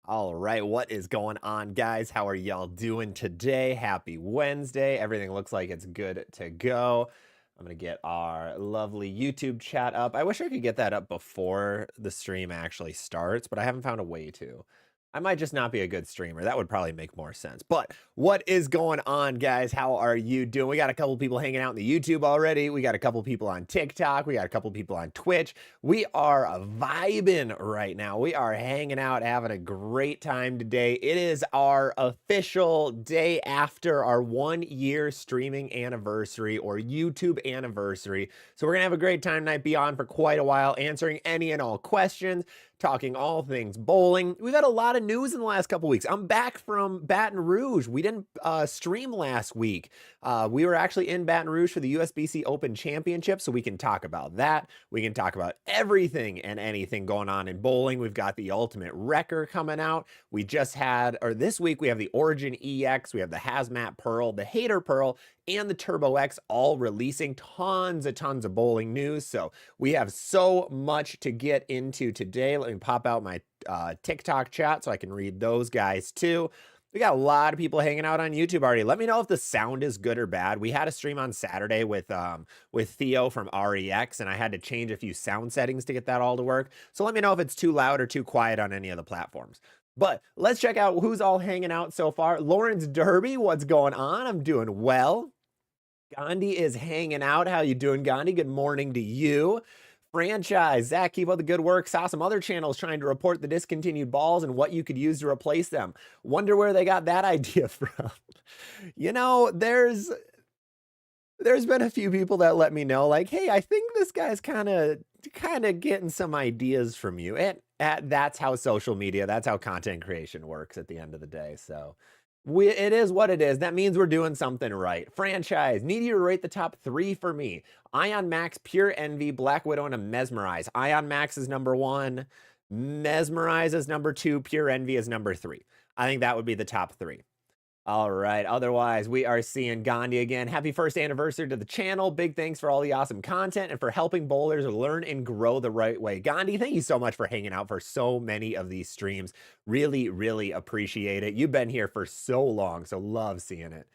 All right, what is going on, guys? How are y'all doing today? Happy Wednesday. Everything looks like it's good to go. I'm going to get our lovely YouTube chat up. I wish I could get that up before the stream actually starts, but I haven't found a way to. I might just not be a good streamer. That would probably make more sense. But what is going on, guys? How are you doing? We got a couple people hanging out in the YouTube already. We got a couple people on TikTok. We got a couple people on Twitch. We are vibing right now. We are hanging out, having a great time today. It is our official day after our 1-year streaming anniversary or YouTube anniversary. So we're going to have a great time tonight, be on for quite a while, answering any and all questions, talking all things bowling. We've had a lot of news in the last couple weeks. I'm back from Baton Rouge. We didn't stream last week. We were actually in Baton Rouge for the USBC Open Championship, so we can talk about that. We can talk about everything and anything going on in bowling. We've got the Ultimate Wrecker coming out. We just had, or this week, we have the Origin EX, we have the Hazmat Pearl, the Hater Pearl, and the Turbo X all releasing tons of bowling news. So we have so much to get into today. Let me pop out my TikTok chat so I can read those guys too. We got a lot of people hanging out on YouTube already. Let me know if the sound is good or bad. We had a stream on Saturday with Theo from REX, and I had to change a few sound settings to get that all to work. So let me know if it's too loud or too quiet on any of the platforms. But let's check out who's all hanging out so far. Lawrence Derby, what's going on? I'm doing well. Gandhi is hanging out. How you doing, Gandhi? Good morning to you. Franchise, Zach, keep up the good work. Saw some other channels trying to report the discontinued balls and what you could use to replace them. Wonder where they got that idea from. You know, there's been a few people that let me know, like, hey, I think this guy's kind of getting some ideas from you. And that's how social media, that's how content creation works at the end of the day. So it is what it is. That means we're doing something right. Franchise, need you to rate the top 3 for me. Ion Max, Pure Envy, Black Widow, and Mesmerize. Ion Max is number 1. Mesmerize is number 2. Pure Envy is number 3. I think that would be the top 3. All right. Otherwise, we are seeing Gandhi again. Happy first anniversary to the channel. Big thanks for all the awesome content and for helping bowlers learn and grow the right way. Gandhi, thank you so much for hanging out for so many of these streams. Really appreciate it. You've been here for so long, so love seeing it.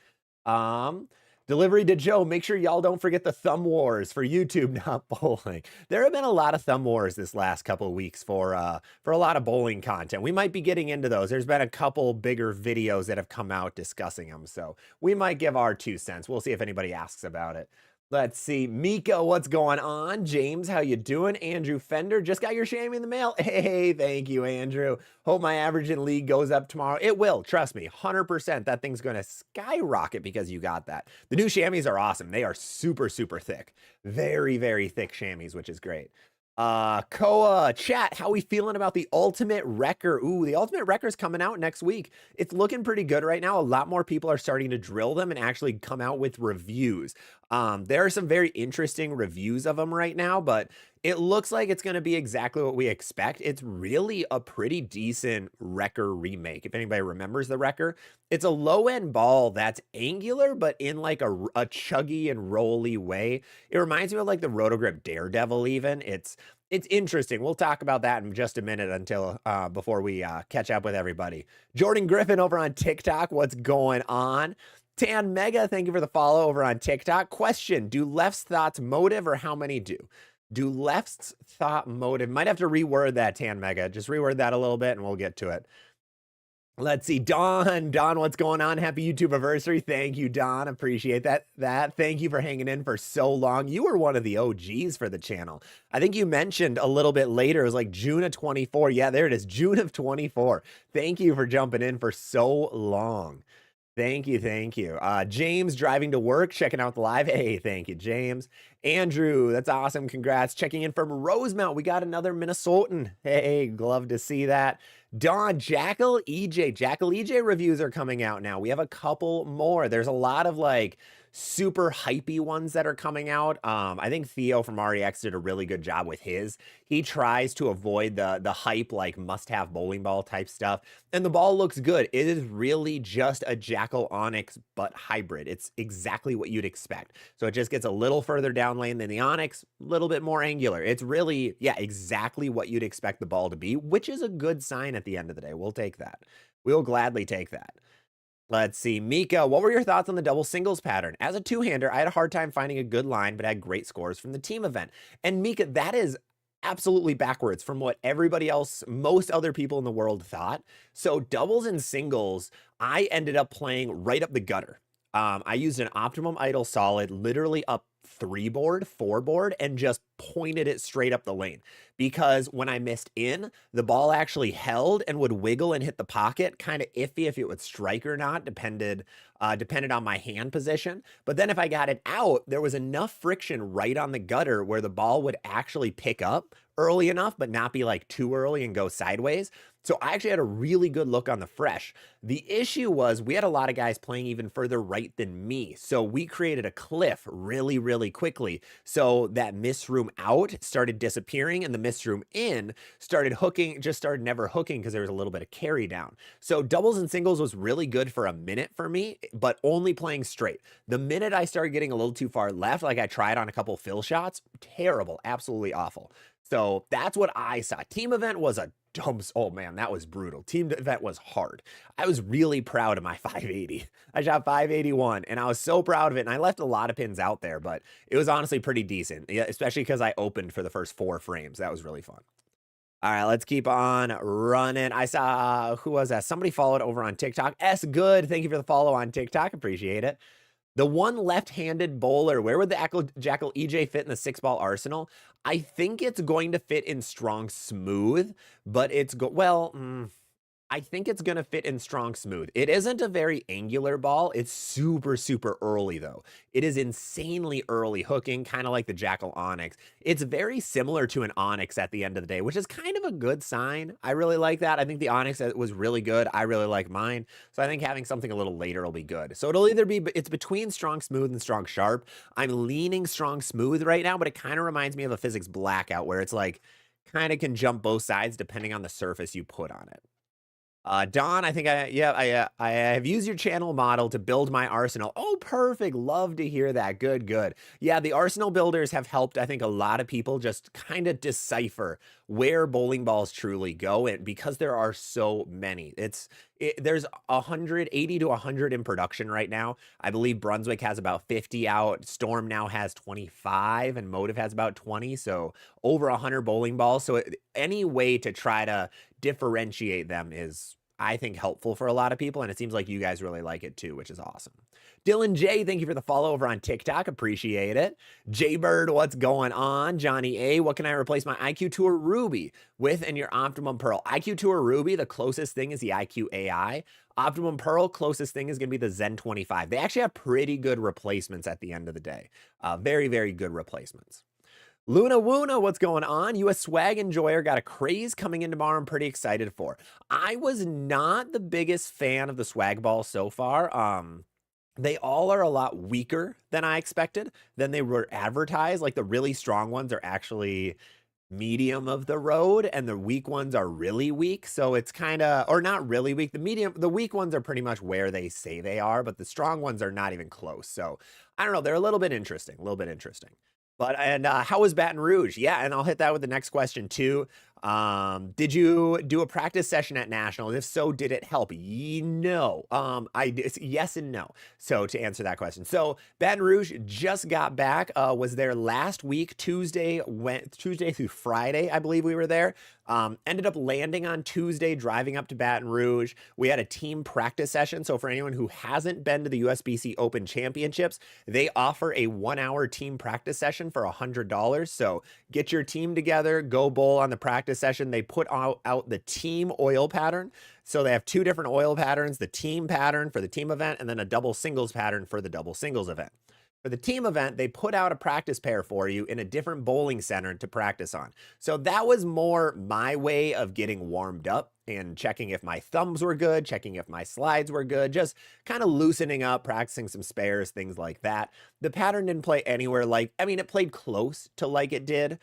Delivery to Joe. Make sure y'all don't forget the thumb wars for YouTube, not bowling. There have been a lot of thumb wars this last couple of weeks for a lot of bowling content. We might be getting into those. There's been a couple bigger videos that have come out discussing them, so we might give our 2 cents. We'll see if anybody asks about it. Let's see. Mika, what's going on? James, how you doing? Andrew Fender, just got your chamois in the mail. Hey, thank you, Andrew. Hope my average in league goes up tomorrow. It will, trust me, 100%. That thing's going to skyrocket because you got that. The new chamois are awesome. They are super thick. Very thick chamois, which is great. Koa, chat, how we feeling about the Ultimate Wrecker? Ooh, the Ultimate Wrecker's coming out next week. It's looking pretty good right now. A lot more people are starting to drill them and actually come out with reviews. There are some very interesting reviews of them right now, but it looks like it's going to be exactly what we expect. It's really a pretty decent Wrecker remake. If anybody remembers the Wrecker, it's a low-end ball that's angular, but in like a chuggy and rolly way. It reminds me of like the Rotogrip Daredevil even. It's interesting. We'll talk about that in just a minute until before we catch up with everybody. Jordan Griffin over on TikTok. What's going on? Tan Mega, thank you for the follow over on TikTok. Question, do left's thoughts motive or how many do? Do left's thought motive? Might have to reword that, Tan Mega. Just reword that a little bit and we'll get to it. Let's see. Don, what's going on? Happy YouTube anniversary. Thank you, Don. Appreciate that. Thank you for hanging in for so long. You were one of the OGs for the channel. I think you mentioned a little bit later, it was like June of 24. Yeah, there it is. June of 24. Thank you for jumping in for so long. Thank you. James, driving to work, checking out the live. Hey, thank you, James. Andrew, that's awesome. Congrats. Checking in from Rosemount. We got another Minnesotan. Hey, love to see that. Don, Jackal EJ reviews are coming out now. We have a couple more. There's a lot of like super hypey ones that are coming out. I think Theo from REX did a really good job with his. He tries to avoid the hype, like must-have bowling ball type stuff, and the ball looks good. It is really just a Jackal Onyx, but hybrid. It's exactly what you'd expect. So it just gets a little further down lane than the Onyx, a little bit more angular. It's really, yeah, exactly what you'd expect the ball to be, which is a good sign at the end of the day. We'll take that. We'll gladly take that. Let's see. Mika, what were your thoughts on the double singles pattern? As a two-hander, I had a hard time finding a good line, but had great scores from the team event. And Mika, that is absolutely backwards from what everybody else, most other people in the world thought. So doubles and singles, I ended up playing right up the gutter. I used an Optimum Idle Solid, literally up 3-board, 4-board, and just pointed it straight up the lane. Because when I missed in, the ball actually held and would wiggle and hit the pocket. Kind of iffy if it would strike or not, depended on my hand position. But then if I got it out, there was enough friction right on the gutter where the ball would actually pick up early enough, but not be like too early and go sideways. So I actually had a really good look on the fresh. The issue was we had a lot of guys playing even further right than me. So we created a cliff really, really quickly. So that miss room out started disappearing and the miss room in started hooking, just started never hooking because there was a little bit of carry down. So doubles and singles was really good for a minute for me, but only playing straight. The minute I started getting a little too far left, like I tried on a couple fill shots, terrible, absolutely awful. So that's what I saw. Team event was a oh man, that was brutal. Team event was hard. I was really proud of my 580. I shot 581 and I was so proud of it. And I left a lot of pins out there, but it was honestly pretty decent, especially because I opened for the first 4 frames. That was really fun. All right, let's keep on running. I saw, who was that? Somebody followed over on TikTok. S Good, thank you for the follow on TikTok. Appreciate it. The one left-handed bowler, where would the Jackal EJ fit in the 6-ball arsenal? I think it's going to fit in strong smooth, but it's I think it's going to fit in strong smooth. It isn't a very angular ball. It's super, super early, though. It is insanely early hooking, kind of like the Jackal Onyx. It's very similar to an Onyx at the end of the day, which is kind of a good sign. I really like that. I think the Onyx was really good. I really like mine. So I think having something a little later will be good. So it'll either be, it's between strong smooth and strong sharp. I'm leaning strong smooth right now, but it kind of reminds me of a physics blackout where it's like, kind of can jump both sides depending on the surface you put on it. Don, I think I have used your channel model to build my arsenal. Oh, perfect. Love to hear that. Good, good. Yeah, the arsenal builders have helped, I think, a lot of people just kind of decipher where bowling balls truly go. And because there are so many, there's 180 to 100 in production right now. I believe Brunswick has about 50 out. Storm now has 25 and Motive has about 20. So over 100 bowling balls. So any way to try to differentiate them is, I think, helpful for a lot of people, and it seems like you guys really like it too, which is awesome. Dylan J, thank you for the follow over on TikTok. Appreciate it. Jaybird, what's going on? Johnny A, what can I replace my IQ Tour Ruby with and your Optimum Pearl? IQ Tour Ruby, the closest thing is the IQ AI. Optimum Pearl, closest thing is going to be the Zen 25. They actually have pretty good replacements at the end of the day. Very, very good replacements. Luna Woona, what's going on? US Swag Enjoyer got a craze coming in tomorrow I'm pretty excited for. I was not the biggest fan of the swag ball so far. They all are a lot weaker than I expected, than they were advertised. Like the really strong ones are actually medium of the road and the weak ones are really weak. So it's kind of, or not really weak. The weak ones are pretty much where they say they are, but the strong ones are not even close. So I don't know. They're a little bit interesting, But, how was Baton Rouge? Yeah, and I'll hit that with the next question too. Did you do a practice session at Nationals? If so, did it help? No. Yes and no. So to answer that question. So Baton Rouge just got back, was there last week, Tuesday through Friday, I believe we were there. Ended up landing on Tuesday, driving up to Baton Rouge. We had a team practice session. So for anyone who hasn't been to the USBC Open Championships, they offer a 1-hour team practice session for $100. So get your team together, go bowl on the practice session. They put out the team oil pattern. So they have 2 different oil patterns, the team pattern for the team event, and then a double singles pattern for the double singles event. For the team event, they put out a practice pair for you in a different bowling center to practice on. So that was more my way of getting warmed up and checking if my thumbs were good, checking if my slides were good, just kind of loosening up, practicing some spares, things like that. The pattern didn't play anywhere like, I mean, it played close to like it did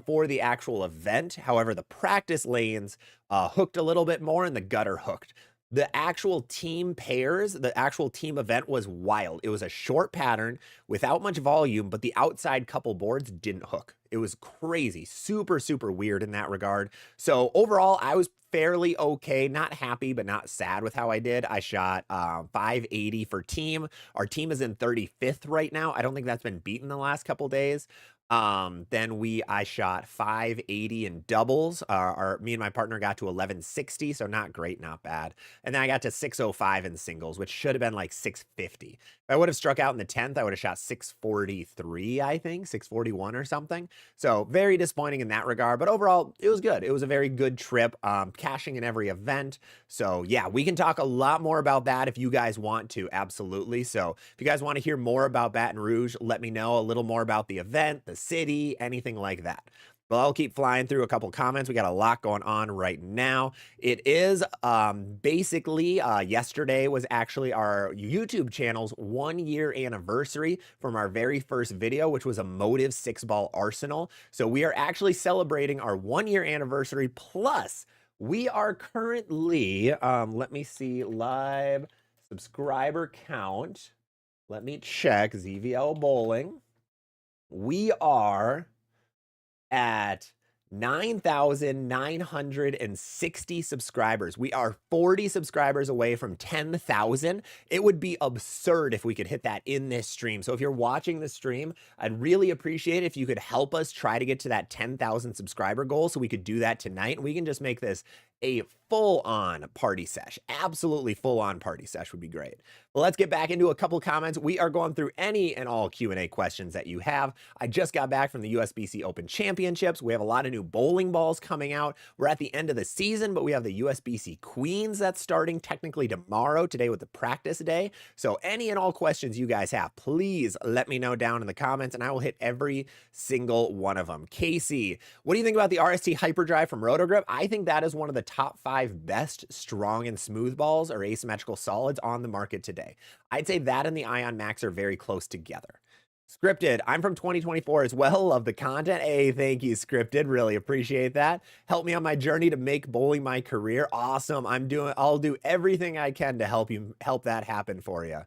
for the actual event. However, the practice lanes hooked a little bit more and the gutter hooked. The actual team pairs, the actual team event was wild. It was a short pattern without much volume, but the outside couple boards didn't hook. It was crazy, super, super weird in that regard. So overall, I was fairly okay, not happy, but not sad with how I did. I shot 580 for team. Our team is in 35th right now. I don't think that's been beaten the last couple days. I shot 580 in doubles. Me and my partner got to 1160, so not great, not bad. And then I got to 605 in singles, which should have been like 650. If I would have struck out in the 10th, I would have shot 643, I think, 641 or something. So very disappointing in that regard, but overall, it was good. It was a very good trip, cashing in every event. So yeah, we can talk a lot more about that if you guys want to, absolutely. So if you guys want to hear more about Baton Rouge, let me know a little more about the event, the city, anything like that. Well, I'll keep flying through a couple comments. We got a lot going on right now. It is basically yesterday was actually our YouTube channel's 1-year anniversary from our very first video, which was a Motive 6-ball arsenal. So we are actually celebrating our 1-year anniversary. Plus, we are currently, let me see, live subscriber count. Let me check ZVL Bowling. We are at 9,960 subscribers. We are 40 subscribers away from 10,000. It would be absurd if we could hit that in this stream. So if you're watching the stream, I'd really appreciate it if you could help us try to get to that 10,000 subscriber goal so we could do that tonight. We can just make this a full-on party sesh. Absolutely full-on party sesh would be great. Well, let's get back into a couple comments. We are going through any and all Q&A questions that you have. I just got back from the USBC Open Championships. We have a lot of new bowling balls coming out. We're at the end of the season, but we have the USBC Queens that's starting technically tomorrow, today with the practice day. So any and all questions you guys have, please let me know down in the comments and I will hit every single one of them. Casey, what do you think about the RST Hyperdrive from Rotogrip? I think that is one of the top 5 best strong and smooth balls or asymmetrical solids on the market today. I'd say that and the Ion Max are very close together. Scripted, I'm from 2024 as well. Love the content. Hey, thank you, Scripted. Really appreciate that. Help me on my journey to make bowling my career. Awesome. I'll do everything I can to help that happen for you.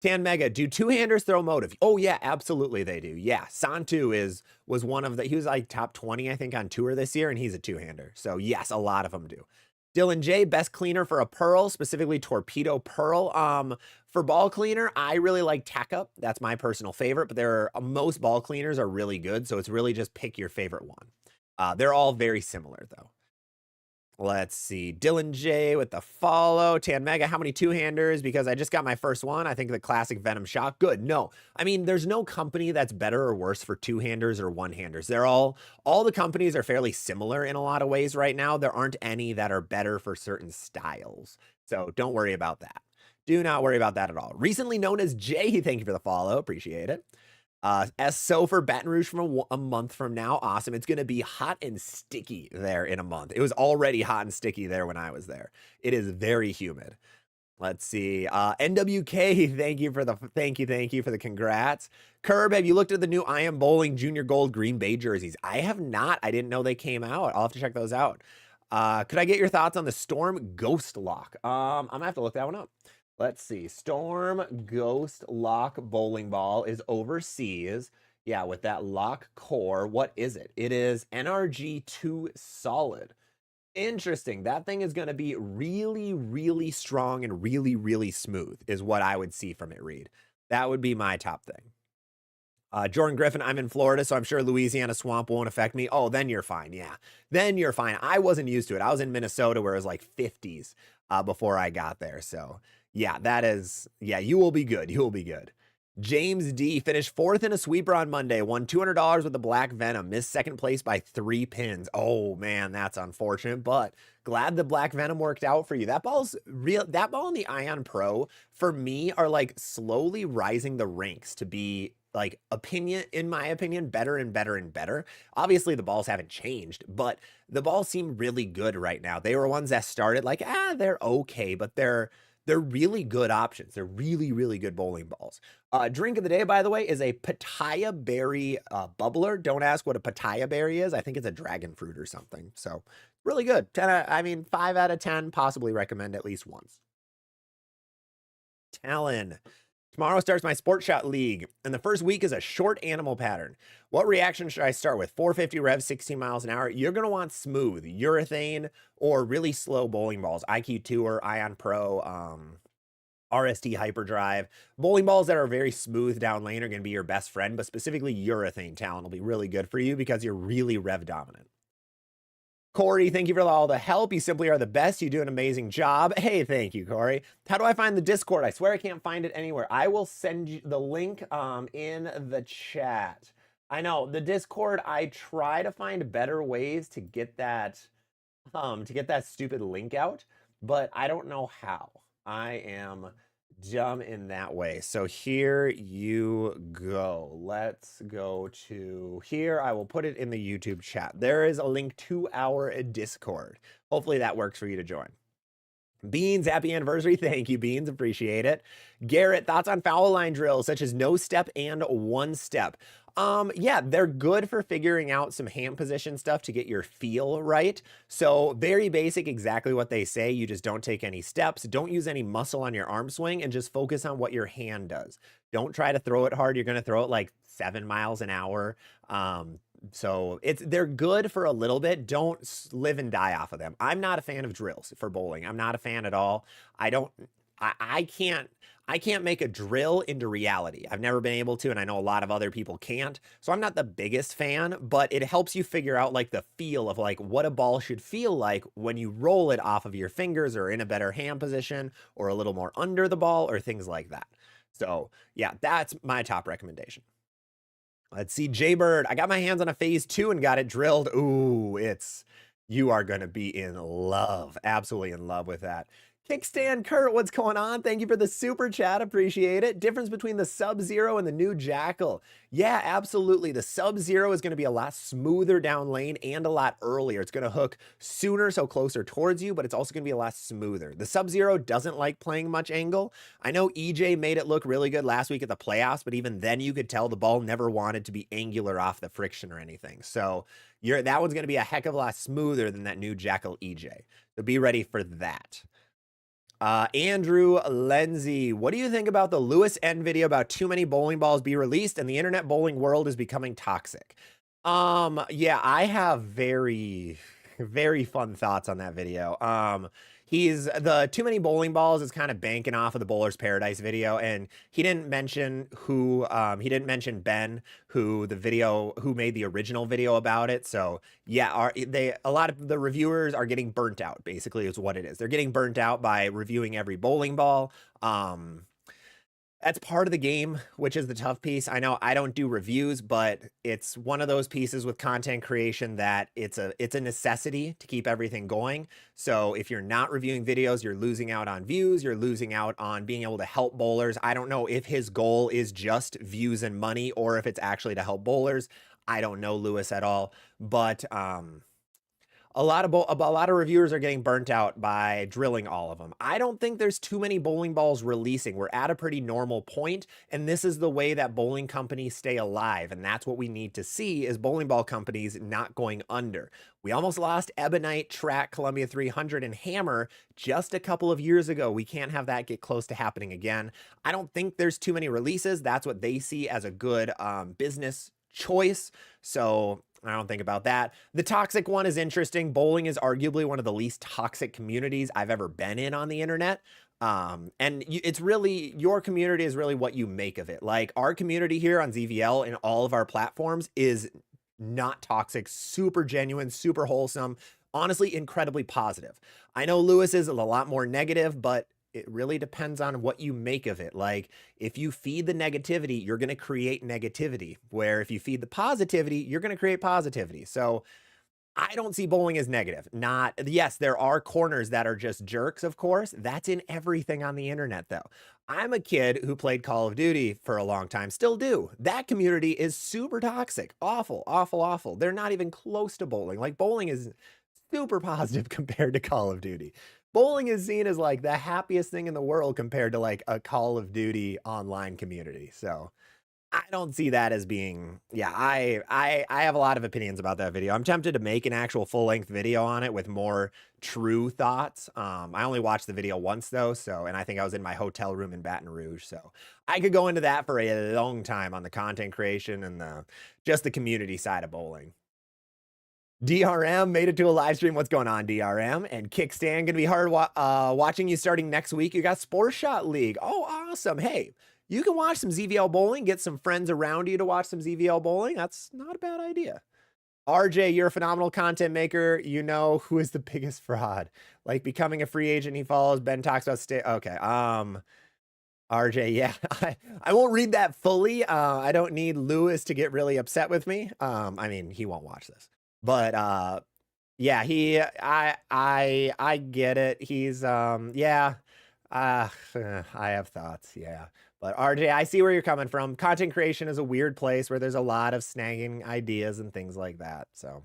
Tan Mega, do two-handers throw motive? Oh yeah, absolutely they do. Yeah, Santu was one of he was like top 20, I think, on tour this year, and he's a two-hander. So yes, a lot of them do. Dylan J, best cleaner for a pearl, specifically torpedo pearl. For ball cleaner, I really like Tack Up. That's my personal favorite, but most ball cleaners are really good, so it's really just pick your favorite one. They're all very similar though. Let's see. Dylan J with the follow. Tan Mega, how many two-handers? Because I just got my first one. I think the classic Venom Shock. Good. No. I mean, there's no company that's better or worse for two-handers or one-handers. They're all the companies are fairly similar in a lot of ways right now. There aren't any that are better for certain styles. So don't worry about that. Do not worry about that at all. Recently known as Jay, thank you for the follow. Appreciate it. So for Baton Rouge from a month from now. Awesome. It's going to be hot and sticky there in a month. It was already hot and sticky there when I was there. It is very humid. Let's see. NWK, thank you for the congrats. Curb, have you looked at the new I Am Bowling Junior Gold Green Bay jerseys? I have not. I didn't know they came out. I'll have to check those out. Could I get your thoughts on the Storm Ghost Lock? I'm gonna have to look that one up. Let's see. Storm Ghost Lock bowling ball is overseas. Yeah, with that lock core. What is it? It is NRG2 solid. Interesting. That thing is going to be really, really strong and really, really smooth is what I would see from it, Reed. That would be my top thing. Jordan Griffin, I'm in Florida, so I'm sure Louisiana swamp won't affect me. Oh, then you're fine. Yeah, then you're fine. I wasn't used to it. I was in Minnesota where it was like 50s before I got there. So yeah, you will be good. You will be good. James D finished 4th in a sweeper on Monday, won $200 with the Black Venom, missed second place by 3 pins. Oh man, that's unfortunate, but glad the Black Venom worked out for you. That ball's real. That ball and the Ion Pro for me are like slowly rising the ranks to be like in my opinion, better and better and better. Obviously the balls haven't changed, but the balls seem really good right now. They were ones that started like, they're okay, but they're really good options. They're really, really good bowling balls. Drink of the day, by the way, is a pitaya berry bubbler. Don't ask what a pitaya berry is. I think it's a dragon fruit or something. So really good. 5 out of 10, possibly recommend at least once. Talon. Tomorrow starts my Sport Shot League, and the first week is a short animal pattern. What reaction should I start with? 450 revs, 16 miles an hour. You're going to want smooth, urethane, or really slow bowling balls. IQ Tour, Ion Pro, RST Hyperdrive. Bowling balls that are very smooth down lane are going to be your best friend, but specifically urethane Talon will be really good for you because you're really rev dominant. Corey, thank you for all the help. You simply are the best. You do an amazing job. Hey, thank you, Corey. How do I find the Discord? I swear I can't find it anywhere. I will send you the link in the chat. I know the Discord, I try to find better ways to get that stupid link out, but I don't know how. I am dumb in that way. So here you go. Let's go to here. I will put it in the YouTube chat. There is a link to our Discord. Hopefully that works for you to join. Beans, happy anniversary. Thank you, Beans. Appreciate it. Garrett, thoughts on foul line drills such as no step and one step. Yeah, they're good for figuring out some hand position stuff to get your feel right. So very basic, exactly what they say. You just don't take any steps. Don't use any muscle on your arm swing and just focus on what your hand does. Don't try to throw it hard. You're going to throw it like 7 miles an hour. So they're good for a little bit. Don't live and die off of them. I'm not a fan of drills for bowling. I'm not a fan at all. I can't make a drill into reality. I've never been able to, and I know a lot of other people can't. So I'm not the biggest fan, but it helps you figure out like the feel of like what a ball should feel like when you roll it off of your fingers or in a better hand position or a little more under the ball or things like that. So yeah, that's my top recommendation. Let's see, Jaybird. I got my hands on a phase 2 and got it drilled. Ooh, you are going to be in love. Absolutely in love with that. Kickstand Kurt, what's going on? Thank you for the super chat. Appreciate it. Difference between the Sub-Zero and the new Jackal. Yeah, absolutely. The Sub-Zero is going to be a lot smoother down lane and a lot earlier. It's going to hook sooner, so closer towards you, but it's also going to be a lot smoother. The Sub-Zero doesn't like playing much angle. I know EJ made it look really good last week at the playoffs, but even then you could tell the ball never wanted to be angular off the friction or anything. So that one's going to be a heck of a lot smoother than that new Jackal EJ. So be ready for that. Andrew Lenzi, what do you think about the Lewis N video about too many bowling balls be released and the internet bowling world is becoming toxic? Yeah, I have very, very fun thoughts on that video. He's the too many bowling balls is kind of banking off of the Bowler's Paradise video, and he didn't mention Ben, who made the original video about it. So yeah, a lot of the reviewers are getting burnt out, basically is what it is. They're getting burnt out by reviewing every bowling ball. That's part of the game, which is the tough piece. I know I don't do reviews, but it's one of those pieces with content creation that it's a necessity to keep everything going. So if you're not reviewing videos, you're losing out on views, you're losing out on being able to help bowlers. I don't know if his goal is just views and money or if it's actually to help bowlers. I don't know Lewis at all, but a lot of reviewers are getting burnt out by drilling all of them. I don't think there's too many bowling balls releasing. We're at a pretty normal point, and this is the way that bowling companies stay alive, and that's what we need to see is bowling ball companies not going under. We almost lost Ebonite, Track, Columbia 300, and Hammer just a couple of years ago. We can't have that get close to happening again. I don't think there's too many releases. That's what they see as a good business choice. So I don't think about that. The toxic one is interesting. Bowling is arguably one of the least toxic communities I've ever been in on the internet. And it's really, your community is really what you make of it. Like our community here on ZVL and all of our platforms is not toxic, super genuine, super wholesome, honestly, incredibly positive. I know Lewis is a lot more negative, but it really depends on what you make of it. Like, if you feed the negativity, you're going to create negativity. Where if you feed the positivity, you're going to create positivity. So I don't see bowling as negative. Not, yes, there are corners that are just jerks, of course. That's in everything on the internet, though. I'm a kid who played Call of Duty for a long time, still do. That community is super toxic. Awful, awful, awful. They're not even close to bowling. Like, bowling is super positive compared to Call of Duty. Bowling is seen as like the happiest thing in the world compared to like a Call of Duty online community. So I don't see that as being, yeah, I have a lot of opinions about that video. I'm tempted to make an actual full-length video on it with more true thoughts. I only watched the video once though, so, and I think I was in my hotel room in Baton Rouge, so I could go into that for a long time on the content creation and just the community side of bowling. DRM made it to a live stream. What's going on, DRM? And Kickstand, gonna be hard watching you starting next week. You got Sports Shot League. Oh, awesome. Hey, you can watch some ZVL bowling, get some friends around you to watch some ZVL bowling. That's not a bad idea. RJ, you're a phenomenal content maker. You know who is the biggest fraud. Like becoming a free agent, he follows. Ben talks about okay. RJ, yeah. I won't read that fully. I don't need Lewis to get really upset with me. I mean, he won't watch this. But yeah, I get it. He's yeah. I have thoughts, yeah. But RJ, I see where you're coming from. Content creation is a weird place where there's a lot of snagging ideas and things like that. So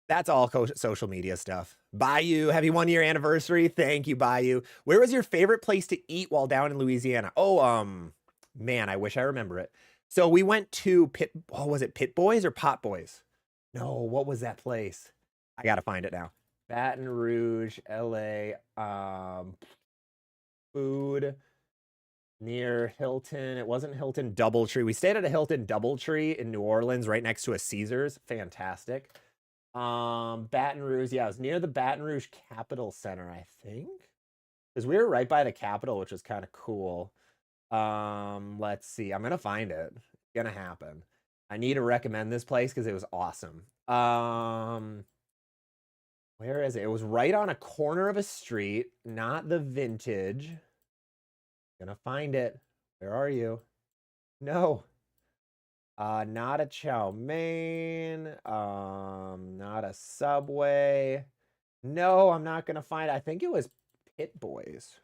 that's all social media stuff. Bayou, happy 1-year anniversary. Thank you, Bayou. Where was your favorite place to eat while down in Louisiana? Oh, man, I wish I remember it. So we went to was it Pit Boys or Pot Boys? No, what was that place? I gotta find it now. Baton Rouge, LA. Food near Hilton. It wasn't Hilton Doubletree. We stayed at a Hilton Doubletree in New Orleans, right next to a Caesars. Fantastic. Baton Rouge. Yeah, it was near the Baton Rouge Capitol Center, I think. Because we were right by the Capitol, which was kind of cool. Let's see. I'm gonna find it. It's gonna happen. I need to recommend this place because it was awesome. Where is it? It was right on a corner of a street, not the Vintage. Gonna find it. Where are you? No. Not a chow mein. Not a Subway. No, I'm not gonna find it. I think it was Pit Boys.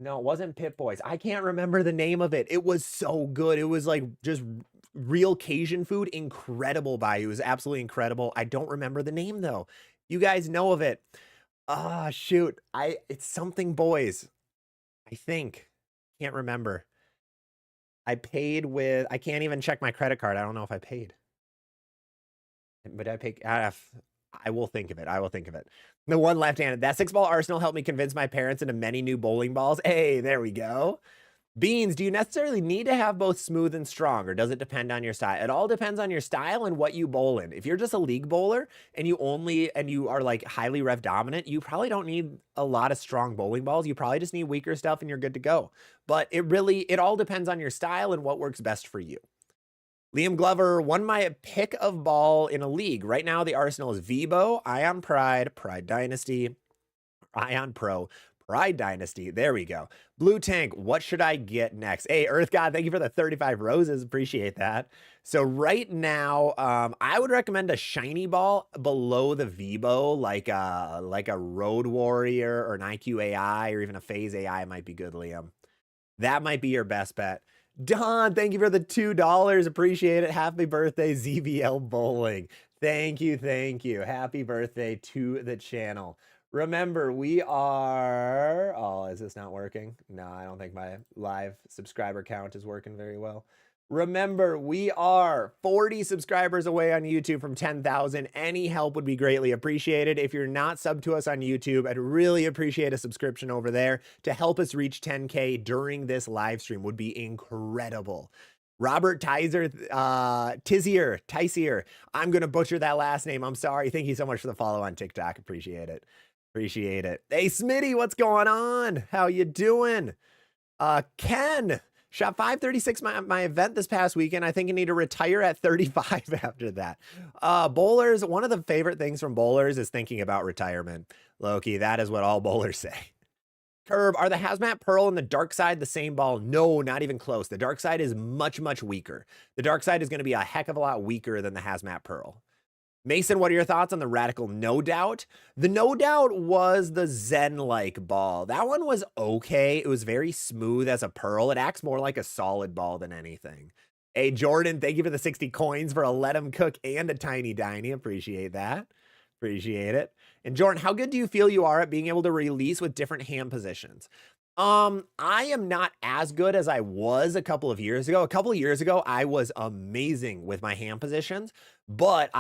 No, it wasn't Pit Boys. I can't remember the name of it. It was so good. It was like just real Cajun food. Incredible Bayou. It was absolutely incredible. I don't remember the name though. You guys know of it. Ah, shoot. It's something Boys. I think. Can't remember. I paid with, I can't even check my credit card. I don't know if I paid. But I paid, I will think of it. I will think of it. The one left-handed. That 6-ball Arsenal helped me convince my parents into many new bowling balls. Hey, there we go. Beans, do you necessarily need to have both smooth and strong, or does it depend on your style? It all depends on your style and what you bowl in. If you're just a league bowler and you are like highly rev dominant, you probably don't need a lot of strong bowling balls. You probably just need weaker stuff and you're good to go. But it all depends on your style and what works best for you. Liam Glover won my pick of ball in a league. Right now, the Arsenal is Vibo, Ion Pride, Pride Dynasty, Ion Pro, Pride Dynasty. There we go. Blue Tank, what should I get next? Hey, Earth God, thank you for the 35 roses. Appreciate that. So right now, I would recommend a shiny ball below the Vibo, like a Road Warrior or an IQ AI or even a Phase AI might be good, Liam. That might be your best bet. Don, thank you for the $2. Appreciate it. Happy birthday, ZVL Bowling. Thank you. Thank you. Happy birthday to the channel. Remember, we are... Oh, is this not working? No, I don't think my live subscriber count is working very well. Remember, we are 40 subscribers away on YouTube from 10,000. Any help would be greatly appreciated. If you're not subbed to us on YouTube, I'd really appreciate a subscription over there to help us reach 10K during this live stream. Would be incredible. Robert Tizier. I'm going to butcher that last name. I'm sorry. Thank you so much for the follow on TikTok. Appreciate it. Appreciate it. Hey, Smitty, what's going on? How you doing? Ken. Shot 536 my event this past weekend. I think I need to retire at 35 after that. Bowlers, one of the favorite things from bowlers is thinking about retirement. Loki, that is what all bowlers say. Curb, are the Hazmat Pearl and the Dark Side the same ball? No, not even close. The Dark Side is much, much weaker. The Dark Side is going to be a heck of a lot weaker than the Hazmat Pearl. Mason, what are your thoughts on the Radical No Doubt? The No Doubt was the Zen-like ball. That one was okay. It was very smooth as a pearl. It acts more like a solid ball than anything. Hey, Jordan, thank you for the 60 coins for a Let 'em Cook and a Tiny Diny. Appreciate that. Appreciate it. And Jordan, how good do you feel you are at being able to release with different hand positions? I am not as good as I was a couple of years ago. A couple of years ago, I was amazing with my hand positions, but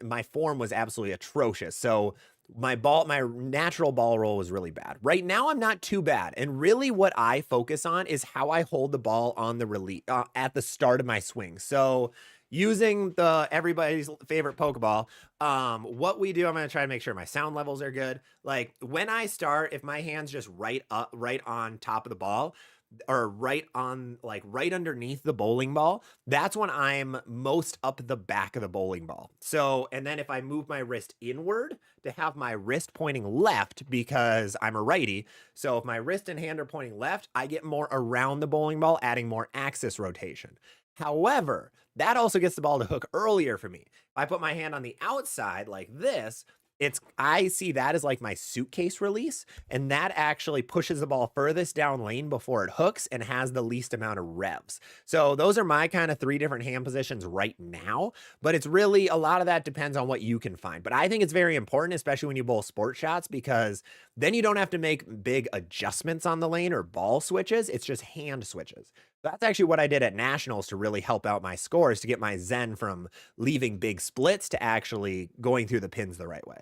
my form was absolutely atrocious. So my natural ball roll was really bad. Right now, I'm not too bad. And really what I focus on is how I hold the ball on the release at the start of my swing. So using everybody's favorite Pokeball, what we do, I'm going to try to make sure my sound levels are good. Like when I start, if my hand's just right on top of the ball, or right underneath the bowling ball, that's when I'm most up the back of the bowling ball. So, and then if I move my wrist inward to have my wrist pointing left because I'm a righty. So if my wrist and hand are pointing left, I get more around the bowling ball, adding more axis rotation. However, that also gets the ball to hook earlier for me. If I put my hand on the outside like this, I see that as like my suitcase release, and that actually pushes the ball furthest down lane before it hooks and has the least amount of revs. So those are my kind of 3 different hand positions right now, but it's really a lot of that depends on what you can find. But I think it's very important, especially when you bowl sport shots, because then you don't have to make big adjustments on the lane or ball switches. It's just hand switches. That's actually what I did at Nationals to really help out my scores, to get my Zen from leaving big splits to actually going through the pins the right way.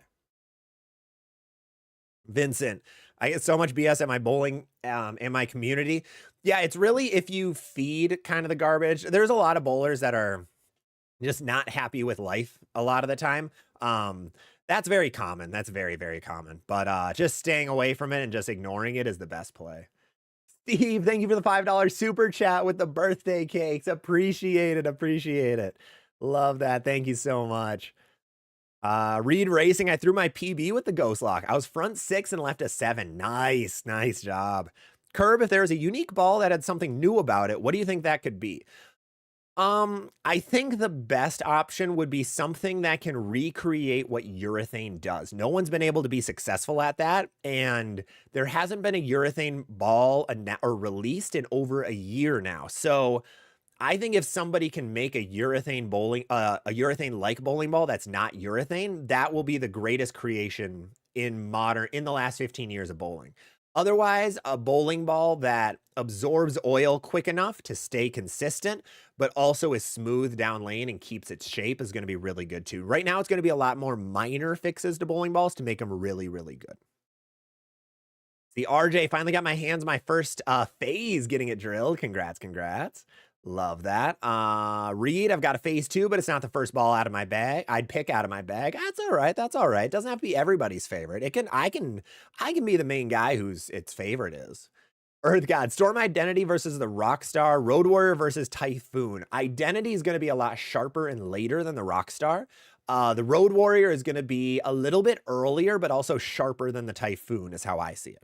Vincent, I get so much BS at my bowling in my community. Yeah, it's really if you feed kind of the garbage. There's a lot of bowlers that are just not happy with life a lot of the time. That's very common. That's very, very common. But just staying away from it and just ignoring it is the best play. Steve, thank you for the $5 super chat with the birthday cakes. Appreciate it. Appreciate it. Love that. Thank you so much. Reed Racing, I threw my PB with the Ghost Lock. I was front 6 and left a 7. Nice. Nice job. Curb, if there was a unique ball that had something new about it, what do you think that could be? I think the best option would be something that can recreate what urethane does. No one's been able to be successful at that, and there hasn't been a urethane ball or released in over a year now. So I think if somebody can make a urethane like bowling ball that's not urethane, that will be the greatest creation in the last 15 years of bowling. Otherwise, a bowling ball that absorbs oil quick enough to stay consistent, but also is smooth down lane and keeps its shape is going to be really good too. Right now, it's going to be a lot more minor fixes to bowling balls to make them really, really good. The RJ finally got my hands, my first phase getting it drilled. Congrats, congrats. Love that. Reed, I've got a phase 2, but it's not the first ball out of my bag. I'd pick out of my bag. That's all right. That's all right. It doesn't have to be everybody's favorite. I can be the main guy whose its favorite is. Earth God, Storm Identity versus the Rockstar, Road Warrior versus Typhoon. Identity is going to be a lot sharper and later than the Rockstar. The Road Warrior is going to be a little bit earlier, but also sharper than the Typhoon is how I see it.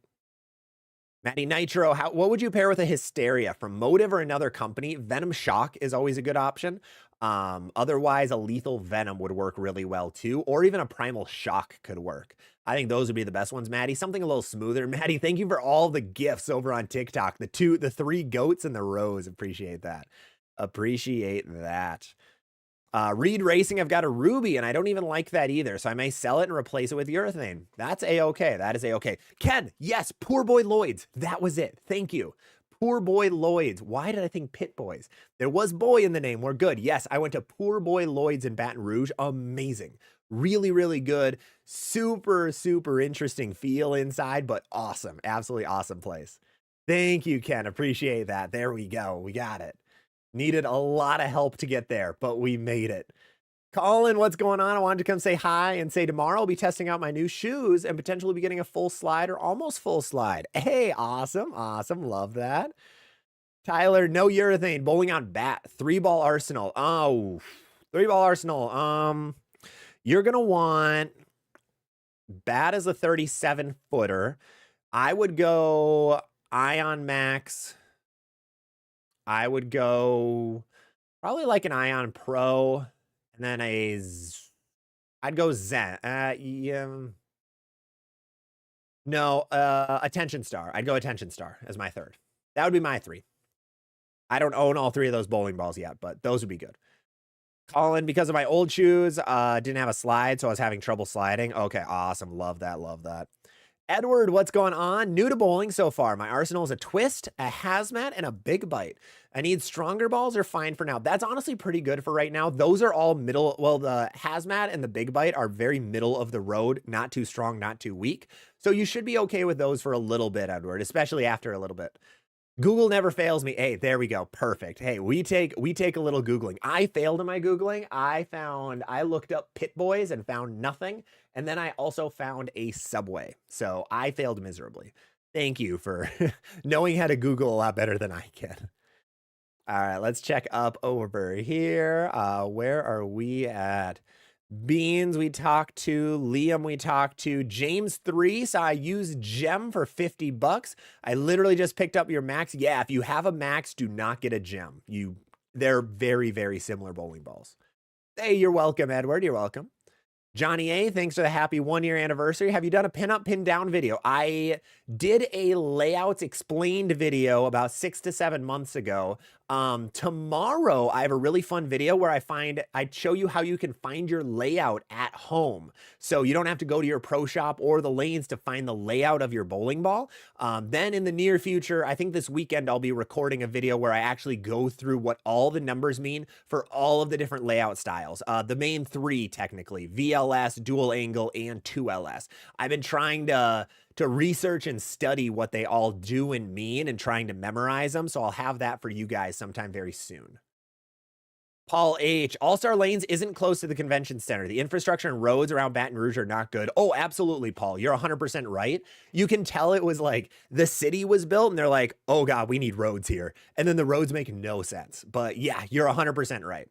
Matty Nitro, what would you pair with a Hysteria from Motive or another company? Venom Shock is always a good option. Otherwise, a Lethal Venom would work really well too, or even a Primal Shock could work. I think those would be the best ones, Maddie. Something a little smoother. Maddie, thank you for all the gifts over on TikTok. The 3 goats and the rose. Appreciate that. Appreciate that. Reed Racing, I've got a Ruby, and I don't even like that either, so I may sell it and replace it with urethane. That's A-okay. That is A-okay. Ken, yes, Poor Boy Lloyd's. That was it. Thank you. Poor Boy Lloyd's. Why did I think Pit Boys? There was boy in the name. We're good. Yes, I went to Poor Boy Lloyd's in Baton Rouge. Amazing. Really, really good. Super, super interesting feel inside, but awesome. Absolutely awesome place. Thank you, Ken. Appreciate that. There we go. We got it. Needed a lot of help to get there, but we made it. Colin, what's going on? I wanted to come say hi and say tomorrow I'll be testing out my new shoes and potentially be getting a full slide or almost full slide. Hey, awesome. Awesome. Love that. Tyler, no urethane. Bowling on bat. 3-ball arsenal. Oh, 3-ball arsenal. You're going to want bat as a 37-footer. I would go Ion Max. I would go probably like an Ion Pro, and then I'd go Zen. Yeah. No, Attention Star. I'd go Attention Star as my third. That would be my three. I don't own all three of those bowling balls yet, but those would be good. Colin, because of my old shoes, didn't have a slide, so I was having trouble sliding. Okay, awesome. Love that. Love that. Edward, what's going on? New to bowling so far. My arsenal is a twist, a hazmat, and a big bite. I need stronger balls or fine for now. That's honestly pretty good for right now. Those are all middle. Well, the hazmat and the big bite are very middle of the road, not too strong, not too weak. So you should be okay with those for a little bit, Edward, especially after a little bit. Google never fails me. Hey, there we go. Perfect. Hey, we take a little Googling. I failed in my Googling. I looked up Pit Boys and found nothing. And then I also found a Subway. So I failed miserably. Thank you for knowing how to Google a lot better than I can. All right, let's check up over here. Where are we at? Beans, we talked to. Liam, we talked to. James 3, so I used gem for 50 bucks. I literally just picked up your max. Yeah, if you have a max, do not get a gem. They're very, very similar bowling balls. Hey, you're welcome, Edward. You're welcome. Johnny A, thanks for the happy 1-year anniversary. Have you done a pin-up, pin-down video? I did a layouts explained video about 6 to 7 months ago. Tomorrow, I have a really fun video where I show you how you can find your layout at home. So you don't have to go to your pro shop or the lanes to find the layout of your bowling ball. Then in the near future, I think this weekend, I'll be recording a video where I actually go through what all the numbers mean for all of the different layout styles. The main three, technically, VLS, dual angle, and 2LS. I've been trying to research and study what they all do and mean and trying to memorize them. So I'll have that for you guys sometime very soon. Paul H. All-Star Lanes isn't close to the convention center. The infrastructure and roads around Baton Rouge are not good. Oh, absolutely, Paul. You're 100% right. You can tell it was like the city was built and they're like, oh God, we need roads here. And then the roads make no sense. But yeah, you're 100% right.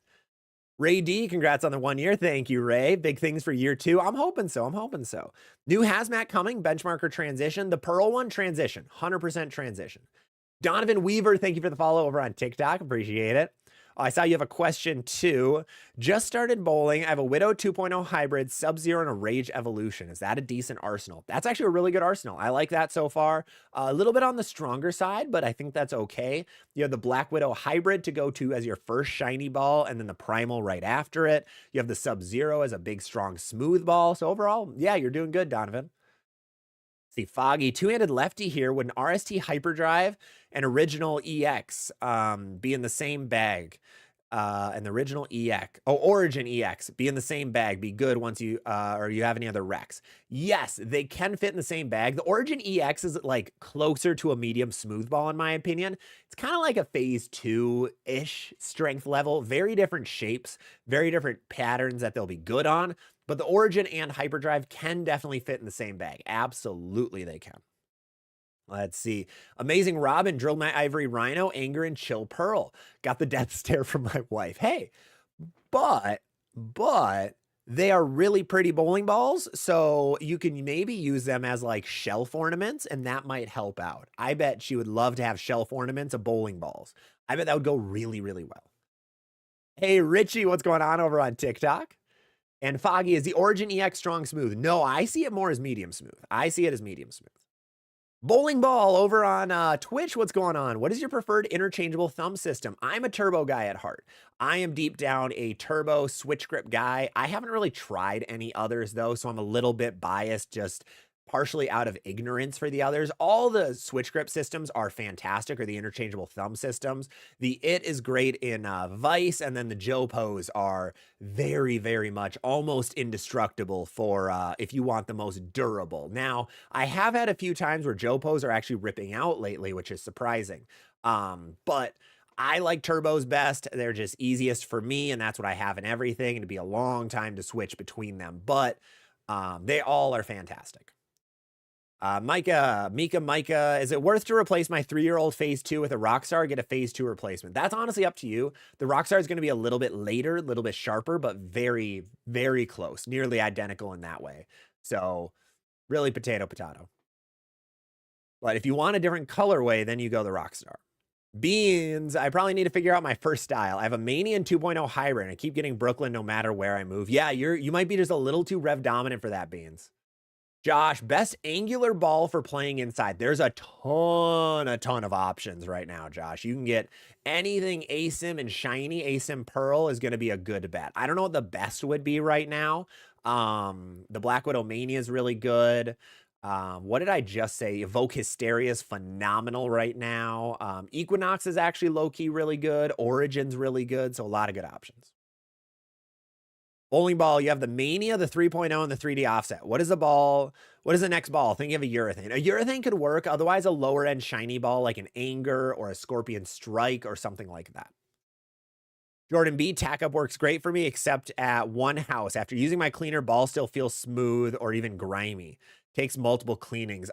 Ray D, congrats on the 1 year. Thank you, Ray. Big things for year 2. I'm hoping so. I'm hoping so. New hazmat coming, benchmarker transition. The Pearl one, transition. 100% transition. Donovan Weaver, thank you for the follow over on TikTok. Appreciate it. I saw you have a question too. Just started bowling. I have a Widow 2.0 hybrid, Sub-Zero, and a Rage Evolution. Is that a decent arsenal? That's actually a really good arsenal. I like that so far. A little bit on the stronger side, but I think that's okay. You have the Black Widow hybrid to go to as your first shiny ball, and then the Primal right after it. You have the Sub-Zero as a big, strong, smooth ball. So overall, yeah, you're doing good, Donovan. See, Foggy, two-handed lefty here. Would an RST Hyperdrive and original EX be in the same bag? And the original Origin EX be in the same bag, be good once you or you have any other Rex? Yes, they can fit in the same bag. The Origin EX is like closer to a medium smooth ball in my opinion. It's kind of like a phase 2-ish strength level, very different shapes, very different patterns that they'll be good on. But the Origin and Hyperdrive can definitely fit in the same bag. Absolutely, they can. Let's see. Amazing Robin, Drilled My Ivory Rhino, Anger, and Chill Pearl. Got the death stare from my wife. Hey, but they are really pretty bowling balls, so you can maybe use them as like shelf ornaments, and that might help out. I bet she would love to have shelf ornaments of bowling balls. I bet that would go really, really well. Hey, Richie, what's going on over on TikTok? And Foggy, is the Origin EX strong smooth? No, I see it more as medium smooth. I see it as medium smooth. Bowling Ball over on Twitch, what's going on? What is your preferred interchangeable thumb system? I'm a turbo guy at heart. I am deep down a turbo switch grip guy. I haven't really tried any others though, so I'm a little bit biased, just partially out of ignorance for the others. All the switch grip systems are fantastic, or the interchangeable thumb systems. The It is great in Vice, and then the Joe Pose are very, very much almost indestructible for if you want the most durable. Now, I have had a few times where Joe Pose are actually ripping out lately, which is surprising. But I like turbos best. They're just easiest for me, and that's what I have in everything. It'd be a long time to switch between them, but they all are fantastic. Micah, is it worth to replace my 3-year-old phase 2 with a Rockstar, get a phase 2 replacement? That's honestly up to you. The Rockstar is going to be a little bit later, a little bit sharper, but very, very close, nearly identical in that way. So really potato. But if you want a different colorway, then you go the Rockstar. Beans, I probably need to figure out my first style. I have a Mania and 2.0 hybrid, and I keep getting Brooklyn no matter where I move. Yeah, you might be just a little too rev dominant for that, Beans. Josh, best angular ball for playing inside. There's a ton of options right now, Josh. You can get anything ASIM and shiny. ASIM Pearl is going to be a good bet. I don't know what the best would be right now. The Black Widow Mania is really good. What did I just say? Evoke Hysteria is phenomenal right now. Equinox is actually low-key really good. Origin's really good. So a lot of good options. Bowling ball, you have the Mania, the 3.0, and the 3D offset. What is the ball? What is the next ball? Think of a urethane. A urethane could work. Otherwise, a lower end shiny ball like an Anger or a Scorpion Strike or something like that. Jordan B, tack up works great for me, except at one house. After using my cleaner, ball still feels smooth or even grimy. Takes multiple cleanings.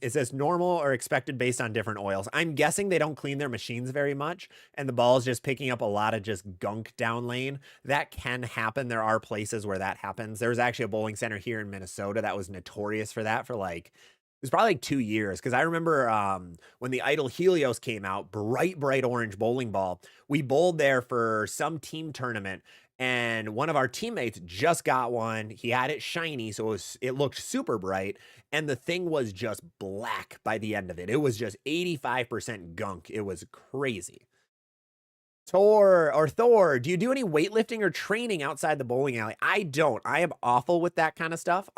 Is this normal or expected based on different oils? I'm guessing they don't clean their machines very much, and the ball is just picking up a lot of just gunk down lane. That can happen. There are places where that happens. There's actually a bowling center here in Minnesota that was notorious for that for like, it was probably like 2 years. Cause I remember when the Idol Helios came out, bright orange bowling ball. We bowled there for some team tournament, and one of our teammates just got one. He had it shiny, so it looked super bright, and the thing was just black by the end of it. It was just 85% gunk. It was crazy. Thor, do you do any weightlifting or training outside the bowling alley? I don't. I am awful with that kind of stuff.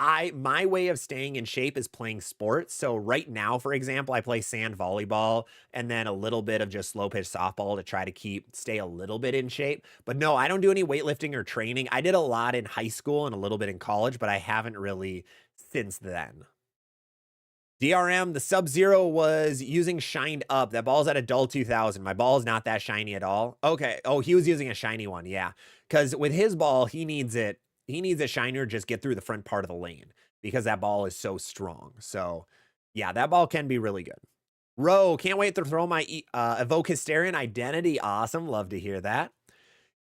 My way of staying in shape is playing sports. So right now, for example, I play sand volleyball and then a little bit of just slow pitch softball to try to stay a little bit in shape. But no, I don't do any weightlifting or training. I did a lot in high school and a little bit in college, but I haven't really since then. DRM, the Sub-Zero was using shined up. That ball's at a dull 2000. My ball is not that shiny at all. Okay. Oh, he was using a shiny one. Yeah. Because with his ball, he needs a shiner just get through the front part of the lane because that ball is so strong. So yeah, that ball can be really good. Ro, can't wait to throw my Evoke Hysterian Identity. Awesome. Love to hear that.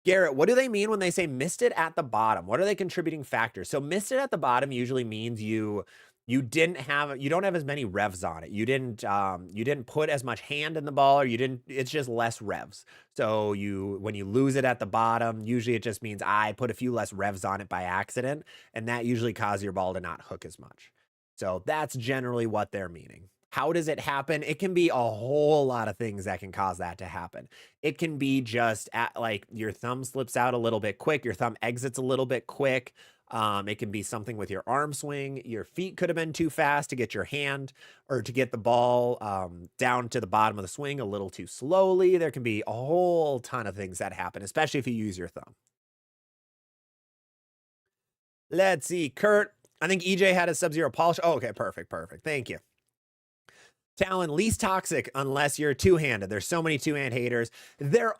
Garrett, what do they mean when they say missed it at the bottom? What are they contributing factors? So missed it at the bottom usually means you don't have as many revs on it. You didn't put as much hand in the ball, or it's just less revs. So when you lose it at the bottom, usually it just means I put a few less revs on it by accident, and that usually causes your ball to not hook as much. So that's generally what they're meaning. How does it happen? It can be a whole lot of things that can cause that to happen. It can be just like your thumb slips out a little bit quick, your thumb exits a little bit quick. It can be something with your arm swing. Your feet could have been too fast to get your hand or to get the ball down to the bottom of the swing a little too slowly. There can be a whole ton of things that happen, especially if you use your thumb. Let's see. Kurt, I think EJ had a Sub-Zero polish. Oh, okay. Perfect. Thank you. Talon, least toxic unless you're two-handed. There's so many two-hand haters. There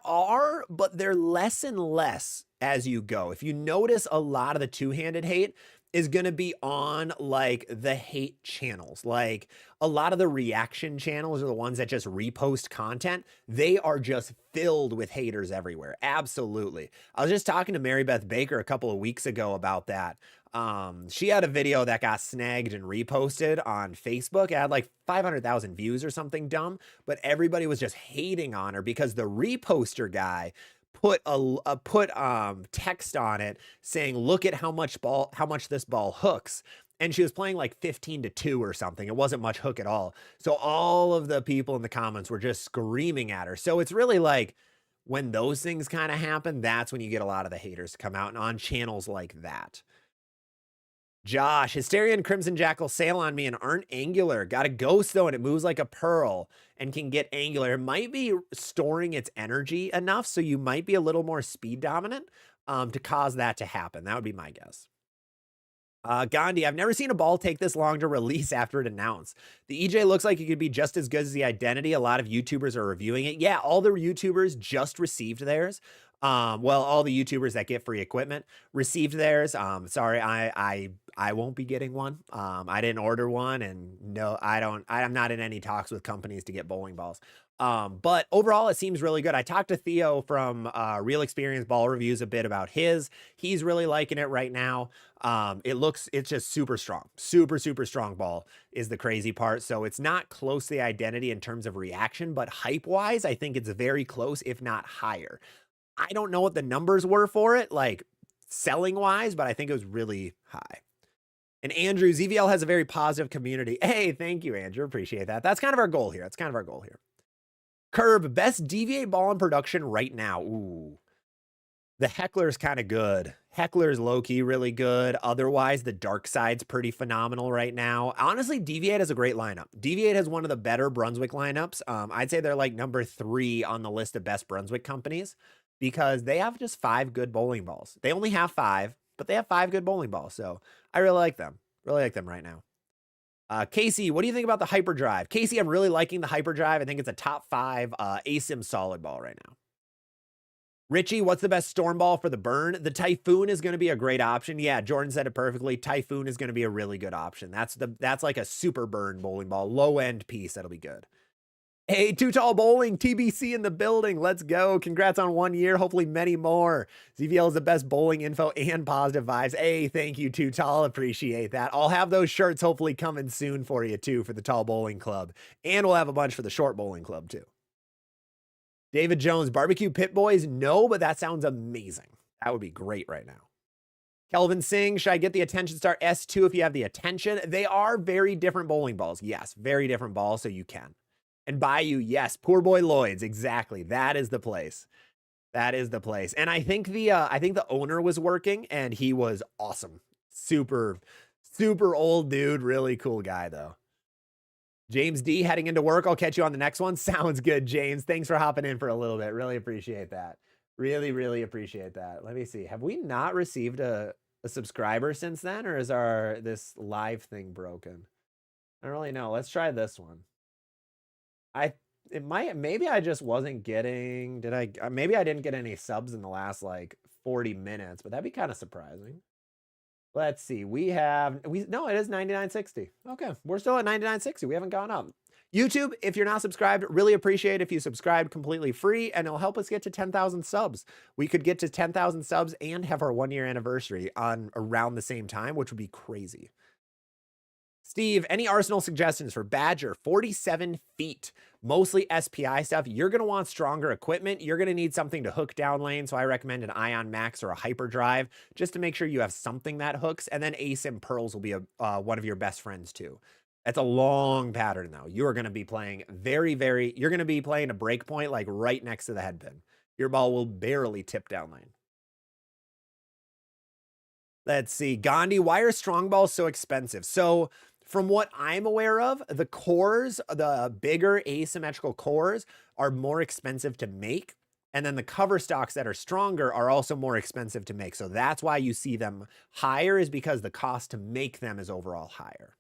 are, but they're less and less as you go. If you notice, a lot of the two-handed hate is going to be on like the hate channels. Like a lot of the reaction channels are the ones that just repost content. They are just filled with haters everywhere. Absolutely. I was just talking to Mary Beth Baker a couple of weeks ago about that. She had a video that got snagged and reposted on Facebook. It had like 500,000 views or something dumb, but everybody was just hating on her because the reposter guy put text on it saying, look at how much this ball hooks. And she was playing like 15-2 or something. It wasn't much hook at all. So all of the people in the comments were just screaming at her. So it's really like when those things kind of happen, that's when you get a lot of the haters come out, and on channels like that. Josh, Hysteria and Crimson Jackal sail on me and aren't angular. Got a ghost though, and it moves like a pearl and can get angular. It might be storing its energy enough, so you might be a little more speed dominant to cause that to happen. That would be my guess. Gandhi, I've never seen a ball take this long to release after it announced. The EJ looks like it could be just as good as the Identity. A lot of YouTubers are reviewing it. Yeah, all the YouTubers just received theirs. Well, all the YouTubers that get free equipment received theirs. Sorry, I won't be getting one. I didn't order one, and no, I'm not in any talks with companies to get bowling balls. But overall, it seems really good. I talked to Theo from Real Experience Ball Reviews a bit about his. He's really liking it right now. It's just super strong. Super, super strong ball is the crazy part. So it's not close to the identity in terms of reaction, but hype-wise, I think it's very close, if not higher. I don't know what the numbers were for it, like selling-wise, but I think it was really high. And Andrew, ZVL has a very positive community. Hey, thank you, Andrew. Appreciate that. That's kind of our goal here. That's kind of our goal here. Curb, best DVA ball in production right now. Ooh. The Heckler's kind of good. Heckler's low-key really good. Otherwise, the Dark Side's pretty phenomenal right now. Honestly, Deviate has a great lineup. Deviate has one of the better Brunswick lineups. I'd say they're like number 3 on the list of best Brunswick companies because they have just 5 good bowling balls. They only have 5, but they have 5 good bowling balls. So I really like them. Really like them right now. Casey, what do you think about the Hyperdrive? Casey, I'm really liking the Hyperdrive. I think it's a top 5 ASIM solid ball right now. Richie, what's the best storm ball for the burn? The Typhoon is going to be a great option. Yeah, Jordan said it perfectly. Typhoon is going to be a really good option. That's like a super burn bowling ball, low end piece. That'll be good. Hey, Too Tall Bowling, TBC in the building. Let's go. Congrats on 1 year. Hopefully many more. ZVL is the best bowling info and positive vibes. Hey, thank you, Too Tall. Appreciate that. I'll have those shirts hopefully coming soon for you, too, for the Tall Bowling Club. And we'll have a bunch for the Short Bowling Club, too. David Jones, Barbecue Pit Boys? No, but that sounds amazing. That would be great right now. Kelvin Singh, should I get the Attention Star S2 if you have the attention? They are very different bowling balls. Yes, very different balls, so you can. And Bayou, yes, Poor Boy Lloyd's, exactly. That is the place. That is the place. And I think the owner was working, and he was awesome. Super, super old dude. Really cool guy, though. James D, heading into work. I'll catch you on the next one. Sounds good, James. Thanks for hopping in for a little bit. Really appreciate that. Really, really appreciate that. Let me see. Have we not received a subscriber since then, or is this live thing broken? I don't really know. Let's try this one. Maybe I just wasn't getting, maybe I didn't get any subs in the last like 40 minutes, but that'd be kind of surprising. Let's see. No, it is 99.60. Okay. We're still at 99.60. We haven't gone up. YouTube, if you're not subscribed, really appreciate if you subscribe completely free, and it'll help us get to 10,000 subs. We could get to 10,000 subs and have our 1 year anniversary on around the same time, which would be crazy. Steve, any Arsenal suggestions for Badger? 47 feet, mostly SPI stuff. You're going to want stronger equipment. You're going to need something to hook down lane. So I recommend an Ion Max or a Hyperdrive just to make sure you have something that hooks. And then ASIM Pearls will be one of your best friends too. That's a long pattern though. You are going to be playing you're going to be playing a break point like right next to the head pin. Your ball will barely tip down lane. Let's see. Gandhi, why are strong balls so expensive? So from what I'm aware of, the cores, the bigger asymmetrical cores are more expensive to make. And then the cover stocks that are stronger are also more expensive to make. So that's why you see them higher, is because the cost to make them is overall higher.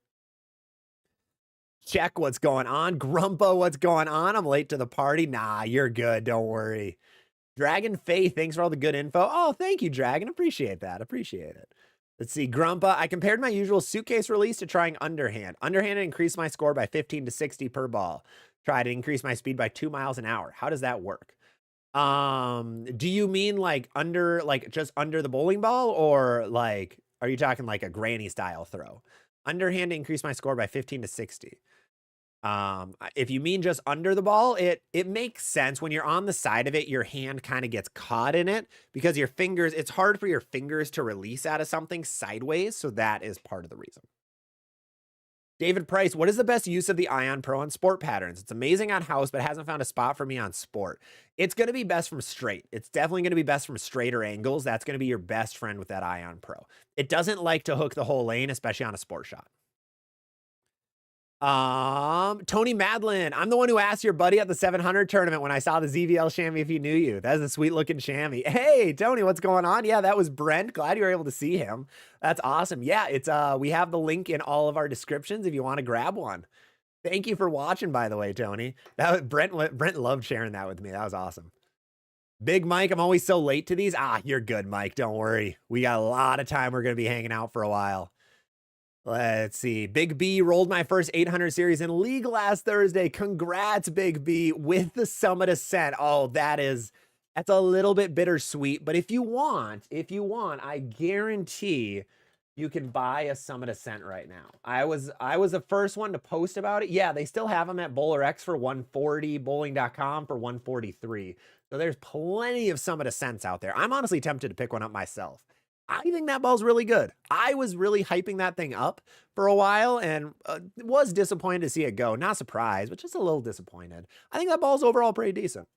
Check, what's going on? Grumpa, what's going on? I'm late to the party. Nah, you're good. Don't worry. Dragon Faith, thanks for all the good info. Oh, thank you, Dragon. Appreciate that. Appreciate it. Let's see. Grumpa, I compared my usual suitcase release to trying underhand. Underhand increased my score by 15 to 60 per ball. Tried to increase my speed by 2 miles an hour. How does that work? Do you mean like just under the bowling ball, or like, are you talking like a granny style throw? Underhand increased my score by 15 to 60. If you mean just under the ball, it makes sense. When you're on the side of it, your hand kind of gets caught in it because your fingers, it's hard for your fingers to release out of something sideways. So that is part of the reason. David Price, what is the best use of the Ion Pro on sport patterns? It's amazing on house, but hasn't found a spot for me on sport. It's going to be best from straight. It's definitely going to be best from straighter angles. That's going to be your best friend with that Ion Pro. It doesn't like to hook the whole lane, especially on a sport shot. Tony Madlin, I'm the one who asked your buddy at the 700 tournament when I saw the ZVL chamois if he knew you. That's a sweet looking chamois. Hey, Tony, what's going on? Yeah, that was Brent. Glad you were able to see him. That's awesome. Yeah, it's we have the link in all of our descriptions if you want to grab one. Thank you for watching, by the way, Tony. Brent loved sharing that with me. That was awesome. Big Mike, I'm always so late to these. You're good, Mike. Don't worry. We got a lot of time. We're going to be hanging out for a while. Let's see. Big B rolled my first 800 series in League last Thursday. Congrats, Big B, with the Summit Ascent. Oh, that's a little bit bittersweet. But if you want, I guarantee you can buy a Summit Ascent right now. I was the first one to post about it. Yeah, they still have them at BowlerX for 140, bowling.com for 143. So there's plenty of Summit Ascents out there. I'm honestly tempted to pick one up myself. I think that ball's really good. I was really hyping that thing up for a while and was disappointed to see it go. Not surprised, but just a little disappointed. I think that ball's overall pretty decent.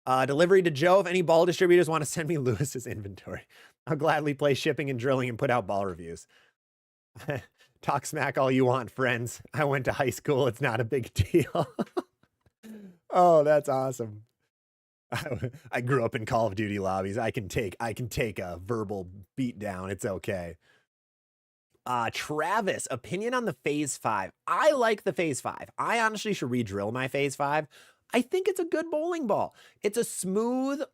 Delivery to Joe. If any ball distributors want to send me Lewis's inventory, I'll gladly play shipping and drilling and put out ball reviews. Talk smack all you want, friends. I went to high school. It's not a big deal. Oh, that's awesome. I grew up in Call of Duty lobbies. I can take a verbal beat down. It's okay. Travis, opinion on the Phase 5. I like the Phase 5. I honestly should re-drill my Phase 5. I think it's a good bowling ball. It's a smooth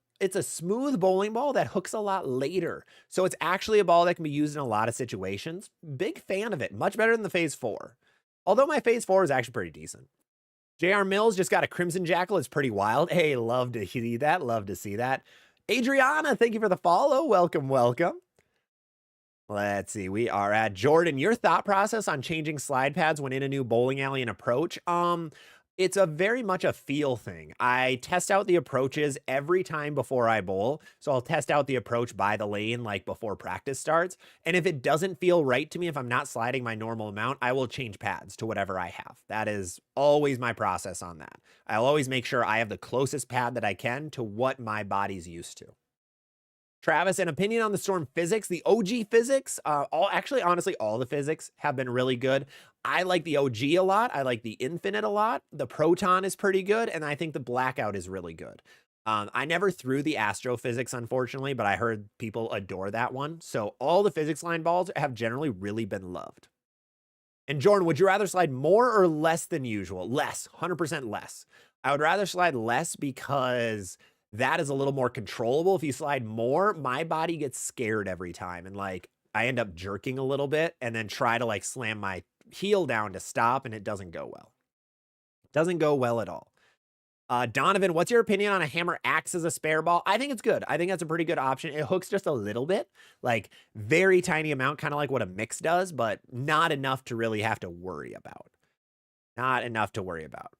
bowling ball that hooks a lot later. So it's actually a ball that can be used in a lot of situations. Big fan of it. Much better than the Phase 4. Although my Phase 4 is actually pretty decent. JR Mills just got a Crimson Jackal. It's pretty wild. Hey, love to see that. Love to see that. Adriana, thank you for the follow. Welcome, welcome. Let's see. We are at Jordan. Your thought process on changing slide pads when in a new bowling alley and approach. It's a very much a feel thing. I test out the approaches every time before I bowl. So I'll test out the approach by the lane, like before practice starts. And if it doesn't feel right to me, if I'm not sliding my normal amount, I will change pads to whatever I have. That is always my process on that. I'll always make sure I have the closest pad that I can to what my body's used to. Travis, an opinion on the Storm physics, the OG physics, honestly, all the physics have been really good. I like the OG a lot. I like the Infinite a lot. The Proton is pretty good. And I think the Blackout is really good. I never threw the Astrophysics, unfortunately, but I heard people adore that one. So all the physics line balls have generally really been loved. And Jordan, would you rather slide more or less than usual? Less, 100% less. I would rather slide less because that is a little more controllable. If you slide more, my body gets scared every time. And like, I end up jerking a little bit and then try to like slam my heel down to stop. And it doesn't go well. It doesn't go well at all. Donovan, what's your opinion on a hammer axe as a spare ball? I think it's good. I think that's a pretty good option. It hooks just a little bit, like very tiny amount, kind of like what a mix does, but not enough to really have to worry about. Not enough to worry about.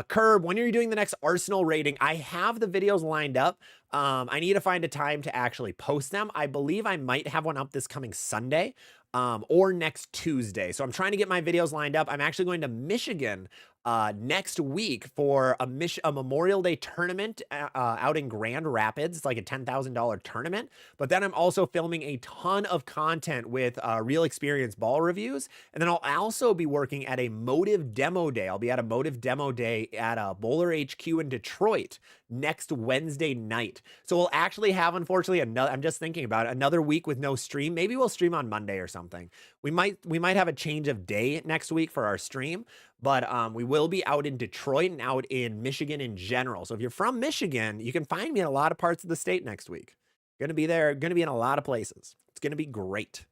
Curb, when are you doing the next Arsenal rating? I have the videos lined up. I need to find a time to actually post them. I believe I might have one up this coming Sunday or next Tuesday. So I'm trying to get my videos lined up. I'm actually going to Michigan next week for a Memorial Day tournament out in Grand Rapids. It's like a $10,000 tournament. But then I'm also filming a ton of content with real experience ball reviews. And then I'll also be working at a Motive Demo Day. I'll be at a Motive Demo Day at Bowler HQ in Detroit next Wednesday night. So we'll actually have, unfortunately, I'm just thinking about it, another week with no stream. Maybe we'll stream on Monday or something. We might have a change of day next week for our stream, but we will be out in Detroit and out in Michigan in general. So if you're from Michigan, you can find me in a lot of parts of the state next week. Gonna be there, gonna be in a lot of places. It's gonna be great.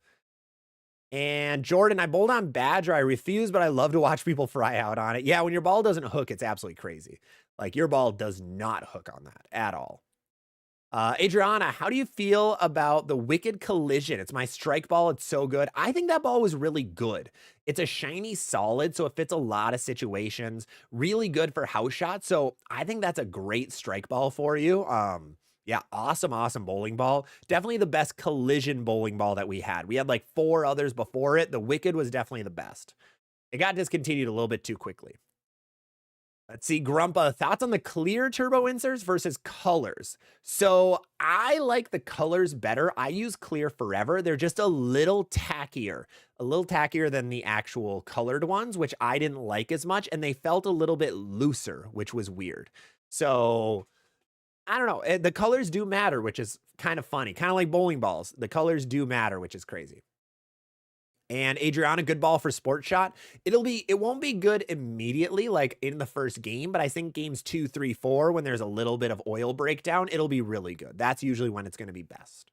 And Jordan, I bowled on Badger. I refuse, but I love to watch people fry out on it. Yeah, when your ball doesn't hook, it's absolutely crazy. Like your ball does not hook on that at all. Adriana, how do you feel about the Wicked Collision? It's my strike ball. It's so good. I think that ball was really good. It's a shiny solid, so it fits a lot of situations. Really good for house shots. So I think that's a great strike ball for you. Yeah, awesome bowling ball. Definitely the best collision bowling ball that we had. We had like 4 others before it. The Wicked was definitely the best. It got discontinued a little bit too quickly. Let's see, Grumpa, thoughts on the clear turbo inserts versus colors. So I like the colors better. I use clear forever. They're just a little tackier than the actual colored ones, which I didn't like as much. And they felt a little bit looser, which was weird. So I don't know. The colors do matter, which is kind of funny. Kind of like bowling balls. The colors do matter, which is crazy. And Adriana, good ball for Sports Shot. It won't be good immediately, like in the first game, but I think games 2, 3, 4, when there's a little bit of oil breakdown, it'll be really good. That's usually when it's going to be best.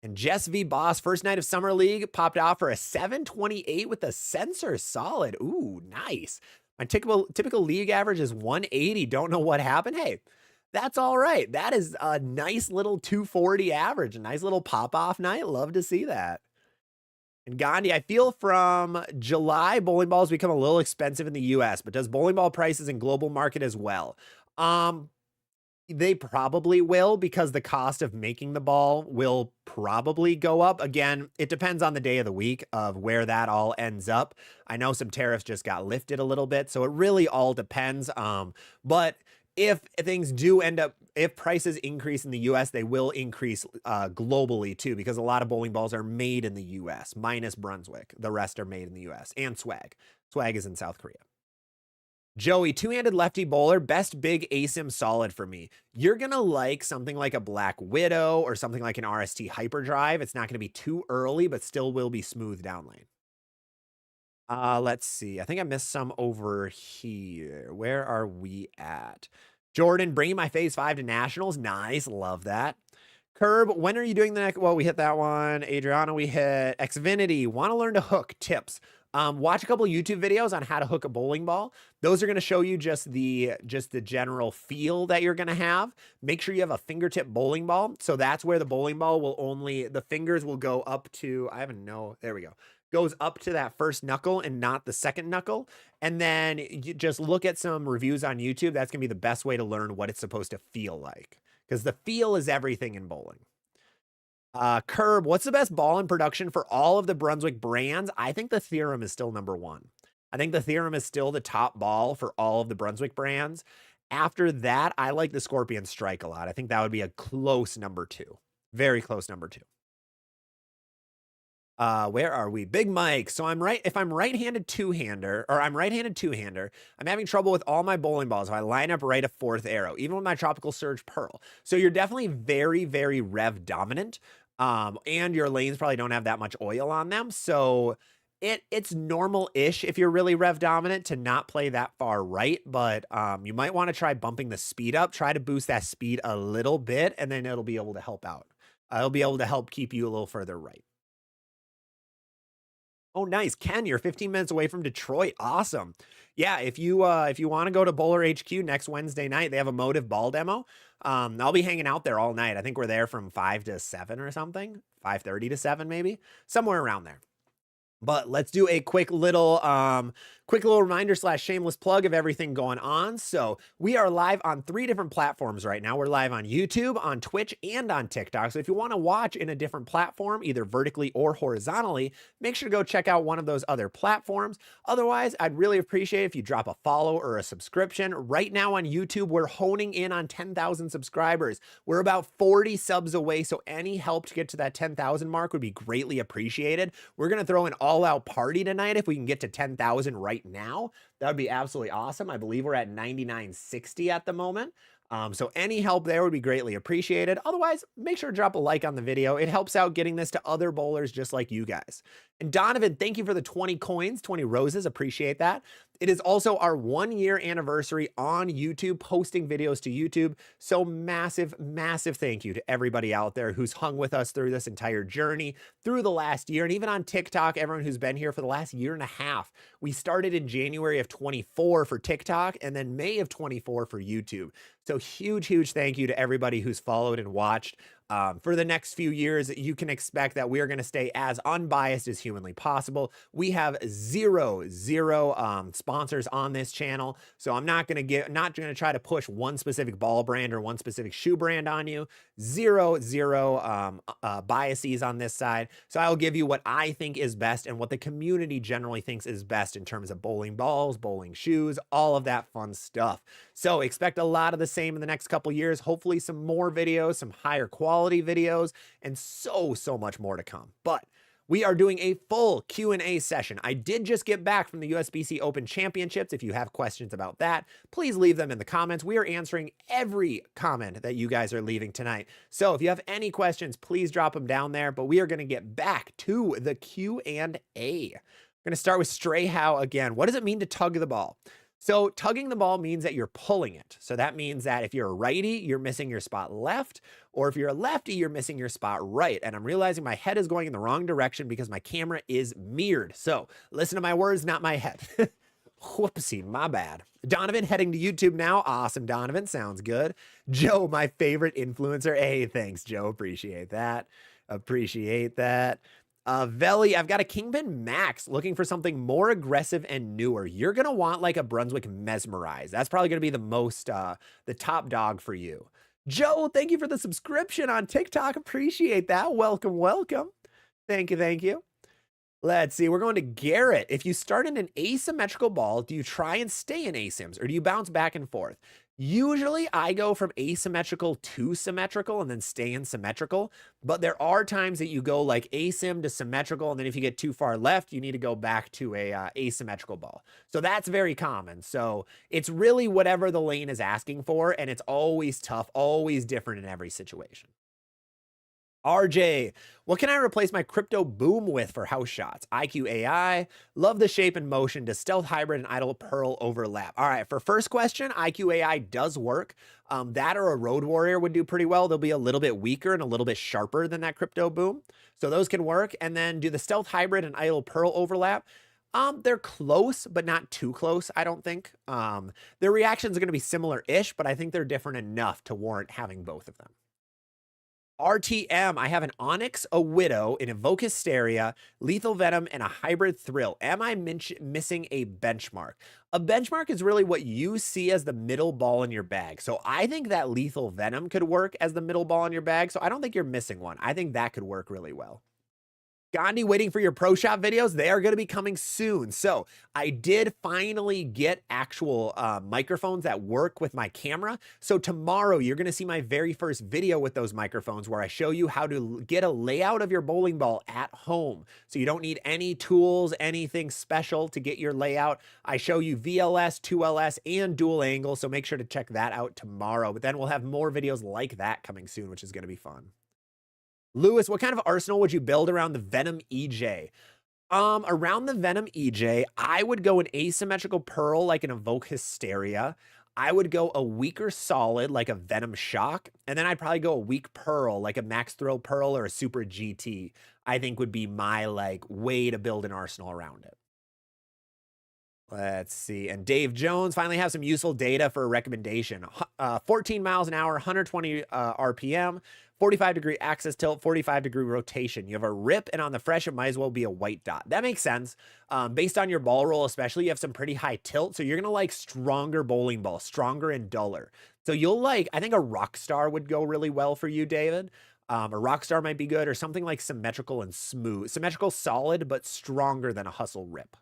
And Jess V. Boss, first night of Summer League, popped off for a 728 with a sensor solid. Ooh, nice. My typical league average is 180. Don't know what happened. Hey, that's all right. That is a nice little 240 average. A nice little pop-off night. Love to see that. And Gandhi, I feel from July, bowling balls become a little expensive in the US, but does bowling ball prices in global market as well? They probably will, because the cost of making the ball will probably go up. Again, it depends on the day of the week of where that all ends up. I know some tariffs just got lifted a little bit, so it really all depends. But if things do end up, if prices increase in the US, they will increase globally too, because a lot of bowling balls are made in the US, minus Brunswick. The rest are made in the US, and swag. Swag is in South Korea. Joey, two-handed lefty bowler, best big ASIM solid for me. You're going to like something like a Black Widow or something like an RST Hyperdrive. It's not going to be too early, but still will be smooth down lane. Let's see. I think I missed some over here. Where are we at? Jordan, bringing my phase 5 to nationals. Nice. Love that. Curb, when are you doing the next? Well, we hit that one. Adriana, we hit. Xfinity, want to learn to hook. Tips. Watch a couple YouTube videos on how to hook a bowling ball. Those are going to show you just the general feel that you're going to have. Make sure you have a fingertip bowling ball. So that's where the bowling ball will only, the fingers will go up to, I haven't know, there we go. Goes up to that first knuckle and not the second knuckle. And then you just look at some reviews on YouTube. That's going to be the best way to learn what it's supposed to feel like, because the feel is everything in bowling. Curb, what's the best ball in production for all of the Brunswick brands? I think the Theorem is still number one. I think the Theorem is still the top ball for all of the Brunswick brands. After that, I like the Scorpion Strike a lot. I think that would be a close number 2. Very close number 2. Where are we? Big Mike. So if I'm right-handed two-hander, or I'm right-handed two-hander, I'm having trouble with all my bowling balls. So I line up right a 4th arrow, even with my Tropical Surge Pearl. So you're definitely very, very rev dominant. And your lanes probably don't have that much oil on them. So it's normal-ish if you're really rev dominant to not play that far right, but you might want to try bumping the speed up. Try to boost that speed a little bit, and then it'll be able to help out. It'll be able to help keep you a little further right. Oh, nice. Ken, you're 15 minutes away from Detroit. Awesome. Yeah, if you want to go to Bowler HQ next Wednesday night, they have a Motive ball demo. I'll be hanging out there all night. I think we're there from 5 to 7 or something. 5:30 to 7 maybe. Somewhere around there. But let's do a quick little reminder / shameless plug of everything going on. So we are live on 3 different platforms right now. We're live on YouTube, on Twitch, and on TikTok. So if you want to watch in a different platform, either vertically or horizontally, make sure to go check out one of those other platforms. Otherwise, I'd really appreciate if you drop a follow or a subscription. Right now on YouTube, we're honing in on 10,000 subscribers. We're about 40 subs away, so any help to get to that 10,000 mark would be greatly appreciated. We're going to throw an all-out party tonight if we can get to 10,000 right now. That would be absolutely awesome. I believe we're at 9960 at the moment. So any help there would be greatly appreciated. Otherwise, make sure to drop a like on the video. It helps out getting this to other bowlers just like you guys. And Donovan, thank you for the 20 coins, 20 roses. Appreciate that. It is also our 1-year anniversary on YouTube, posting videos to YouTube. So massive, massive thank you to everybody out there who's hung with us through this entire journey, through the last year, and even on TikTok, everyone who's been here for the last 1.5 years. We started in January of 24 for TikTok, and then May of 24 for YouTube. So huge, huge thank you to everybody who's followed and watched. For the next few years, you can expect that we are going to stay as unbiased as humanly possible. We have zero sponsors on this channel, so I'm not going to try to push one specific ball brand or one specific shoe brand on you. Zero biases on this side. So I'll give you what I think is best and what the community generally thinks is best in terms of bowling balls, bowling shoes, all of that fun stuff. So expect a lot of the same in the next couple years. Hopefully some more videos, some higher quality videos, and so much more to come. But we are doing a full Q&A session. I did just get back from the USBC Open Championships. If you have questions about that, please leave them in the comments. We are answering every comment that you guys are leaving tonight. So if you have any questions, please drop them down there. But we are going to get back to the Q&A. We're going to start with Stray How again. What does it mean to tug the ball? So tugging the ball means that you're pulling it. So that means that if you're a righty, you're missing your spot left, or if you're a lefty, you're missing your spot right. And I'm realizing my head is going in the wrong direction because my camera is mirrored. So listen to my words, not my head. Whoopsie, my bad. Donovan heading to YouTube now. Awesome, Donovan. Sounds good. Joe, my favorite influencer. Hey, thanks, Joe. Appreciate that. Appreciate that. Veli, I've got a Kingpin Max looking for something more aggressive and newer. You're going to want like a Brunswick Mesmerize. That's probably going to be the most, the top dog for you. Joe, thank you for the subscription on TikTok. Appreciate that. Welcome, welcome. Thank you, thank you. Let's see. We're going to Garrett. If you start in an asymmetrical ball, do you try and stay in asyms or do you bounce back and forth? Usually I go from asymmetrical to symmetrical and then stay in symmetrical, but there are times that you go like asym to symmetrical, and then if you get too far left, you need to go back to a asymmetrical ball. So that's very common. So it's really whatever the lane is asking for, and it's always tough, always different in every situation. RJ, what can I replace my crypto boom with for house shots? IQ AI, love the shape and motion. Does stealth hybrid and idle pearl overlap? All right, for first question, IQ AI does work. That or a road warrior would do pretty well. They'll be a little bit weaker and a little bit sharper than that crypto boom. So those can work. And then do the stealth hybrid and idle pearl overlap? They're close, but not too close, I don't think. Their reactions are going to be similar-ish, but I think they're different enough to warrant having both of them. RTM, I have an Onyx, a Widow, an Evoke Hysteria, Lethal Venom, and a Hybrid Thrill. Am I missing a benchmark? A benchmark is really what you see as the middle ball in your bag. So I think that Lethal Venom could work as the middle ball in your bag. So I don't think you're missing one. I think that could work really well. Gandhi, waiting for your pro shop videos. They are going to be coming soon. So I did finally get actual microphones that work with my camera. So tomorrow you're going to see my very first video with those microphones where I show you how to get a layout of your bowling ball at home. So you don't need any tools, anything special to get your layout. I show you VLS, 2LS, and dual angle. So make sure to check that out tomorrow. But then we'll have more videos like that coming soon, which is going to be fun. Lewis, what kind of arsenal would you build around the Venom EJ? Around the Venom EJ, I would go an asymmetrical pearl like an Evoke Hysteria. I would go a weaker solid like a Venom Shock. And then I'd probably go a weak pearl like a Max Thrill Pearl or a Super GT. I think would be my like way to build an arsenal around it. Let's see. And Dave Jones finally has some useful data for a recommendation. 14 miles an hour, 120 RPM, 45-degree axis tilt, 45-degree rotation. You have a rip, and on the fresh, it might as well be a white dot. That makes sense. Based on your ball roll, especially, you have some pretty high tilt, so you're going to like stronger bowling balls, stronger and duller. So you'll like, I think a Rockstar would go really well for you, David. A Rockstar might be good, or something like symmetrical and smooth. Symmetrical solid, but stronger than a Hustle Rip.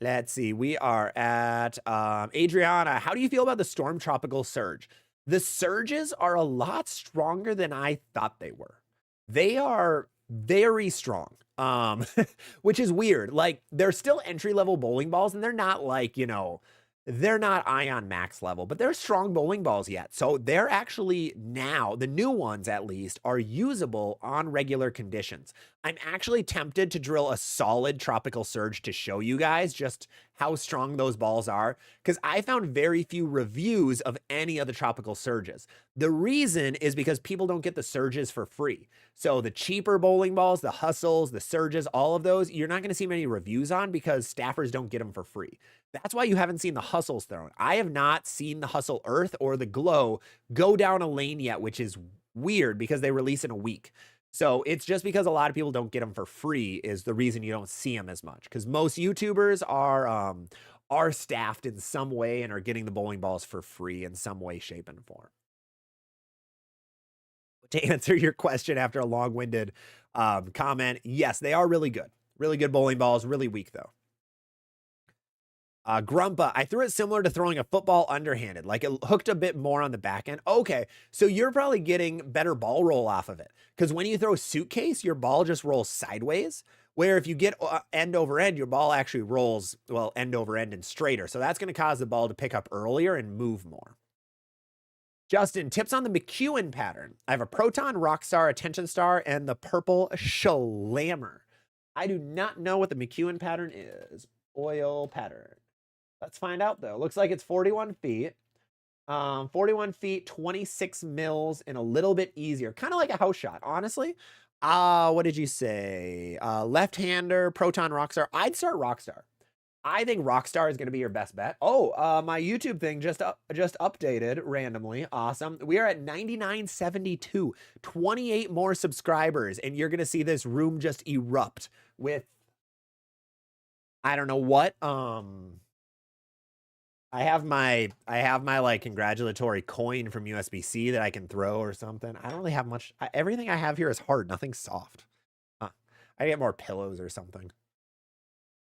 Let's see. We are at Adriana. How do you feel about the Storm Tropical Surge? The surges are a lot stronger than I thought they were. They are very strong, which is weird. Like, they're still entry-level bowling balls, and they're not like, you know, they're not Ion Max level, but they're strong bowling balls yet. So they're actually now, the new ones at least, are usable on regular conditions. I'm actually tempted to drill a solid Tropical Surge to show you guys just how strong those balls are, because I found very few reviews of any of the Tropical Surges. The reason is because people don't get the Surges for free. So the cheaper bowling balls, the Hustles, the Surges, all of those, you're not going to see many reviews on because staffers don't get them for free. That's why you haven't seen the Hustles thrown. I have not seen the Hustle Earth or the Glow go down a lane yet, which is weird because they release in a week. So it's just because a lot of people don't get them for free is the reason you don't see them as much. Because most YouTubers are staffed in some way and are getting the bowling balls for free in some way, shape, and form. To answer your question after a long-winded comment, yes, they are really good. Really good bowling balls, really weak though. Grumpa, I threw it similar to throwing a football underhanded, like it hooked a bit more on the back end. Okay, so you're probably getting better ball roll off of it. Because when you throw suitcase, your ball just rolls sideways. Where if you get end over end, your ball actually rolls, well, end over end and straighter. So that's going to cause the ball to pick up earlier and move more. Justin, tips on the McEwen pattern. I have a Proton, Rockstar, Attention Star, and the purple Slammer. I do not know what the McEwen pattern is. Oil pattern. Let's find out though. Looks like it's 41 feet. 41 feet, 26 mils, and a little bit easier. Kind of like a house shot, honestly. What did you say? Left-hander, Proton Rockstar. I'd start Rockstar. I think Rockstar is going to be your best bet. Oh, my YouTube thing just updated randomly. Awesome. We are at 9972, 28 more subscribers, and you're going to see this room just erupt with I don't know what. I have my like congratulatory coin from USB-C that I can throw or something. I don't really have much. Everything I have here is hard, nothing soft. Huh. I get more pillows or something.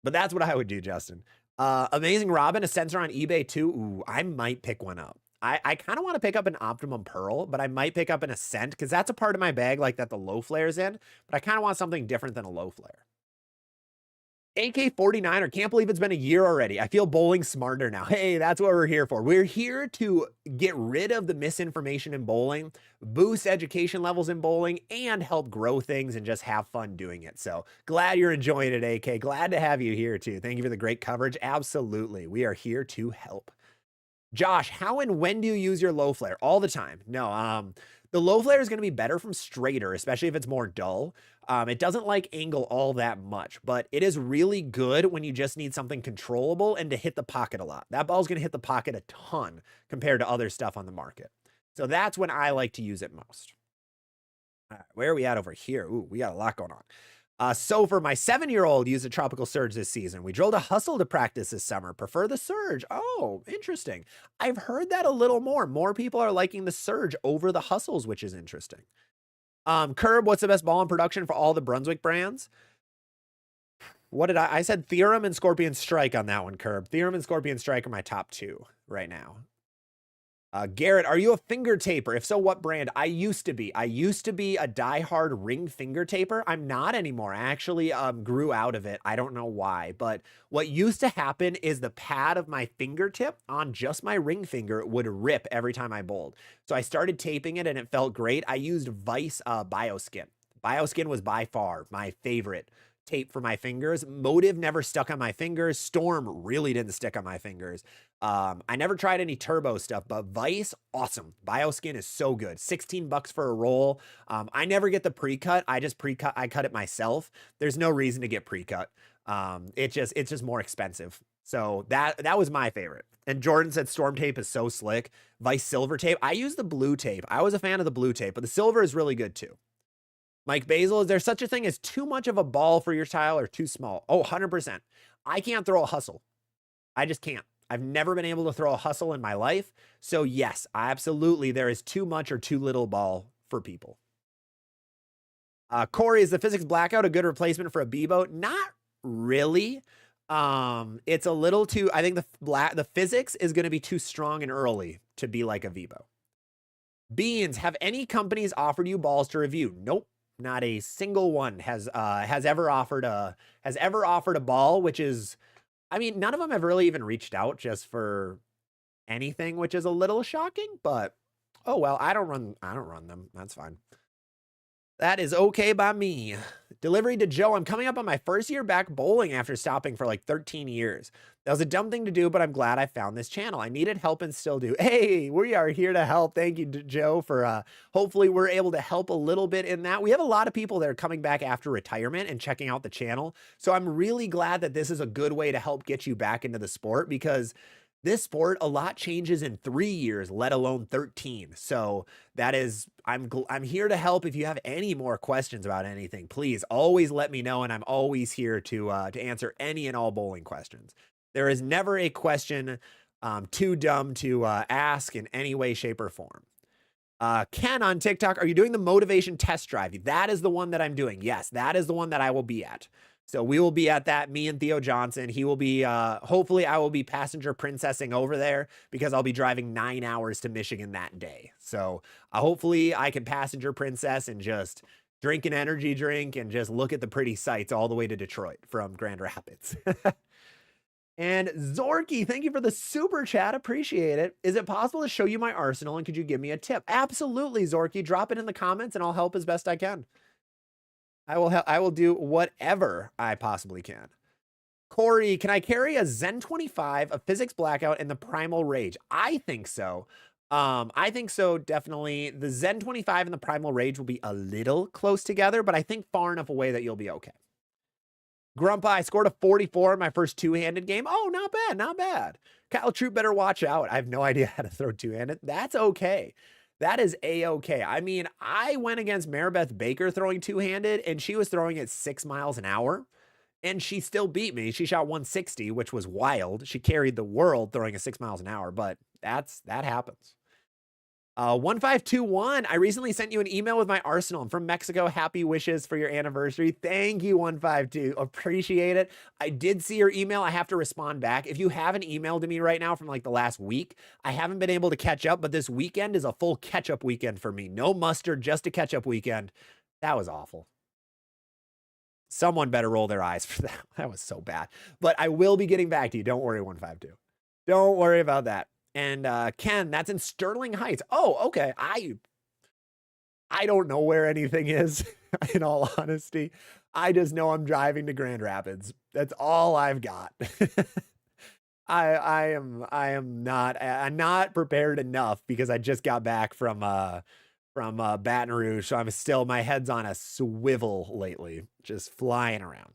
But that's what I would do, Justin. Amazing Robin, a sensor on eBay too. Ooh, I might pick one up. I kind of want to pick up an Optimum Pearl, but I might pick up an Ascent because that's a part of my bag like that the low flare's in. But I kind of want something different than a low flare. AK-49er, can't believe it's been a year already. I feel bowling smarter now. Hey, that's what we're here for. We're here to get rid of the misinformation in bowling, boost education levels in bowling, and help grow things and just have fun doing it. So glad you're enjoying it, AK. Glad to have you here too. Thank you for the great coverage. Absolutely. We are here to help. Josh, how and when do you use your low flare? All the time. No, the low flare is going to be better from straighter, especially if it's more dull. It doesn't like angle all that much, but it is really good when you just need something controllable and to hit the pocket a lot. That ball's going to hit the pocket a ton compared to other stuff on the market. So that's when I like to use it most. All right, where are we at over here? Ooh, we got a lot going on. So for my 7-year-old used a tropical surge this season. We drilled a hustle to practice this summer. Prefer the surge. Oh, interesting. I've heard that a little more. More people are liking the surge over the hustles, which is interesting. Curb, what's the best ball in production for all the Brunswick brands? What did I said Theorem and Scorpion Strike on that one, Curb. Theorem and Scorpion Strike are my top 2 right now. Garrett, are you a finger taper? If so, what brand? I used to be a diehard ring finger taper. I'm not anymore. I actually grew out of it. I don't know why, but what used to happen is the pad of my fingertip on just my ring finger would rip every time I bowled. So I started taping it and it felt great. I used Vice Bioskin. Bioskin was by far my favorite tape for my fingers. Motive never stuck on my fingers. Storm really didn't stick on my fingers. I never tried any turbo stuff, but Vice, awesome. Bioskin is so good. 16 bucks for a roll. I never get the pre-cut. I cut it myself. There's no reason to get pre-cut. It's just more expensive. So that was my favorite. And Jordan said Storm tape is so slick. Vice silver tape. I use the blue tape. I was a fan of the blue tape, but the silver is really good too. Mike Basil, is there such a thing as too much of a ball for your style or too small? Oh, 100%. I can't throw a hustle. I just can't. I've never been able to throw a hustle in my life. So yes, absolutely, there is too much or too little ball for people. Corey, is the Physics Blackout a good replacement for a Bebo? Not really. It's a little too, I think the physics is going to be too strong and early to be like a Vibo. Beans, have any companies offered you balls to review? Nope. Not a single one has ever offered a ball, which is, I mean, none of them have really even reached out just for anything, which is a little shocking, but oh well, I don't run them. That's fine. That is okay by me. Delivery to Joe. I'm coming up on my first year back bowling after stopping for like 13 years. That was a dumb thing to do, but I'm glad I found this channel. I needed help and still do. Hey, we are here to help. Thank you, Joe, for hopefully we're able to help a little bit in that. We have a lot of people that are coming back after retirement and checking out the channel. So I'm really glad that this is a good way to help get you back into the sport, because this sport, a lot changes in 3 years, let alone 13. So that is, I'm here to help. If you have any more questions about anything, please always let me know. And I'm always here to answer any and all bowling questions. There is never a question too dumb to ask in any way, shape, or form. Ken on TikTok, are you doing the motivation test drive? That is the one that I'm doing. Yes, that is the one that I will be at. So we will be at that, me and Theo Johnson. He will be, hopefully I will be passenger princessing over there because I'll be driving 9 hours to Michigan that day. So hopefully I can passenger princess and just drink an energy drink and just look at the pretty sights all the way to Detroit from Grand Rapids. And Zorky, thank you for the super chat. Appreciate it. Is it possible to show you my arsenal and could you give me a tip? Absolutely, Zorky. Drop it in the comments and I'll help as best I can. I will do whatever I possibly can. Corey, can I carry a Zen 25, a Physics Blackout, and the Primal Rage? I think so. I think so, definitely. The Zen 25 and the Primal Rage will be a little close together, but I think far enough away that you'll be okay. Grumpa, I scored a 44 in my first two-handed game. Oh, not bad, not bad. Kyle Troop better watch out. I have no idea how to throw two-handed. That's okay. That is A-okay. I mean, I went against Maribeth Baker throwing two-handed, and she was throwing at 6 miles an hour, and she still beat me. She shot 160, which was wild. She carried the world throwing at 6 miles an hour, but that happens. 1521, I recently sent you an email with my arsenal. I'm from Mexico. Happy wishes for your anniversary. Thank you, 152. Appreciate it. I did see your email. I have to respond back. If you haven't emailed to me right now from like the last week, I haven't been able to catch up, but this weekend is a full catch-up weekend for me. No mustard, just a catch-up weekend. That was awful. Someone better roll their eyes for that. That was so bad. But I will be getting back to you. Don't worry, 152. Don't worry about that. And Ken, that's in Sterling Heights. Oh, okay. I don't know where anything is, in all honesty. I just know I'm driving to Grand Rapids. That's all I've got. I'm not prepared enough because I just got back from Baton Rouge, so I'm still, my head's on a swivel lately, just flying around.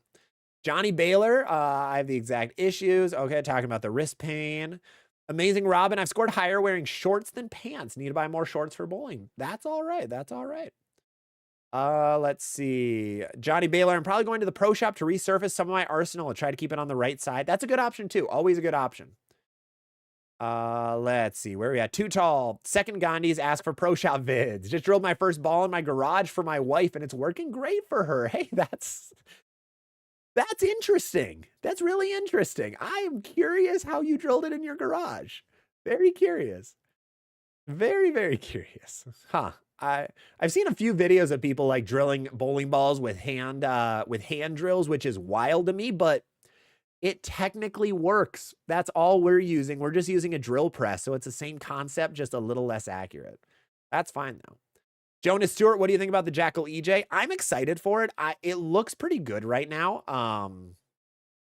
Johnny Baylor, I have the exact issues. Okay, talking about the wrist pain. Amazing Robin, I've scored higher wearing shorts than pants. Need to buy more shorts for bowling. That's all right. That's all right. Let's see. Johnny Baylor, I'm probably going to the pro shop to resurface some of my arsenal and try to keep it on the right side. That's a good option too. Always a good option. Let's see. Where are we at? Too Tall. Second Gandhi's ask for pro shop vids. Just drilled my first ball in my garage for my wife and it's working great for her. Hey, that's interesting. That's really interesting. I am curious how you drilled it in your garage. Very curious. Very, very curious. Huh. I've seen a few videos of people like drilling bowling balls with hand drills, which is wild to me, but it technically works. That's all we're using. We're just using a drill press, so it's the same concept, just a little less accurate. That's fine though. Jonas Stewart, what do you think about the Jackal EJ? I'm excited for it. It looks pretty good right now.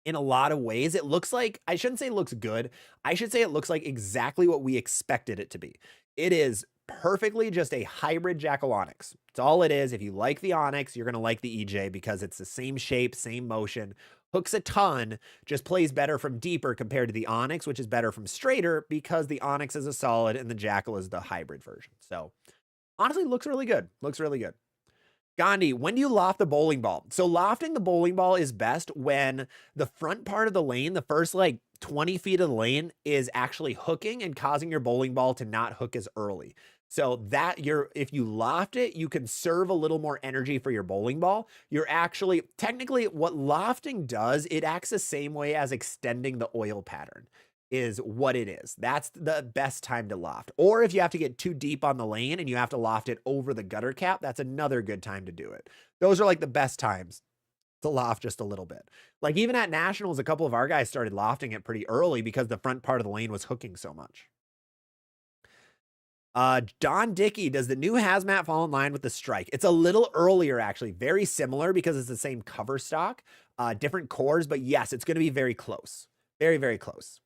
In a lot of ways, it looks like, I shouldn't say it looks good. I should say it looks like exactly what we expected it to be. It is perfectly just a hybrid Jackal Onyx. It's all it is. If you like the Onyx, you're going to like the EJ because it's the same shape, same motion, hooks a ton, just plays better from deeper compared to the Onyx, which is better from straighter because the Onyx is a solid and the Jackal is the hybrid version. So honestly, looks really good. Looks really good. Gandhi, when do you loft the bowling ball? So lofting the bowling ball is best when the front part of the lane, the first like 20 feet of the lane is actually hooking and causing your bowling ball to not hook as early. So that if you loft it, you can serve a little more energy for your bowling ball. You're actually, technically what lofting does, it acts the same way as extending the oil pattern. Is what it is. That's the best time to loft. Or if you have to get too deep on the lane and you have to loft it over the gutter cap, that's another good time to do it. Those are like the best times to loft just a little bit. Like even at Nationals, a couple of our guys started lofting it pretty early because the front part of the lane was hooking so much. Don Dickey, does the new hazmat fall in line with the strike? It's a little earlier, actually. Very similar because it's the same cover stock, different cores, but yes, it's going to be very close. Very, very close.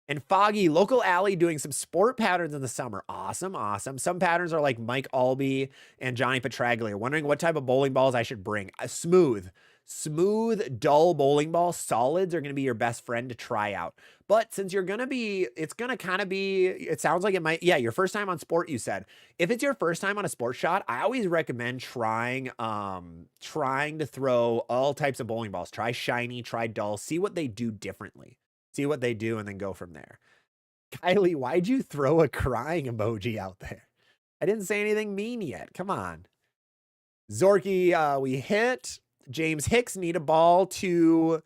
And Foggy, local alley doing some sport patterns in the summer. Awesome, awesome. Some patterns are like Mike Albee and Johnny Petraglia. Wondering what type of bowling balls I should bring. Smooth, dull bowling ball. Solids are going to be your best friend to try out. But since you're going to be, it's going to kind of be, it sounds like it might, yeah, your first time on sport, you said. If it's your first time on a sport shot, I always recommend trying to throw all types of bowling balls. Try shiny, try dull, see what they do differently. See what they do and then go from there. Kylie, why'd you throw a crying emoji out there? I didn't say anything mean yet. Come on. Zorky, we hit. James Hicks, need a ball to,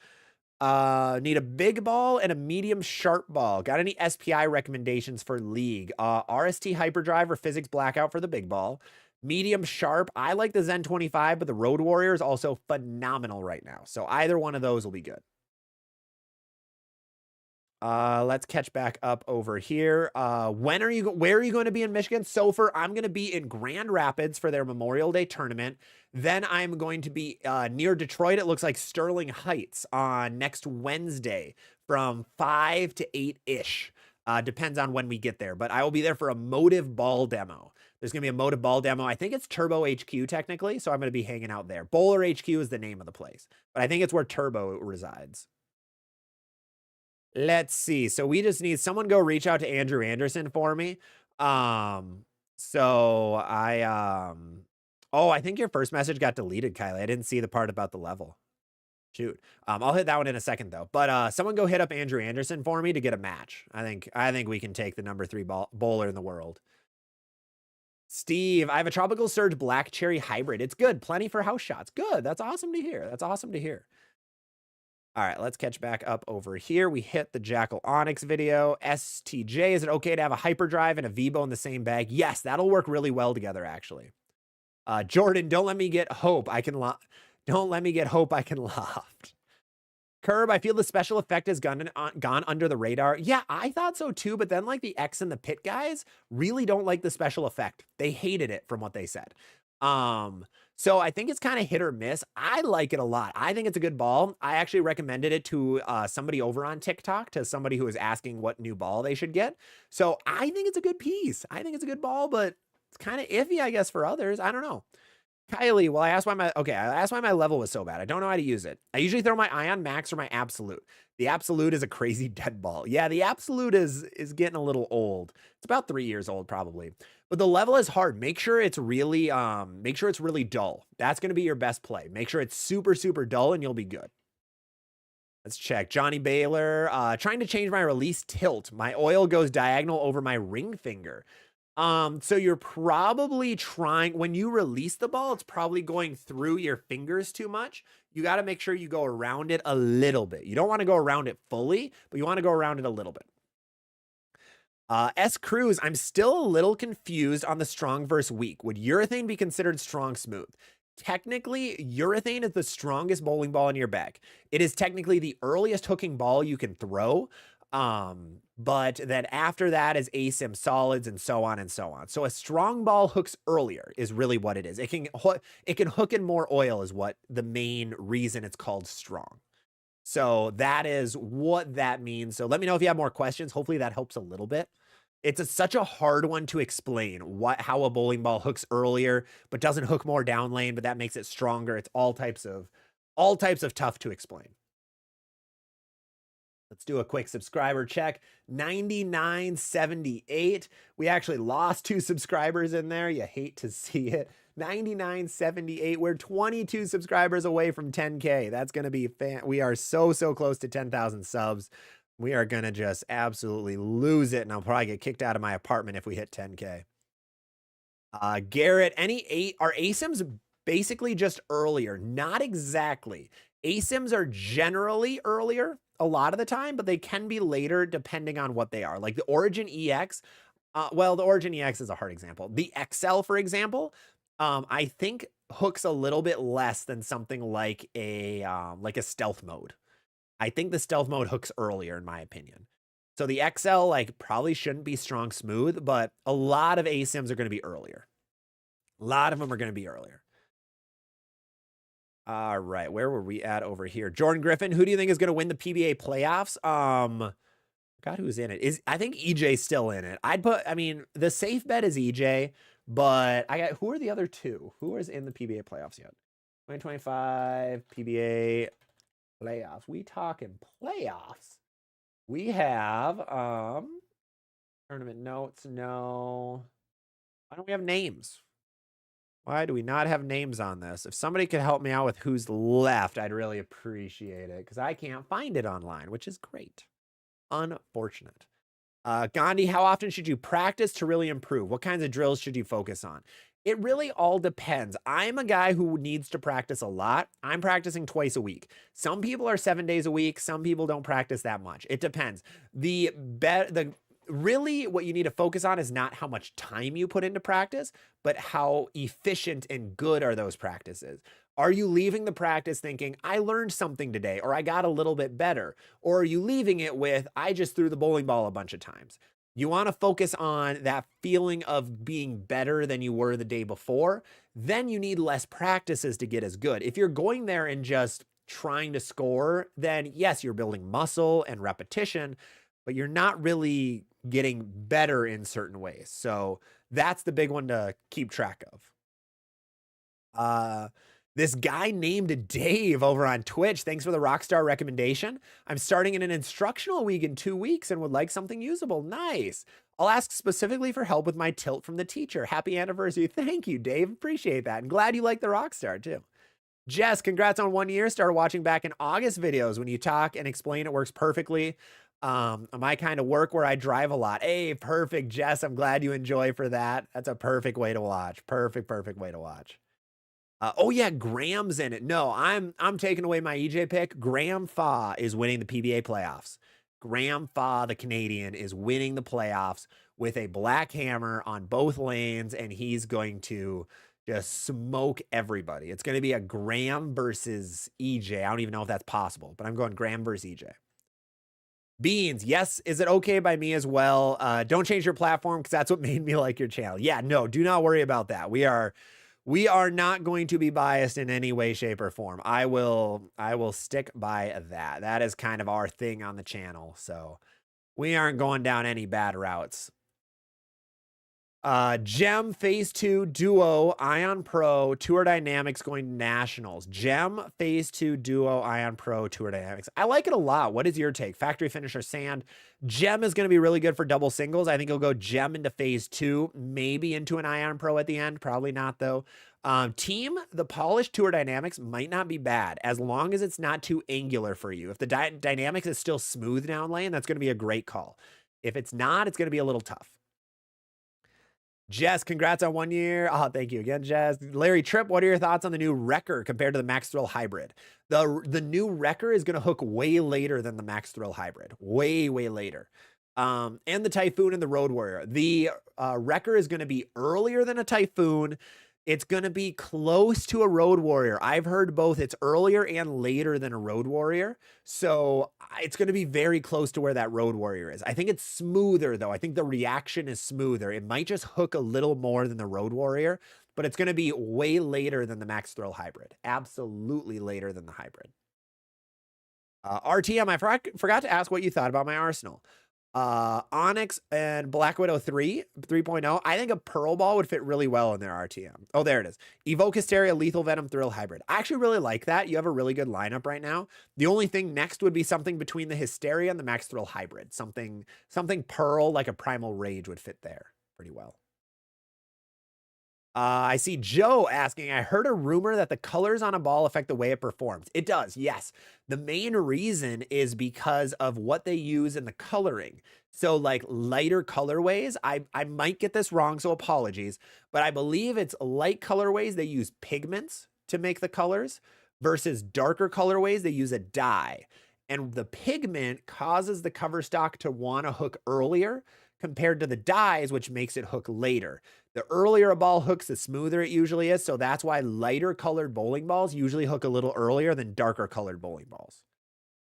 need a big ball and a medium sharp ball. Got any SPI recommendations for league? RST Hyperdrive or Physics Blackout for the big ball. Medium sharp. I like the Zen 25, but the Road Warrior is also phenomenal right now. So either one of those will be good. Let's catch back up over here. Where are you going to be in Michigan? So I'm going to be in Grand Rapids for their Memorial Day tournament. Then I'm going to be near Detroit. It looks like Sterling Heights on next Wednesday from 5 to 8-ish. Depends on when we get there, but I will be there for a Motive Ball demo. There's going to be a Motive Ball demo. I think it's Turbo HQ technically, so I'm going to be hanging out there. Bowler HQ is the name of the place, but I think it's where Turbo resides. Let's see. So we just need someone go reach out to Andrew Anderson for me. So I think your first message got deleted, Kylie. I didn't see the part about the level. Shoot. I'll hit that one in a second though. But someone go hit up Andrew Anderson for me to get a match. I think we can take the number 3 bowler in the world. Steve, I have a Tropical Surge Black Cherry Hybrid. It's good. Plenty for house shots. Good. That's awesome to hear. That's awesome to hear. All right, let's catch back up over here. We hit the Jackal Onyx video. STJ, is it okay to have a hyperdrive and a Vibo in the same bag? Yes, that'll work really well together, actually. Jordan, don't let me get hope. Don't let me get hope I can loft. Curb, I feel the special effect has gone under the radar. Yeah, I thought so too, but then like the X and the Pit guys really don't like the special effect. They hated it from what they said. So I think it's kind of hit or miss. I like it a lot. I think it's a good ball. I actually recommended it to somebody over on TikTok, to somebody who was asking what new ball they should get. So I think it's a good piece. I think it's a good ball, but it's kind of iffy, I guess, for others. I don't know. Kylie, well, I asked why my level was so bad. I don't know how to use it. I usually throw my Ion Max or my Absolute. The Absolute is a crazy dead ball. Yeah, the Absolute is getting a little old. It's about 3 years old probably. But the level is hard. Make sure it's really dull. That's going to be your best play. Make sure it's super, super dull and you'll be good. Let's check. Johnny Baylor, trying to change my release tilt. My oil goes diagonal over my ring finger. So you're probably trying, when you release the ball, it's probably going through your fingers too much. You got to make sure you go around it a little bit. You don't want to go around it fully, but you want to go around it a little bit. S Cruz, I'm still a little confused on the strong versus weak. Would urethane be considered strong smooth? Technically, urethane is the strongest bowling ball in your bag. It is technically the earliest hooking ball you can throw. But then after that is ASIM solids and so on and so on. So a strong ball hooks earlier is really what it is. It can hook in more oil is what the main reason it's called strong. So that is what that means. So let me know if you have more questions. Hopefully that helps a little bit. It's such a hard one to explain how a bowling ball hooks earlier, but doesn't hook more down lane, but that makes it stronger. It's all types of tough to explain. Let's do a quick subscriber check. 9978. We actually lost 2 subscribers in there. You hate to see it. 9978. We're 22 subscribers away from 10K. That's going to be we are so close to 10,000 subs. We are going to just absolutely lose it, and I'll probably get kicked out of my apartment if we hit 10K. Garrett, are ASIMs basically just earlier? Not exactly. ASIMs are generally earlier a lot of the time, but they can be later depending on what they are. Like the Origin EX, well, the Origin EX is a hard example. The XL, for example, I think hooks a little bit less than something like a stealth mode. I think the stealth mode hooks earlier, in my opinion. So the XL like probably shouldn't be strong smooth, but a lot of ASIMs are going to be earlier. A lot of them are going to be earlier. All right, where were we at over here? Jordan Griffin, who do you think is going to win the PBA playoffs? God, who's in it? I think EJ's still in it. The safe bet is EJ, but who are the other 2? Who is in the PBA playoffs yet? 2025 PBA playoffs. We talking playoffs. We have tournament notes. No. Why don't we have names? Why do we not have names on this? If somebody could help me out with who's left, I'd really appreciate it, because I can't find it online, which is great. Unfortunate. Gandhi, how often should you practice to really improve? What kinds of drills should you focus on? It really all depends. I'm a guy who needs to practice a lot. I'm practicing twice a week. Some people are 7 days a week. Some people don't practice that much. It depends. Really, what you need to focus on is not how much time you put into practice, but how efficient and good are those practices. Are you leaving the practice thinking, I learned something today, or I got a little bit better? Or are you leaving it with, I just threw the bowling ball a bunch of times? You want to focus on that feeling of being better than you were the day before. Then you need less practices to get as good. If you're going there and just trying to score, then yes, you're building muscle and repetition, but you're not really getting better in certain ways. So that's the big one to keep track of. This guy named Dave over on Twitch. Thanks for the Rockstar recommendation. I'm starting in an instructional week in 2 weeks and would like something usable. Nice. I'll ask specifically for help with my tilt from the teacher. Happy anniversary. Thank you, Dave. Appreciate that. And glad you like the Rockstar too. Jess, congrats on 1 year. Started watching back in August videos. When you talk and explain, it works perfectly. My kind of work where I drive a lot. Hey, perfect, Jess. I'm glad you enjoy for that. That's a perfect way to watch. Perfect way to watch. Oh yeah, Graham's in it. No, I'm taking away my EJ pick. Graham Fa is winning the PBA playoffs. Graham Fa, the Canadian, is winning the playoffs with a black hammer on both lanes, and he's going to just smoke everybody. It's going to be a Graham versus EJ. I don't even know if that's possible, but I'm going Graham versus EJ. Beans, yes. Is it okay by me as well? Don't change your platform because that's what made me like your channel. Yeah, no, do not worry about that. We are not going to be biased in any way, shape, or form. I will stick by that. That is kind of our thing on the channel. So we aren't going down any bad routes. Gem Phase 2 Duo Ion Pro Tour Dynamics going to Nationals. Gem Phase 2 Duo Ion Pro Tour Dynamics. I like it a lot. What is your take? Factory Finisher Sand. Gem is going to be really good for double singles. I think he'll go Gem into Phase 2, maybe into an Ion Pro at the end. Probably not, though. Team, the Polished Tour Dynamics might not be bad as long as it's not too angular for you. If the Dynamics is still smooth down lane, that's going to be a great call. If it's not, it's going to be a little tough. Jess, congrats on 1 year. Oh, thank you again, Jess. Larry Tripp, what are your thoughts on the new Wrecker compared to the Max Thrill Hybrid? The new Wrecker is going to hook way later than the Max Thrill Hybrid. Way later. And the Typhoon and the Road Warrior. The Wrecker is going to be earlier than a Typhoon. It's going to be close to a Road Warrior. I've heard both. It's earlier and later than a Road Warrior. So it's going to be very close to where that Road Warrior is. I think it's smoother, though. I think the reaction is smoother. It might just hook a little more than the Road Warrior, but it's going to be way later than the Max Thrill Hybrid. Absolutely later than the Hybrid. RTM, I forgot to ask what you thought about my Arsenal. Onyx and Black Widow 3.0. I think a Pearl Ball would fit really well in their RTM. Oh, there it is. Evoke Hysteria, Lethal Venom, Thrill Hybrid. I actually really like that. You have a really good lineup right now. The only thing next would be something between the Hysteria and the Max Thrill Hybrid. Something Pearl, like a Primal Rage, would fit there pretty well. I see Joe asking, I heard a rumor that the colors on a ball affect the way it performs. It does, yes. The main reason is because of what they use in the coloring. So like lighter colorways, I might get this wrong, so apologies, but I believe it's light colorways, they use pigments to make the colors versus darker colorways, they use a dye. And the pigment causes the cover stock to want to hook earlier compared to the dyes, which makes it hook later. The earlier a ball hooks, the smoother it usually is. So that's why lighter colored bowling balls usually hook a little earlier than darker colored bowling balls.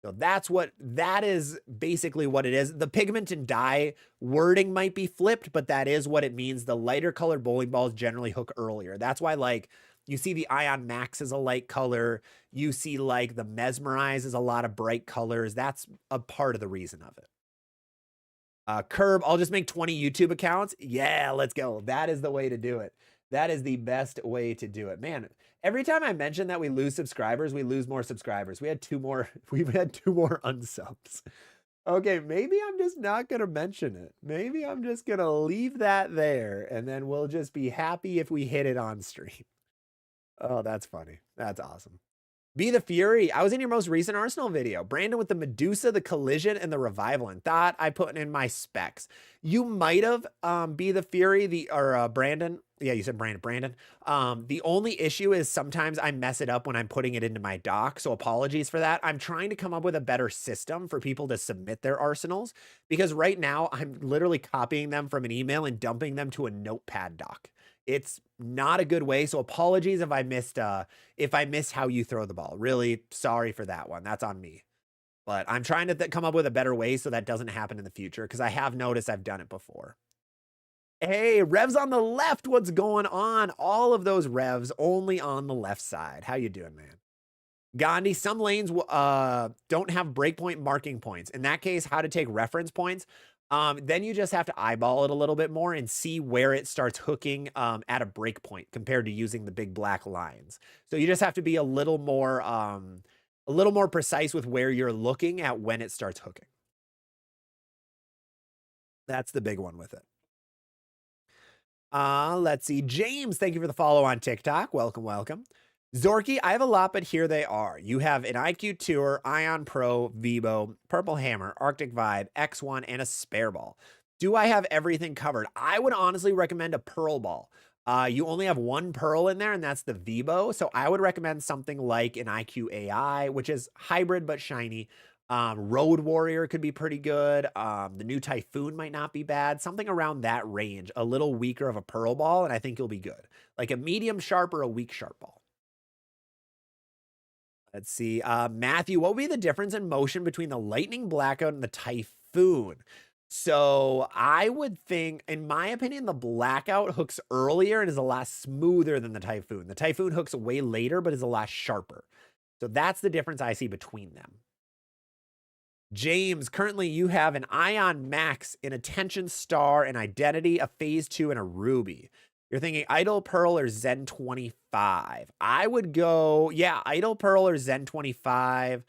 So that is basically what it is. The pigment and dye wording might be flipped, but that is what it means. The lighter colored bowling balls generally hook earlier. That's why, like, you see the Ion Max is a light color. You see like the Mesmerize is a lot of bright colors. That's a part of the reason of it. Curb, I'll just make 20 YouTube accounts. Yeah, let's go. That is the way to do it. That is the best way to do it. Man, every time I mention that we lose subscribers, we lose more subscribers. We've had two more unsubs. Okay, maybe I'm just not going to mention it. Maybe I'm just going to leave that there, and then we'll just be happy if we hit it on stream. Oh, that's funny. That's awesome. Be the Fury. I was in your most recent Arsenal video. Brandon with the Medusa, the Collision, and the Revival. And thought I put in my specs. You might have Be the Fury, Brandon. Yeah, you said Brandon. The only issue is sometimes I mess it up when I'm putting it into my doc. So apologies for that. I'm trying to come up with a better system for people to submit their Arsenals. Because right now I'm literally copying them from an email and dumping them to a notepad doc. It's not a good way. So apologies if I missed how you throw the ball. Really sorry for that one. That's on me. But I'm trying to come up with a better way so that doesn't happen in the future because I have noticed I've done it before. Hey, revs on the left. What's going on? All of those revs only on the left side. How you doing, man? Gandhi, some lanes don't have breakpoint marking points. In that case, how to take reference points. Then you just have to eyeball it a little bit more and see where it starts hooking at a breakpoint compared to using the big black lines. So you just have to be a little more precise with where you're looking at when it starts hooking. That's the big one with it. Let's see. James, thank you for the follow on TikTok. Welcome, welcome. Zorky, I have a lot, but here they are. You have an IQ Tour, Ion Pro, Vibo, Purple Hammer, Arctic Vibe, X1, and a spare ball. Do I have everything covered? I would honestly recommend a Pearl ball. You only have one Pearl in there, and that's the Vibo. So I would recommend something like an IQ AI, which is hybrid but shiny. Road Warrior could be pretty good. The new Typhoon might not be bad. Something around that range, a little weaker of a Pearl ball, and I think you'll be good. Like a medium sharp or a weak sharp ball. Let's see. Matthew, what would be the difference in motion between the Lightning Blackout and the Typhoon? So I would think, in my opinion, the Blackout hooks earlier and is a lot smoother than the Typhoon. The Typhoon hooks way later, but is a lot sharper. So that's the difference I see between them. James, currently you have an Ion Max, an Attention Star, an Identity, a Phase 2, and a Ruby. You're thinking Idle Pearl or Zen 25. I would go, yeah, Idle Pearl or Zen 25.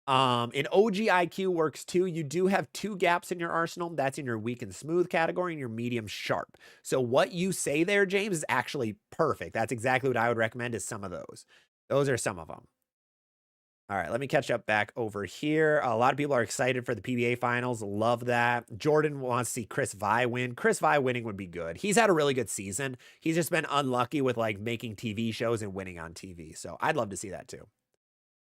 An OG IQ works too. You do have 2 gaps in your arsenal. That's in your weak and smooth category and your medium sharp. So what you say there, James, is actually perfect. That's exactly what I would recommend is some of those. Those are some of them. All right, let me catch up back over here. A lot of people are excited for the PBA finals. Love that. Jordan wants to see Chris Vi win. Chris Vi winning would be good. He's had a really good season. He's just been unlucky with like making TV shows and winning on TV. So I'd love to see that too.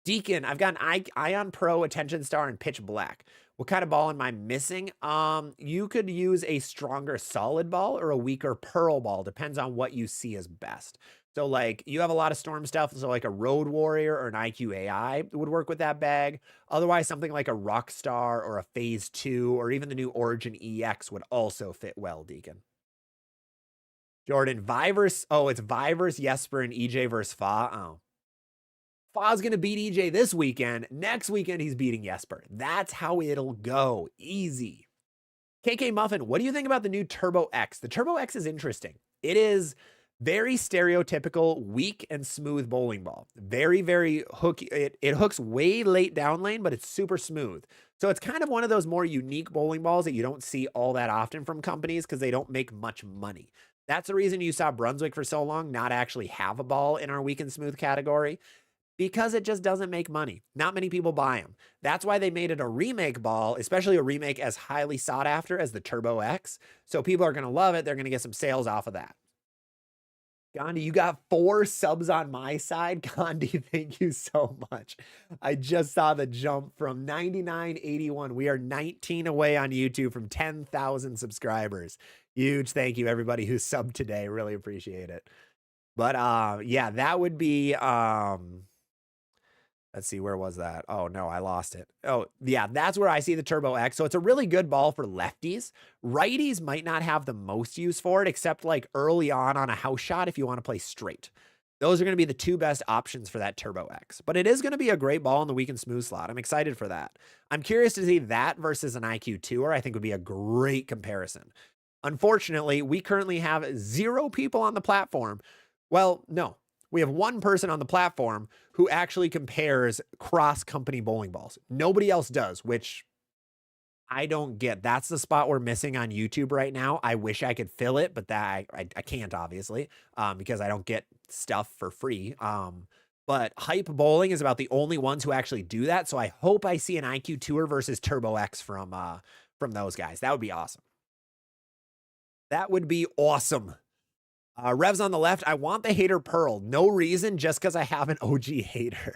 Deacon, I've got an Ion Pro, Attention Star, and Pitch Black. What kind of ball am I missing? You could use a stronger solid ball or a weaker pearl ball. Depends on what you see as best. So like you have a lot of storm stuff. So like a Road Warrior or an IQ AI would work with that bag. Otherwise, something like a Rockstar or a Phase 2 or even the new Origin EX would also fit well, Deacon. Jordan, Vivers. Oh, it's Vivers, Jesper, and EJ versus Fa. Oh. Fa's going to beat EJ this weekend. Next weekend, he's beating Jesper. That's how it'll go. Easy. KK Muffin, what do you think about the new Turbo X? The Turbo X is interesting. It is very stereotypical, weak and smooth bowling ball. Very, very hooky. It hooks way late down lane, but it's super smooth. So it's kind of one of those more unique bowling balls that you don't see all that often from companies because they don't make much money. That's the reason you saw Brunswick for so long not actually have a ball in our weak and smooth category, because it just doesn't make money. Not many people buy them. That's why they made it a remake ball, especially a remake as highly sought after as the Turbo X. So people are going to love it. They're going to get some sales off of that. Gandhi, you got 4 subs on my side. Gandhi, thank you so much. I just saw the jump from 9981. We are 19 away on YouTube from 10,000 subscribers. Huge thank you, everybody who subbed today. Really appreciate it. But yeah, that would be let's see, where was that? Oh, no, I lost it. Oh, yeah, that's where I see the Turbo X. So it's a really good ball for lefties. Righties might not have the most use for it, except like early on a house shot if you want to play straight. Those are going to be the 2 best options for that Turbo X. But it is going to be a great ball in the weak and smooth slot. I'm excited for that. I'm curious to see that versus an IQ Tour. I think would be a great comparison. Unfortunately, we currently have 0 people on the platform. Well, no. We have 1 person on the platform who actually compares cross-company bowling balls. Nobody else does, which I don't get. That's the spot we're missing on YouTube right now. I wish I could fill it, but that I can't, obviously, because I don't get stuff for free. But Hype Bowling is about the only ones who actually do that. So I hope I see an IQ Tour versus Turbo X from those guys. That would be awesome. That would be awesome. Revs on the left, I want the Hater Pearl. No reason, just because I have an OG Hater.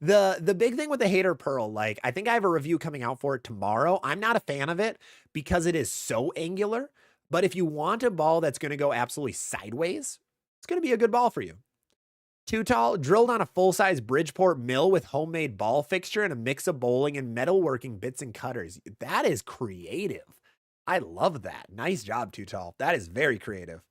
The big thing with the Hater Pearl, like, I think I have a review coming out for it tomorrow. I'm not a fan of it because it is so angular. But if you want a ball that's going to go absolutely sideways, It's going to be a good ball for you. Too Tall, drilled on a full-size Bridgeport mill with homemade ball fixture and a mix of bowling and metalworking bits and cutters. That is creative. I love that. Nice job, Too Tall. That is very creative.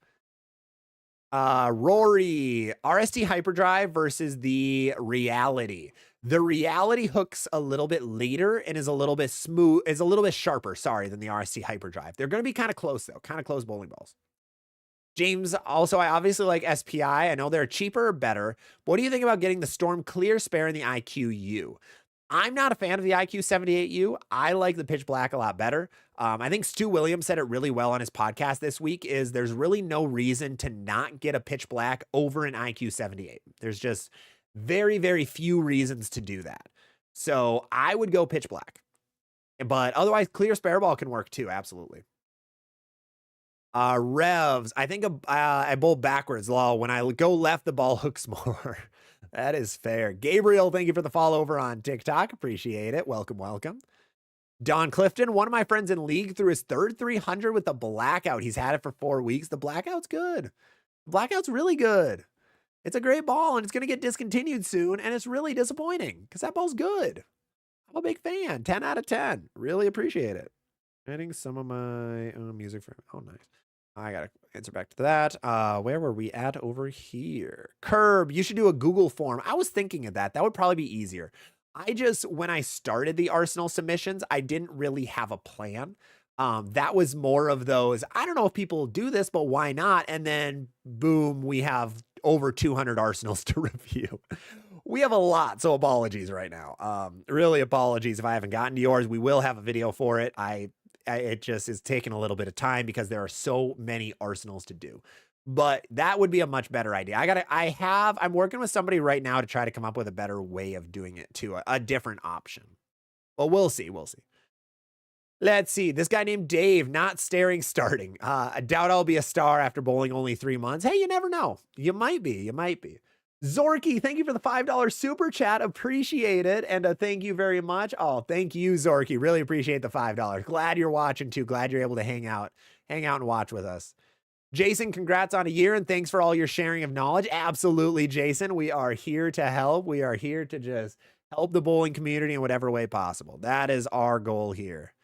Rory, RST Hyperdrive versus the Reality. The Reality hooks a little bit later and is a little bit sharper, sorry, than the RST Hyperdrive. They're going to be kind of close, though. Kind of close bowling balls. James, also, I obviously like SPI. I know they're cheaper or better. What do you think about getting the Storm Clear Spare and the IQ-U? I'm not a fan of the IQ-78U. I like the Pitch Black a lot better. I think Stu Williams said it really well on his podcast this week, is there's really no reason to not get a Pitch Black over an IQ-78. There's just very, very few reasons to do that. So I would go Pitch Black. But otherwise, Clear Spare Ball can work too, absolutely. Revs, I think I bowl backwards, lol. When I go left, the ball hooks more. That is fair. Gabriel, thank you for the follow over on TikTok. Appreciate it. Welcome, welcome. Don Clifton, one of my friends in league, threw his third 300 with the blackout. He's had it for 4 weeks. The blackout's good. The blackout's really good. It's a great ball, and it's going to get discontinued soon, and it's really disappointing because that ball's good. I'm a big fan. 10 out of 10. Really appreciate it. Adding some of my music for... Oh, nice. I got to answer back to that. Where were we at over here? Curb, you should do a Google form. I was thinking of that. That would probably be easier. When I started the Arsenal submissions, I didn't really have a plan. That was more of those, I don't know if people do this, but why not? And then boom, we have over 200 Arsenals to review. We have a lot, so apologies right now. Really apologies if I haven't gotten to yours. We will have a video for it. It just is taking a little bit of time because there are so many Arsenals to do. But that would be a much better idea. I'm working with somebody right now to try to come up with a better way of doing it too, a different option. Well, we'll see. We'll see. Let's see. This guy named Dave, not staring, starting. I doubt I'll be a star after bowling only 3 months. Hey, you never know. You might be. You might be. Zorky, thank you for the $5 super chat. Appreciate it. And thank you very much. Oh, thank you, Zorky. Really appreciate the $5. Glad you're watching too. Glad you're able to hang out and watch with us. Jason, congrats on a year and thanks for all your sharing of knowledge. Absolutely, Jason. We are here to help. We are here to just help the bowling community in whatever way possible. That is our goal here.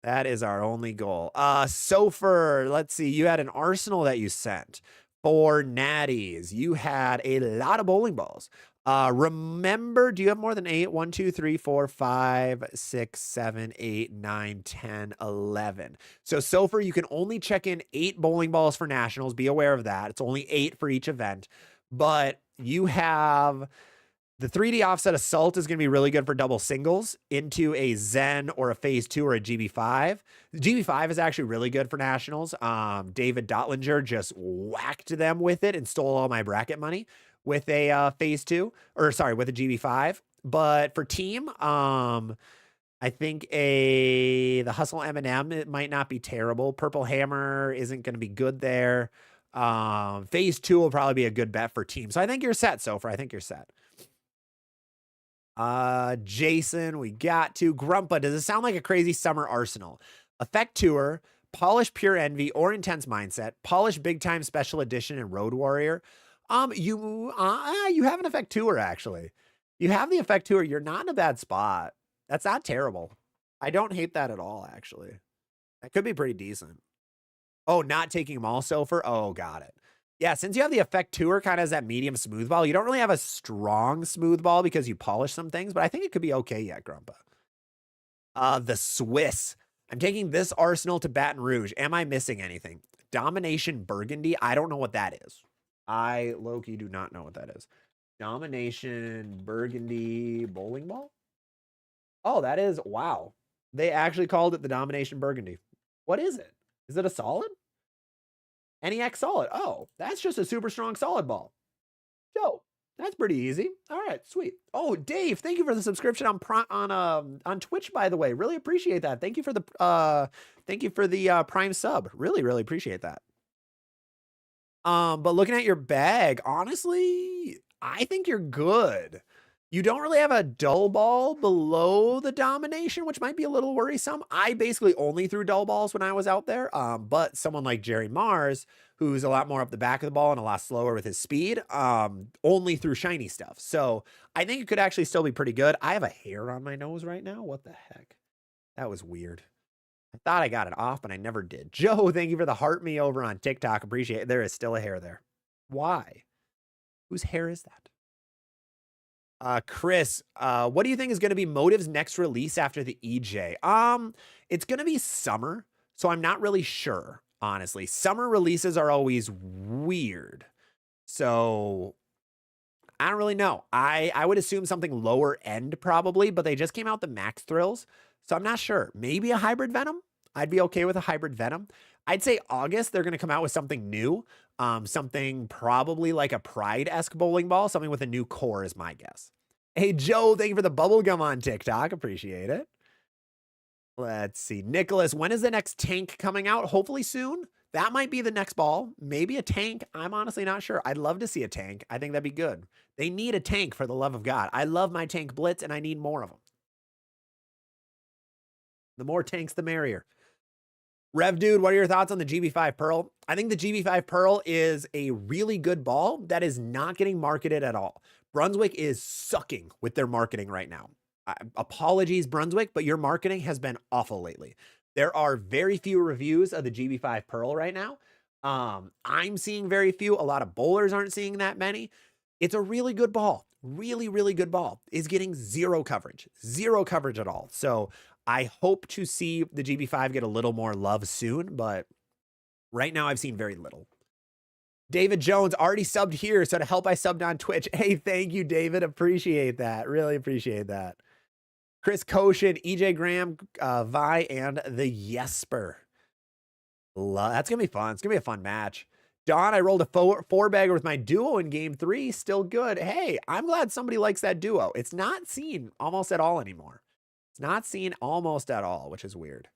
That is our only goal. Sofer, let's see. You had an Arsenal that you sent. For natties, you had a lot of bowling balls. Remember, do you have more than 8? 1, 2, 3, 4, 5, 6, 7, 8, 9, 10, 11. So far, you can only check in 8 bowling balls for nationals. Be aware of that. It's only 8 for each event. But you have the 3D offset assault is going to be really good for double singles into a Zen or a phase 2 or a GB5. The GB5 is actually really good for nationals. David Dotlinger just whacked them with it and stole all my bracket money with a phase 2, or sorry, with a GB5. But for team, I think the Hustle M&M, it might not be terrible. Purple Hammer isn't going to be good there. Phase 2 will probably be a good bet for team. So I think you're set, Sofer. I think you're set. Jason, we got to Grumpa. Does it sound like a crazy summer Arsenal? Effect Tour, Polish Pure Envy or Intense Mindset, Polish Big Time Special Edition, and Road Warrior. You have an Effect Tour, actually. You have the Effect Tour. You're not in a bad spot. That's not terrible. I don't hate that at all, actually. That could be pretty decent. Oh, not taking them all, Sofer? Oh, got it. Yeah, since you have the Effect Tour kind of as that medium smooth ball, you don't really have a strong smooth ball because you polish some things, but I think it could be okay yet, Grumpa. The Swiss. I'm taking this Arsenal to Baton Rouge. Am I missing anything? Domination Burgundy. I don't know what that is. I, low-key, do not know what that is. Domination Burgundy bowling ball? Oh, that is, wow. They actually called it the Domination Burgundy. What is it? Is it a solid? NEX solid. Oh, that's just a super strong solid ball. So that's pretty easy. All right, sweet. Oh, Dave, thank you for the subscription on Twitch, by the way. Really appreciate that. Thank you for the Prime sub. Really, really appreciate that. But looking at your bag, honestly, I think you're good. You don't really have a dull ball below the domination, which might be a little worrisome. I basically only threw dull balls when I was out there. But someone like Jerry Mars, who's a lot more up the back of the ball and a lot slower with his speed, only threw shiny stuff. So I think it could actually still be pretty good. I have a hair on my nose right now. What the heck? That was weird. I thought I got it off, but I never did. Joe, thank you for the heart me over on TikTok. Appreciate it. There is still a hair there. Why? Whose hair is that? Chris, what do you think is going to be Motive's next release after the EJ? It's going to be summer, so I'm not really sure, honestly. Summer releases are always weird. So I don't really know. I would assume something lower end probably, but they just came out the Max Thrills, so I'm not sure. Maybe a hybrid Venom? I'd be okay with a hybrid Venom. I'd say August, they're going to come out with something new. Something probably like a Pride-esque bowling ball, something with a new core is my guess. Hey, Joe, thank you for the bubble gum on TikTok. Appreciate it. Let's see. Nicholas, when is the next tank coming out? Hopefully soon. That might be the next ball. Maybe a tank. I'm honestly not sure. I'd love to see a tank. I think that'd be good. They need a tank for the love of God. I love my tank blitz and I need more of them. The more tanks, the merrier. Rev Dude, what are your thoughts on the GB5 Pearl? I think the GB5 Pearl is a really good ball that is not getting marketed at all. Brunswick is sucking with their marketing right now. Apologies, Brunswick, but your marketing has been awful lately. There are very few reviews of the GB5 Pearl right now. I'm seeing very few. A lot of bowlers aren't seeing that many. It's a really good ball. Really, really good ball. Is getting zero coverage at all. So I hope to see the GB5 get a little more love soon, but right now I've seen very little. David Jones already subbed here, so to help I subbed on Twitch. Hey, thank you, David. Appreciate that. Really appreciate that. Chris Koshin, EJ Graham, Vi, and the Jesper. That's going to be fun. It's going to be a fun match. Don, I rolled a four-bagger with my duo in game 3. Still good. Hey, I'm glad somebody likes that duo. It's not seen almost at all anymore. It's not seen almost at all, which is weird.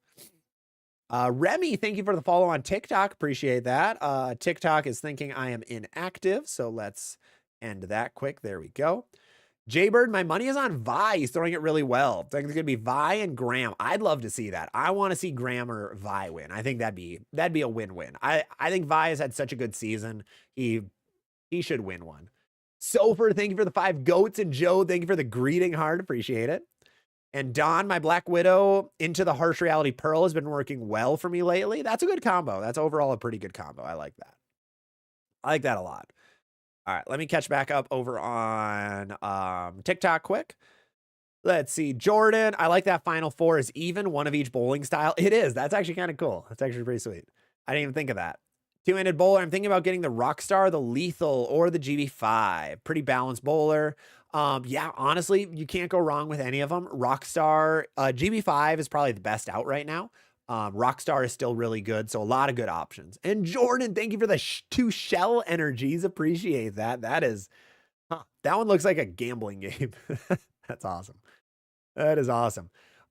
Remy, thank you for the follow on TikTok. Appreciate that. TikTok is thinking I am inactive, so let's end that quick. There we go. Jaybird, my money is on Vi. He's throwing it really well. I think it's going to be Vi and Graham. I'd love to see that. I want to see Graham or Vi win. I think that'd be a win-win. I think Vi has had such a good season. He should win one. Sofer, thank you for the 5 goats. And Joe, thank you for the greeting heart. Appreciate it. And Don, my Black Widow into the Harsh Reality Pearl has been working well for me lately. That's a good combo. That's overall a pretty good combo. I like that. I like that a lot. All right, let me catch back up over on TikTok quick. Let's see. Jordan, I like that Final Four is even, one of each bowling style. It is. That's actually kind of cool. That's actually pretty sweet. I didn't even think of that. Two-handed bowler. I'm thinking about getting the Rockstar, the Lethal, or the GB5. Pretty balanced bowler. Yeah, honestly, you can't go wrong with any of them. Rockstar, GB5 is probably the best out right now. Rockstar is still really good, so a lot of good options. And Jordan, thank you for the 2 shell energies. Appreciate that. That one looks like a gambling game. That's awesome. That is awesome.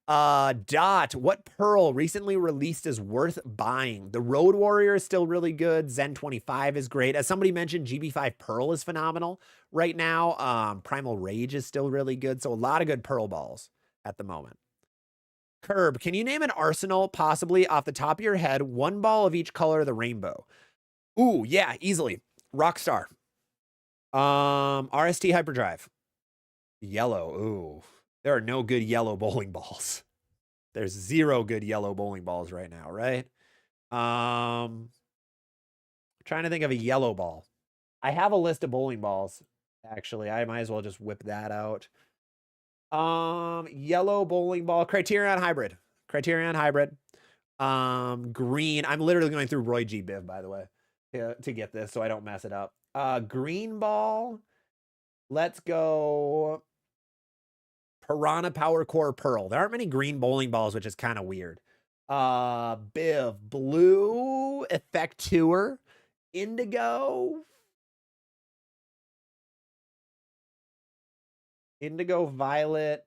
Dot, what Pearl recently released is worth buying? The Road Warrior is still really good. Zen 25 is great. As somebody mentioned, GB5 Pearl is phenomenal right now. Primal Rage is still really good. So a lot of good Pearl balls at the moment. Curb, can you name an arsenal, possibly off the top of your head, one ball of each color of the rainbow? Ooh, yeah, easily. Rockstar. RST Hyperdrive. Yellow. Ooh. There are no good yellow bowling balls. There's 0 good yellow bowling balls right now, right? Trying to think of a yellow ball. I have a list of bowling balls, actually. I might as well just whip that out. Yellow bowling ball. Criterion Hybrid. Criterion Hybrid. Green. I'm literally going through Roy G. Biv, by the way, to get this so I don't mess it up. Green ball. Let's go Piranha Power Core Pearl. There aren't many green bowling balls, which is kind of weird. Biv. Blue. Effect Tour. Indigo. Indigo Violet.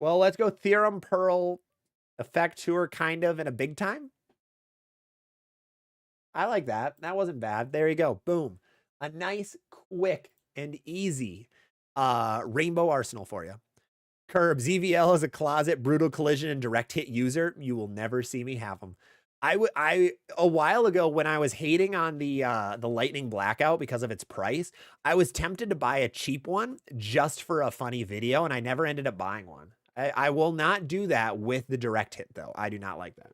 Well, let's go Theorem Pearl. Effect Tour, kind of, in a big time. I like that. That wasn't bad. There you go. Boom. A nice, quick, and easy Rainbow Arsenal for you. Curb, ZVL is a closet, brutal collision, and direct hit user. You will never see me have them. A while ago when I was hating on the Lightning Blackout because of its price, I was tempted to buy a cheap one just for a funny video, and I never ended up buying one. I will not do that with the direct hit, though. I do not like that.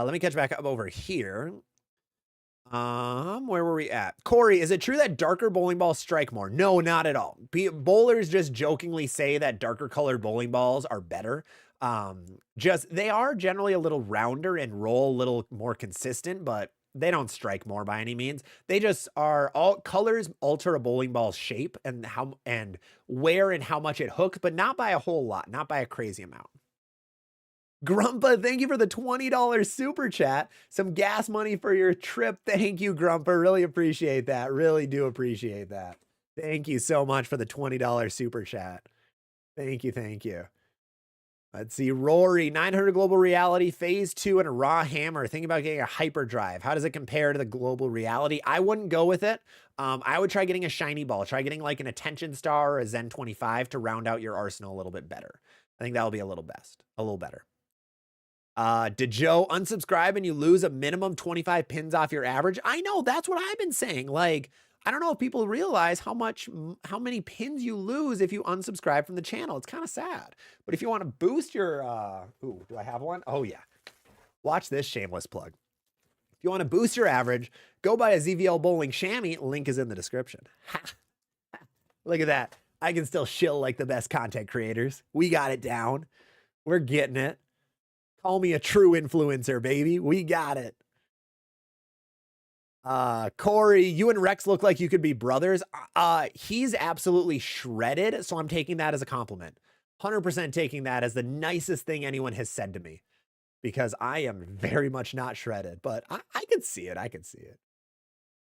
Let me catch back up over here. Where were we at? Corey, is it true that darker bowling balls strike more? No, not at all. Bowlers just jokingly say that darker colored bowling balls are better. They are generally a little rounder and roll a little more consistent, but they don't strike more by any means. They just are all colors alter a bowling ball's shape and where and how much it hooks, but not by a whole lot, not by a crazy amount. Grumpa, thank you for the $20 super chat. Some gas money for your trip. Thank you, Grumpa. Really appreciate that. Really do appreciate that. Thank you so much for the $20 super chat. Thank you. Thank you. Let's see. Rory, 900 Global Reality, Phase 2, and a Raw Hammer. Thinking about getting a Hyperdrive. How does it compare to the Global Reality? I wouldn't go with it. I would try getting a shiny ball. Try getting like an Attention Star or a Zen 25 to round out your arsenal a little bit better. I think that'll be a little better. Did Joe unsubscribe and you lose a minimum 25 pins off your average? I know, that's what I've been saying. Like, I don't know if people realize how many pins you lose if you unsubscribe from the channel. It's kind of sad. But if you want to boost your, ooh, do I have one? Oh yeah. Watch this shameless plug. If you want to boost your average, go buy a ZVL Bowling Chamois. Link is in the description. Look at that. I can still shill like the best content creators. We got it down. We're getting it. Call me a true influencer, baby. We got it. Corey, you and Rex look like you could be brothers. He's absolutely shredded, so I'm taking that as a compliment. 100% taking that as the nicest thing anyone has said to me, because I am very much not shredded, but I can see it. I can see it.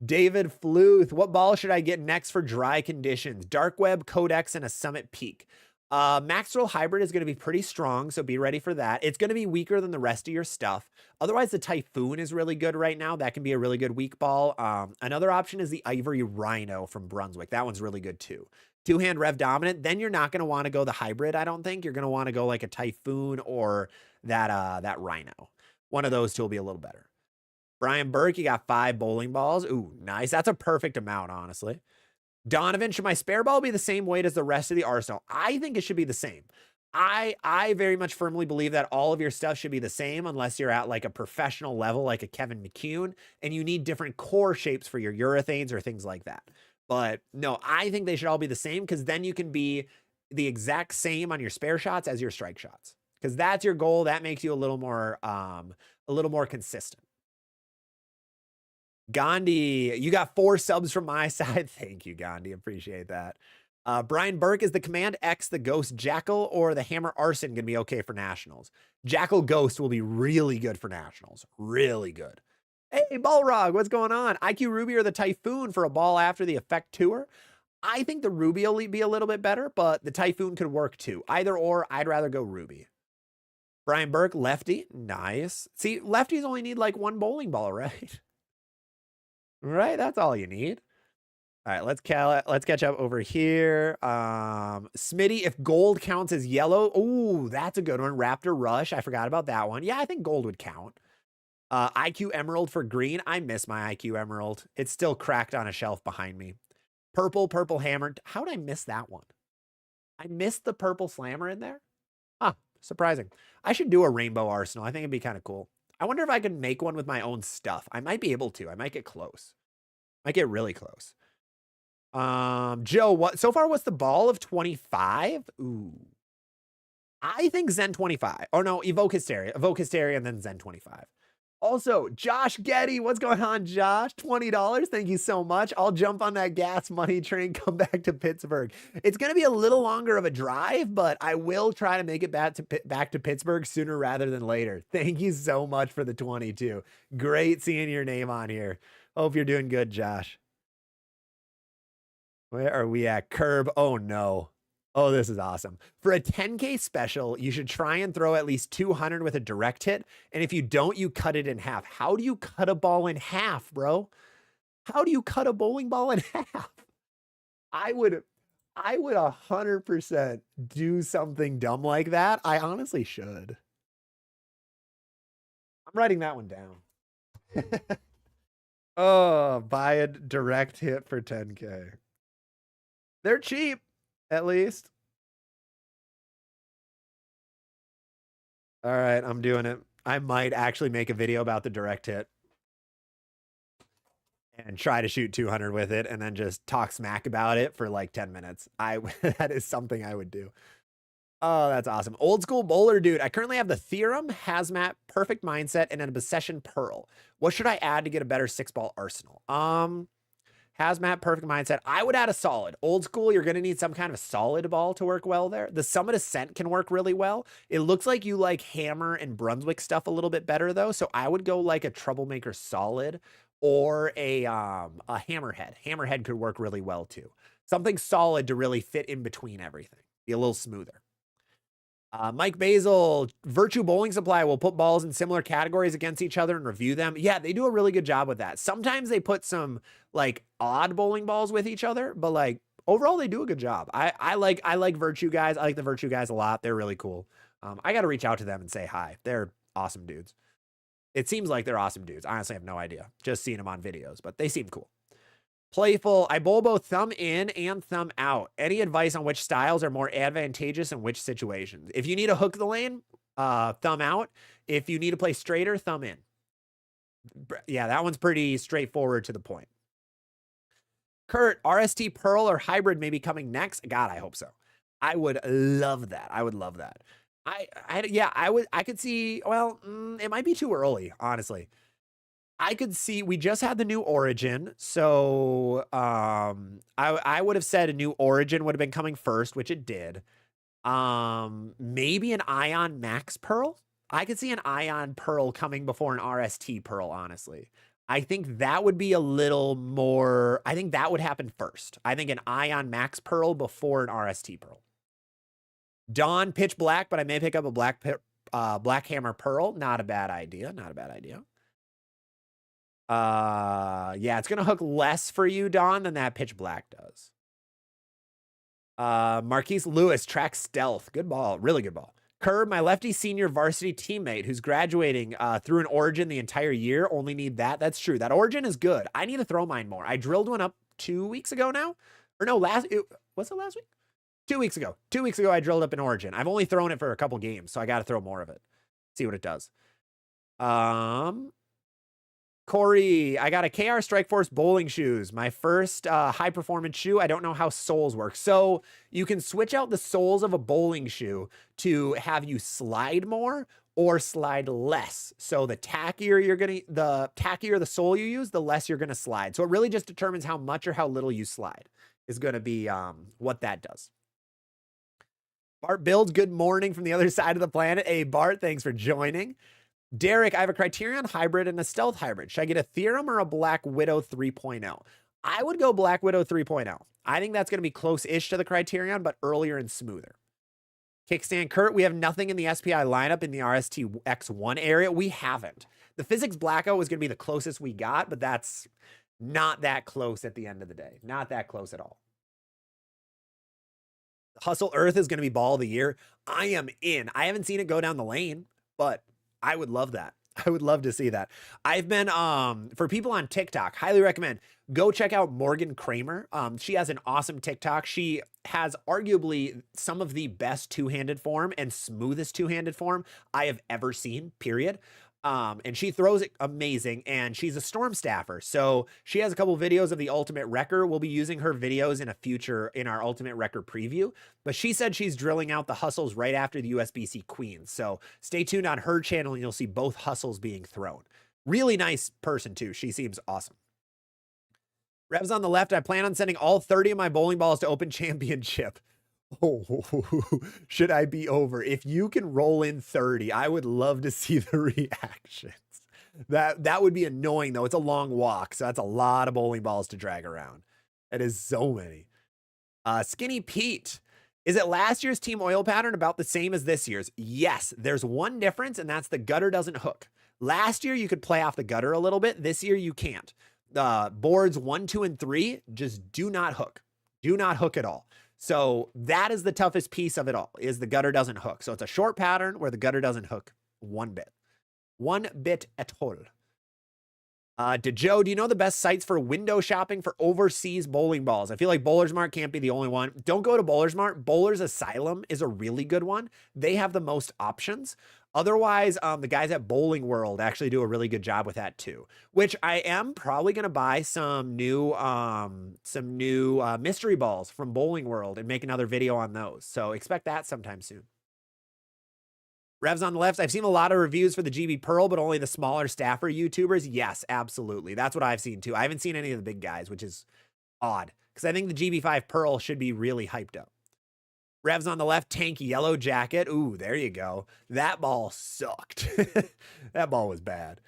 David Fluth, what ball should I get next for dry conditions? Dark Web, Codex, and a Summit Peak. Maxwell Hybrid is going to be pretty strong, so be ready for that. It's going to be weaker than the rest of your stuff. Otherwise, the Typhoon is really good right now. That can be a really good weak ball. Another option is the Ivory Rhino from Brunswick. That one's really good too. Two-hand rev dominant. Then you're not going to want to go the hybrid, I don't think. You're going to want to go like a Typhoon or that Rhino. One of those two will be a little better. Brian Burke, you got 5 bowling balls. Ooh, nice. That's a perfect amount, honestly. Donovan, should my spare ball be the same weight as the rest of the arsenal? I think it should be the same. I very much firmly believe that all of your stuff should be the same unless you're at like a professional level, like a Kevin McCune, and you need different core shapes for your urethanes or things like that. But no, I think they should all be the same, because then you can be the exact same on your spare shots as your strike shots, because that's your goal. That makes you a little more consistent. Gandhi, you got 4 subs from my side. Thank you, Gandhi. Appreciate that. Brian Burke, is the Command X, the Ghost Jackal, or the Hammer Arson going to be okay for Nationals? Jackal Ghost will be really good for Nationals. Really good. Hey, Balrog, what's going on? IQ Ruby or the Typhoon for a ball after the Effect Tour? I think the Ruby will be a little bit better, but the Typhoon could work too. Either or, I'd rather go Ruby. Brian Burke, lefty. Nice. See, lefties only need like 1 bowling ball, right? Right, that's all you need. All right, let's catch up over here. Smitty, if gold counts as yellow, ooh, that's a good one. Raptor Rush, I forgot about that one. Yeah, I think gold would count. IQ Emerald for green. I miss my IQ Emerald. It's still cracked on a shelf behind me. Purple Hammer. How did I miss that one? I missed the purple slammer in there? Huh, surprising. I should do a rainbow arsenal. I think it'd be kind of cool. I wonder if I can make one with my own stuff. I might be able to. I might get close. Might get really close. Joe, so far, what's the ball of 25? Ooh. I think Zen 25. Oh, no, Evoke Hysteria. Evoke Hysteria and then Zen 25. Also, Josh Getty, what's going on, Josh? $20. Thank you so much. I'll jump on that gas money train, come back to Pittsburgh. It's going to be a little longer of a drive, but I will try to make it back to Pittsburgh sooner rather than later. Thank you so much for the 22. Great seeing your name on here. Hope you're doing good, Josh. Where are we at? Curb. Oh, no. Oh, this is awesome. For a 10K special, you should try and throw at least 200 with a direct hit. And if you don't, you cut it in half. How do you cut a ball in half, bro? How do you cut a bowling ball in half? I would 100% do something dumb like that. I honestly should. I'm writing that one down. Oh, buy a direct hit for 10K. They're cheap, at least. All right, I'm doing it. I might actually make a video about the direct hit and try to shoot 200 with it and then just talk smack about it for like 10 minutes. That is something I would do. Oh, that's awesome. Old school bowler dude. I currently have the Theorem, Hazmat, Perfect Mindset, and an Obsession Pearl. What should I add to get a better 6-ball arsenal? Hazmat, Perfect Mindset. I would add a solid. Old school, you're going to need some kind of solid ball to work well there. The Summit Ascent can work really well. It looks like you like Hammer and Brunswick stuff a little bit better, though. So I would go like a Troublemaker solid or a Hammerhead. Hammerhead could work really well, too. Something solid to really fit in between everything. Be a little smoother. Mike Basil, Virtue Bowling Supply will put balls in similar categories against each other and review them. Yeah, they do a really good job with that. Sometimes they put some like odd bowling balls with each other, but like overall they do a good job. I like Virtue guys. I like the Virtue guys a lot. They're really cool. I got to reach out to them and say hi. They're awesome dudes. It seems like they're awesome dudes. I honestly have no idea. Just seeing them on videos, but they seem cool. Playful. I bowl both thumb in and thumb out. Any advice on which styles are more advantageous in which situations? If you need to hook the lane, thumb out. If you need to play straighter, thumb in. Yeah, that one's pretty straightforward to the point. Kurt, RST Pearl or Hybrid may be coming next. God, I hope so. I would love that. I would love that. I could see, well, it might be too early, honestly. I could see, we just had the new Origin, so I would have said a new Origin would have been coming first, which it did. Maybe an Ion Max Pearl? I could see an Ion Pearl coming before an RST Pearl, honestly. I think that would be a little more, I think that would happen first. I think an Ion Max Pearl before an RST Pearl. Dawn Pitch Black, but I may pick up a Black Hammer Pearl. Not a bad idea, not a bad idea. Yeah, it's gonna hook less for you, Dawn, than that Pitch Black does. Marquise Lewis, Track Stealth. Good ball, really good ball. Curb, my lefty senior varsity teammate who's graduating through an Origin the entire year. Only need that. That's true. That Origin is good. I need to throw mine more. I drilled one up 2 weeks ago now. Or no, was it last week? 2 weeks ago. 2 weeks ago, I drilled up an Origin. I've only thrown it for a couple games, so I got to throw more of it. See what it does. Corey, I got a KR Strikeforce bowling shoes. My first high performance shoe. I don't know how soles work. So you can switch out the soles of a bowling shoe to have you slide more or slide less. So the tackier the sole you use, the less you're gonna slide. So it really just determines how much or how little you slide is gonna be what that does. Bart Builds, good morning from the other side of the planet. Hey Bart, thanks for joining. Derek, I have a Criterion Hybrid and a Stealth Hybrid. Should I get a Theorem or a Black Widow 3.0? I would go Black Widow 3.0. I think that's going to be close-ish to the Criterion, but earlier and smoother. Kickstand Kurt, we have nothing in the SPI lineup in the RST X1 area. We haven't. The Physics Blackout was going to be the closest we got, but that's not that close at the end of the day. Not that close at all. Hustle Earth is going to be ball of the year. I am in. I haven't seen it go down the lane, but I would love that. I would love to see that. I've been, for people on TikTok, highly recommend, go check out Morgan Kramer. She has an awesome TikTok. She has arguably some of the best two-handed form and smoothest two-handed form I have ever seen, period. And she throws it amazing, and she's a Storm staffer. So she has a couple videos of the Ultimate Wrecker. We'll be using her videos in our Ultimate Wrecker preview, but she said she's drilling out the hustles right after the USBC Queens. So stay tuned on her channel and you'll see both hustles being thrown. Really nice person too. She seems awesome. Revs on the left. I plan on sending all 30 of my bowling balls to Open Championship. Oh, should I be over? If you can roll in 30, I would love to see the reactions. That would be annoying though. It's a long walk, so that's a lot of bowling balls to drag around. That is so many. Skinny Pete, is it last year's team oil pattern about the same as this year's? Yes, there's one difference, and that's the gutter doesn't hook. Last year you could play off the gutter a little bit. This year you can't. boards 1, 2, and 3 just do not hook. Do not hook at all. So that is the toughest piece of it all, is the gutter doesn't hook. So it's a short pattern where the gutter doesn't hook one bit. One bit at all. Joe, do you know the best sites for window shopping for overseas bowling balls? I feel like Bowler's Mart can't be the only one. Don't go to Bowler's Mart. Bowler's Asylum is a really good one. They have the most options. Otherwise, the guys at Bowling World actually do a really good job with that too, which I am probably going to buy some new mystery balls from Bowling World and make another video on those. So expect that sometime soon. Revs on the left. I've seen a lot of reviews for the GB Pearl, but only the smaller staffer YouTubers. Yes, absolutely. That's what I've seen too. I haven't seen any of the big guys, which is odd because I think the GB5 Pearl should be really hyped up. Revs on the left, Tank Yellow Jacket. Ooh, there you go. That ball sucked. That ball was bad.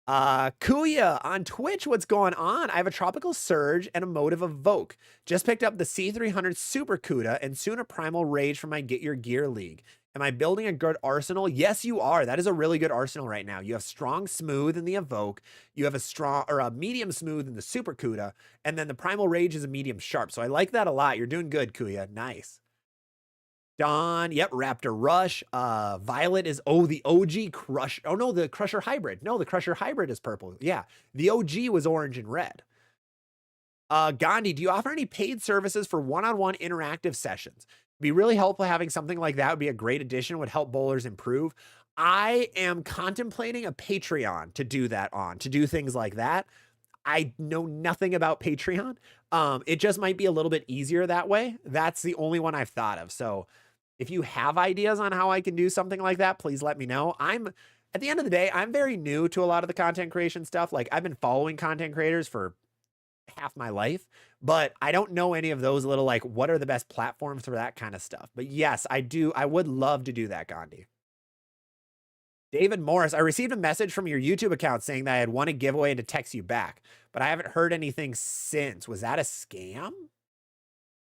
Kuya on Twitch, what's going on? I have a Tropical Surge and a Motive Evoke. Just picked up the C300 Super CUDA and soon a Primal Rage for my Get Your Gear League. Am I building a good arsenal? Yes, you are. That is a really good arsenal right now. You have strong smooth in the Evoke. You have a strong or a medium smooth in the Super CUDA. And then the Primal Rage is a medium sharp. So I like that a lot. You're doing good, Kuya. Nice. Don, yep, Raptor Rush. Violet is, the OG Crush. Oh, no, the Crusher Hybrid. No, the Crusher Hybrid is purple. Yeah, the OG was orange and red. Gandhi, do you offer any paid services for one-on-one interactive sessions? It'd be really helpful having something like that. Would be a great addition, would help bowlers improve. I am contemplating a Patreon to do that on, to do things like that. I know nothing about Patreon. It just might be a little bit easier that way. That's the only one I've thought of. So if you have ideas on how I can do something like that, please let me know. At the end of the day, I'm very new to a lot of the content creation stuff. Like I've been following content creators for half my life, but I don't know any of those little, like, what are the best platforms for that kind of stuff. But yes, I do. I would love to do that, Gandhi. David Morris, I received a message from your YouTube account saying that I had won a giveaway and to text you back, but I haven't heard anything since. Was that a scam?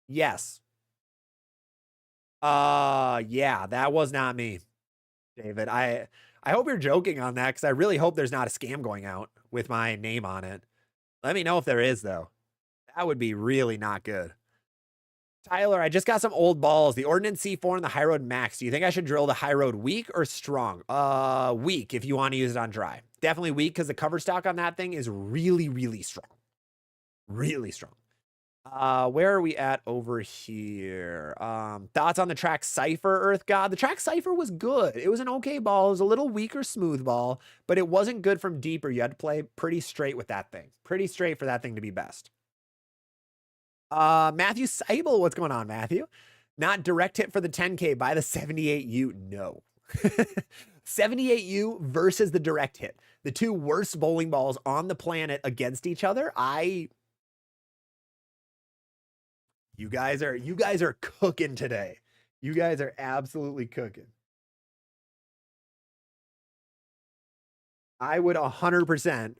Yes. Yeah, that was not me, David. I hope you're joking on that because I really hope there's not a scam going out with my name on it. Let me know if there is, though. That would be really not good. Tyler, I just got some old balls. The Ordnance C4 and the High Road Max. Do you think I should drill the High Road weak or strong? Weak if you want to use it on dry. Definitely weak because the cover stock on that thing is really, really strong. Really strong. Where are we at over here? Thoughts on the Track Cypher, Earth God? The Track Cypher was good. It was an okay ball. It was a little weaker smooth ball, but it wasn't good from deeper. You had to play pretty straight with that thing. Pretty straight for that thing to be best. Matthew Seibel, what's going on, Matthew? Not direct hit for the 10K by the 78U. No. 78U versus the direct hit. The two worst bowling balls on the planet against each other. You guys are cooking today. You guys are absolutely cooking. I would 100%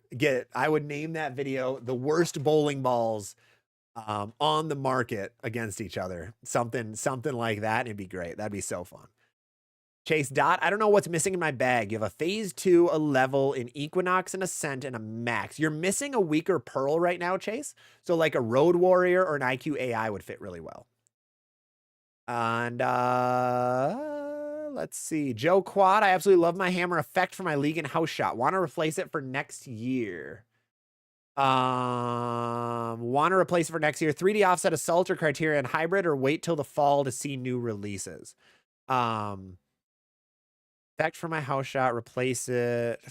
I would name that video the worst bowling balls on the market against each other. Something like that. It'd be great. That'd be so fun. Chase Dot, I don't know what's missing in my bag. You have a phase 2, a level, an Equinox, an Ascent, and a Max. You're missing a weaker Pearl right now, Chase. So like a Road Warrior or an IQ AI would fit really well. And let's see. Joe Quad, I absolutely love my hammer effect for my league and house shot. Want to replace it for next year. Want to replace it for next year. 3D Offset Assault or Criterion Hybrid, or wait till the fall to see new releases. Effect for my house shot, replace it.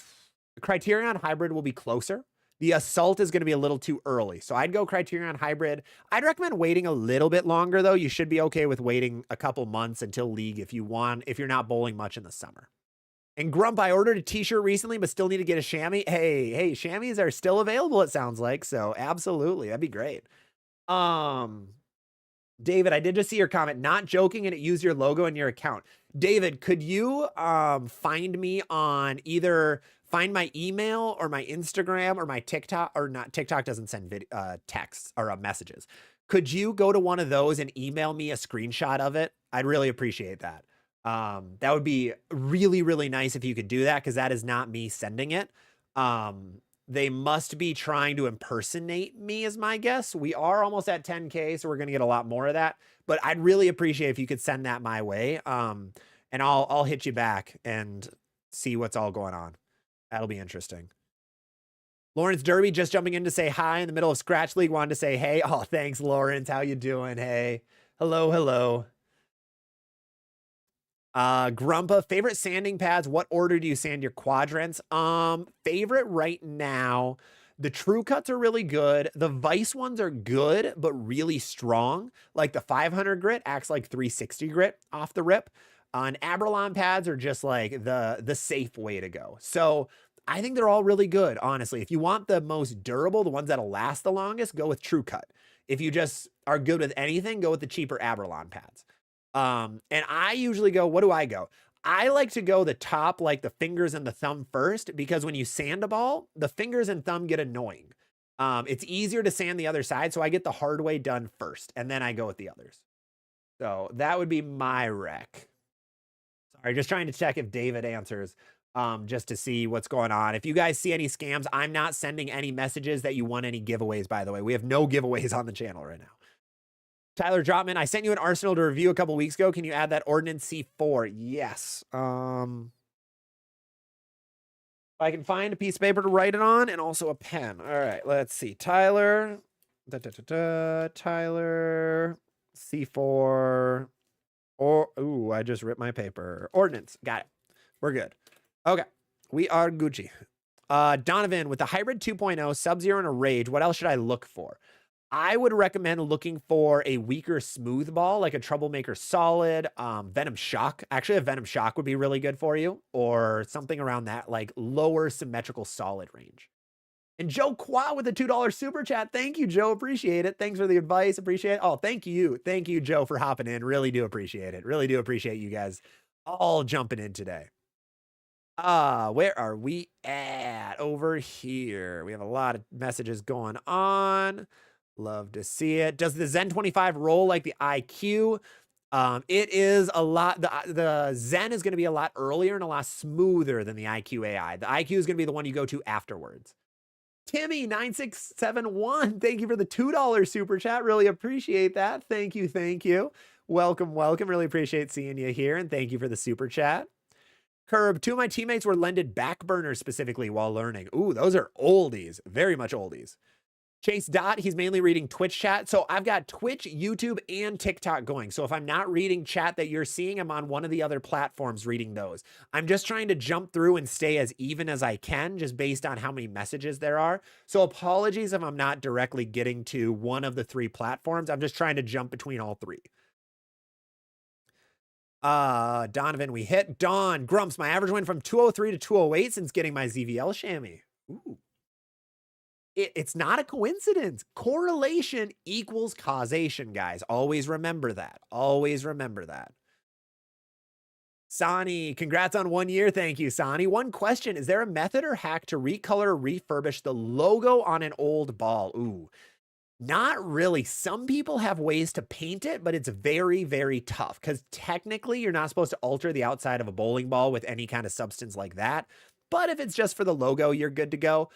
Criterion Hybrid will be closer. The Assault is going to be a little too early. So I'd go Criterion Hybrid. I'd recommend waiting a little bit longer, though. You should be okay with waiting a couple months until League if you're not bowling much in the summer. And Grump, I ordered a t-shirt recently, but still need to get a chamois. Hey, chamois are still available, it sounds like. So absolutely, that'd be great. David, I did just see your comment. Not joking, and it used your logo in your account. David, could you find me on either find my email or my Instagram or my TikTok, or not? TikTok doesn't send texts or messages. Could you go to one of those and email me a screenshot of it? I'd really appreciate that. That would be really, really nice if you could do that, because that is not me sending it. They must be trying to impersonate me is my guess. We are almost at 10K, so we're going to get a lot more of that. But I'd really appreciate if you could send that my way. And I'll hit you back and see what's all going on. That'll be interesting. Lawrence Derby just jumping in to say hi in the middle of Scratch League. Wanted to say hey. Oh, thanks, Lawrence. How you doing? Hey. Hello, hello. Grumpa, favorite sanding pads. What order do you sand your quadrants? Favorite right now. The True Cuts are really good. The Vice ones are good, but really strong. Like the 500 grit acts like 360 grit off the rip. And Abralon pads are just like the safe way to go. So I think they're all really good, honestly. If you want the most durable, the ones that'll last the longest, go with True Cut. If you just are good with anything, go with the cheaper Abralon pads. And I usually go, what do I go? I like to go the top, like the fingers and the thumb first, because when you sand a ball, the fingers and thumb get annoying. It's easier to sand the other side, so I get the hard way done first, and then I go with the others. So that would be my rec. Sorry, just trying to check if David answers, just to see what's going on. If you guys see any scams, I'm not sending any messages that you want any giveaways, by the way. We have no giveaways on the channel right now. Tyler Dropman, I sent you an Arsenal to review a couple weeks ago. Can you add that Ordnance C4? Yes. If I can find a piece of paper to write it on and also a pen. All right, let's see. Tyler. Tyler. C4. Ooh, I just ripped my paper. Ordnance. Got it. We're good. Okay. We are Gucci. Donovan, with the Hybrid 2.0, Sub-Zero, and a Rage, what else should I look for? I would recommend looking for a weaker smooth ball, like a Troublemaker Solid, Venom Shock. Actually, a Venom Shock would be really good for you, or something around that, like lower symmetrical solid range. And Joe Qua with a $2 super chat. Thank you, Joe. Appreciate it. Thanks for the advice. Appreciate it. Oh, thank you. Thank you, Joe, for hopping in. Really do appreciate it. Really do appreciate you guys all jumping in today. Where are we at? Over here. We have a lot of messages going on. Love to see it. Does the Zen 25 roll like the IQ? It is a lot. The Zen is going to be a lot earlier and a lot smoother than the IQ AI. The IQ is going to be the one you go to afterwards. Timmy9671, thank you for the $2 super chat. Really appreciate that. Thank you. Thank you. Welcome. Welcome. Really appreciate seeing you here. And thank you for the super chat. Curb, two of my teammates were lended back burners specifically while learning. Ooh, those are oldies. Very much oldies. Chase Dot, he's mainly reading Twitch chat. So I've got Twitch, YouTube, and TikTok going. So if I'm not reading chat that you're seeing, I'm on one of the other platforms reading those. I'm just trying to jump through and stay as even as I can, just based on how many messages there are. So apologies if I'm not directly getting to one of the three platforms. I'm just trying to jump between all three. Donovan, we hit. Dawn, Grumps, my average went from 203 to 208 since getting my ZVL chamois. Ooh. It's not a coincidence. Correlation equals causation, guys. Always remember that. Always remember that. Sani, congrats on 1 year. Thank you, Sani. One question. Is there a method or hack to recolor or refurbish the logo on an old ball? Ooh, not really. Some people have ways to paint it, but it's very, very tough because technically you're not supposed to alter the outside of a bowling ball with any kind of substance like that. But if it's just for the logo, you're good to go.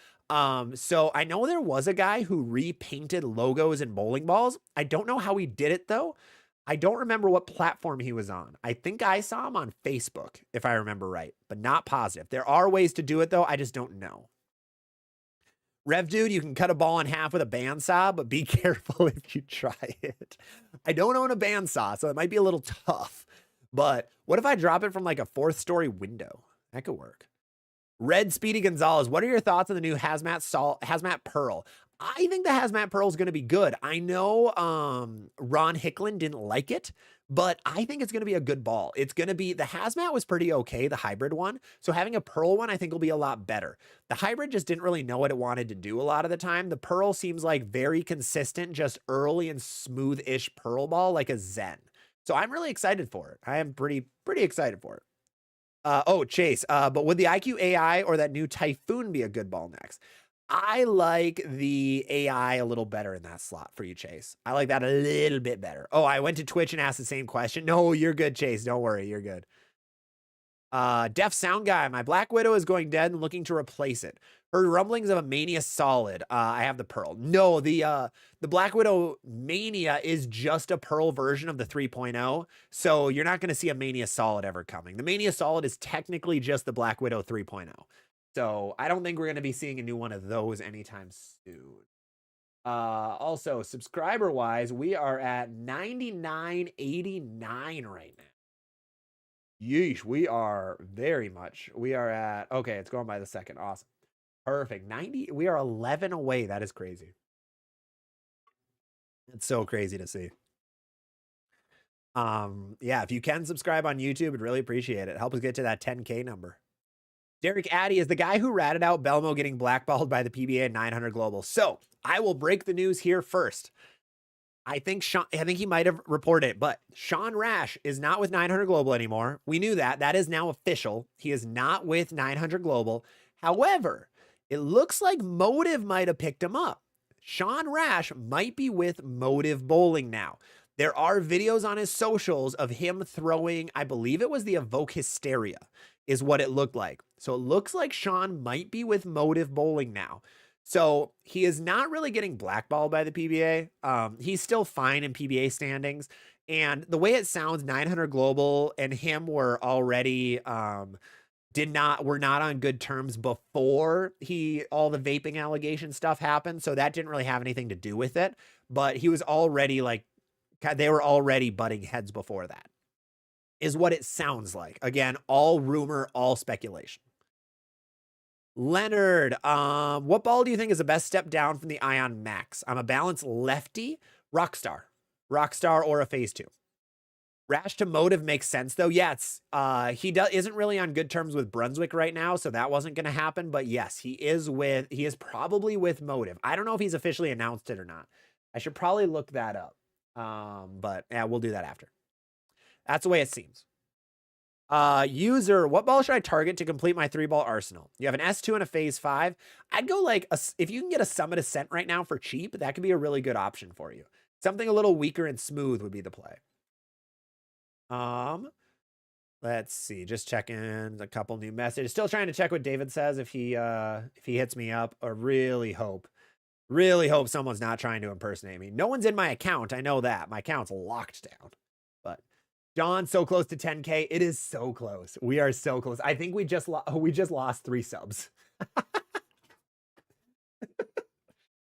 So I know there was a guy who repainted logos and bowling balls. I don't know how he did it though. I don't remember what platform he was on. I think I saw him on Facebook, if I remember right, but not positive. There are ways to do it though. I just don't know. Rev Dude, you can cut a ball in half with a bandsaw, but be careful if you try it. I don't own a bandsaw, so it might be a little tough. But what if I drop it from like a 4th story window? That could work. Red Speedy Gonzalez, what are your thoughts on the new Hazmat Pearl? I think the Hazmat Pearl is going to be good. I know Ron Hicklin didn't like it, but I think it's going to be a good ball. It's going to be, the Hazmat was pretty okay, the hybrid one. So having a Pearl one, I think will be a lot better. The hybrid just didn't really know what it wanted to do a lot of the time. The Pearl seems like very consistent, just early and smooth-ish Pearl ball, like a Zen. So I'm really excited for it. I am pretty excited for it. Oh, Chase, but would the IQ AI or that new Typhoon be a good ball next? I like the AI a little better in that slot for you, Chase. I like that a little bit better. Oh, I went to Twitch and asked the same question. No, you're good, Chase. Don't worry. You're good. Deaf Sound Guy, my Black Widow is going dead and looking to replace it. Heard rumblings of a Mania Solid. I have the Pearl. No, the Black Widow Mania is just a Pearl version of the 3.0. So you're not going to see a Mania Solid ever coming. The Mania Solid is technically just the Black Widow 3.0. So I don't think we're going to be seeing a new one of those anytime soon. Also, subscriber wise, we are at 99.89 right now. Yeesh, we are very much. We are at, okay, it's going by the second. Awesome. Perfect. 90. We are 11 away. That is crazy. It's so crazy to see. Yeah, if you can subscribe on YouTube, I'd really appreciate it. Help us get to that 10K number. Derek Addy is the guy who ratted out Belmo getting blackballed by the PBA at 900 Global. So I will break the news here first. I think he might have reported it, but Sean Rash is not with 900 Global anymore. We knew that. That is now official. He is not with 900 Global. However, it looks like Motive might have picked him up. Sean Rash might be with Motive Bowling now. There are videos on his socials of him throwing, I believe it was the Evoke Hysteria, is what it looked like. So it looks like Sean might be with Motive Bowling now. So he is not really getting blackballed by the PBA. He's still fine in PBA standings. And the way it sounds, 900 Global and him were already were not on good terms before all the vaping allegation stuff happened. So that didn't really have anything to do with it. But he was already they were already butting heads before that, is what it sounds like. Again, all rumor, all speculation. Leonard, what ball do you think is the best step down from the Ion Max? I'm a balanced lefty. Rockstar or a phase 2. Rash to Motive makes sense though. Yeah, isn't really on good terms with Brunswick right now, so that wasn't going to happen. But yes, he is probably with Motive. I don't know if he's officially announced it or not. I should probably look that up. But yeah, we'll do that after. That's the way it seems. User, what ball should I target to complete my 3-ball arsenal? You have an S2 and a phase 5. I'd go if you can get a Summit Ascent right now for cheap, that could be a really good option for you. Something a little weaker and smooth would be the play. Let's see, just checking a couple new messages. Still trying to check what David says if he hits me up. I really hope someone's not trying to impersonate me. No one's in my account. I know that. My account's locked down. But John, so close to 10K. It is so close. We are so close. I think we just lost 3 subs.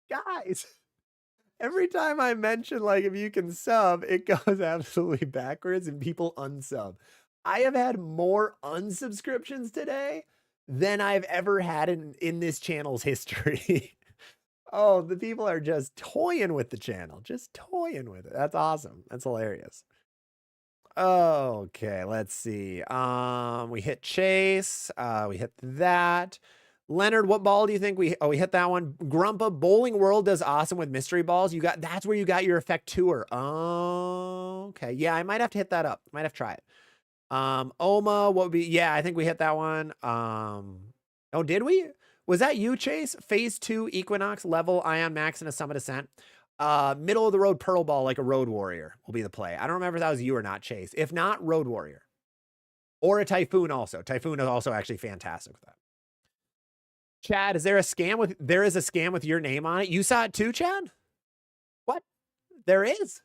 Guys, every time I mention if you can sub, it goes absolutely backwards and people unsub. I have had more unsubscriptions today than I've ever had in this channel's history. Oh, the people are just toying with the channel. Just toying with it. That's awesome. That's hilarious. Okay, let's see. We hit Chase. We hit that. Leonard, what ball do you think we hit that one? Grumpa, Bowling World does awesome with mystery balls. That's where you got your effect tour. Oh, okay. Yeah, I might have to hit that up. Might have to try it. Oma, what would be, yeah, I think we hit that one. Oh, did we? Was that you, Chase? Phase 2 Equinox level Ion Max and a Summit Ascent. Middle of the road Pearl Ball like a Road Warrior will be the play. I don't remember if that was you or not, Chase. If not, Road Warrior. Or a Typhoon also. Typhoon is also actually fantastic with that. Chad, is there a scam there is a scam with your name on it? You saw it too, Chad? What? There is.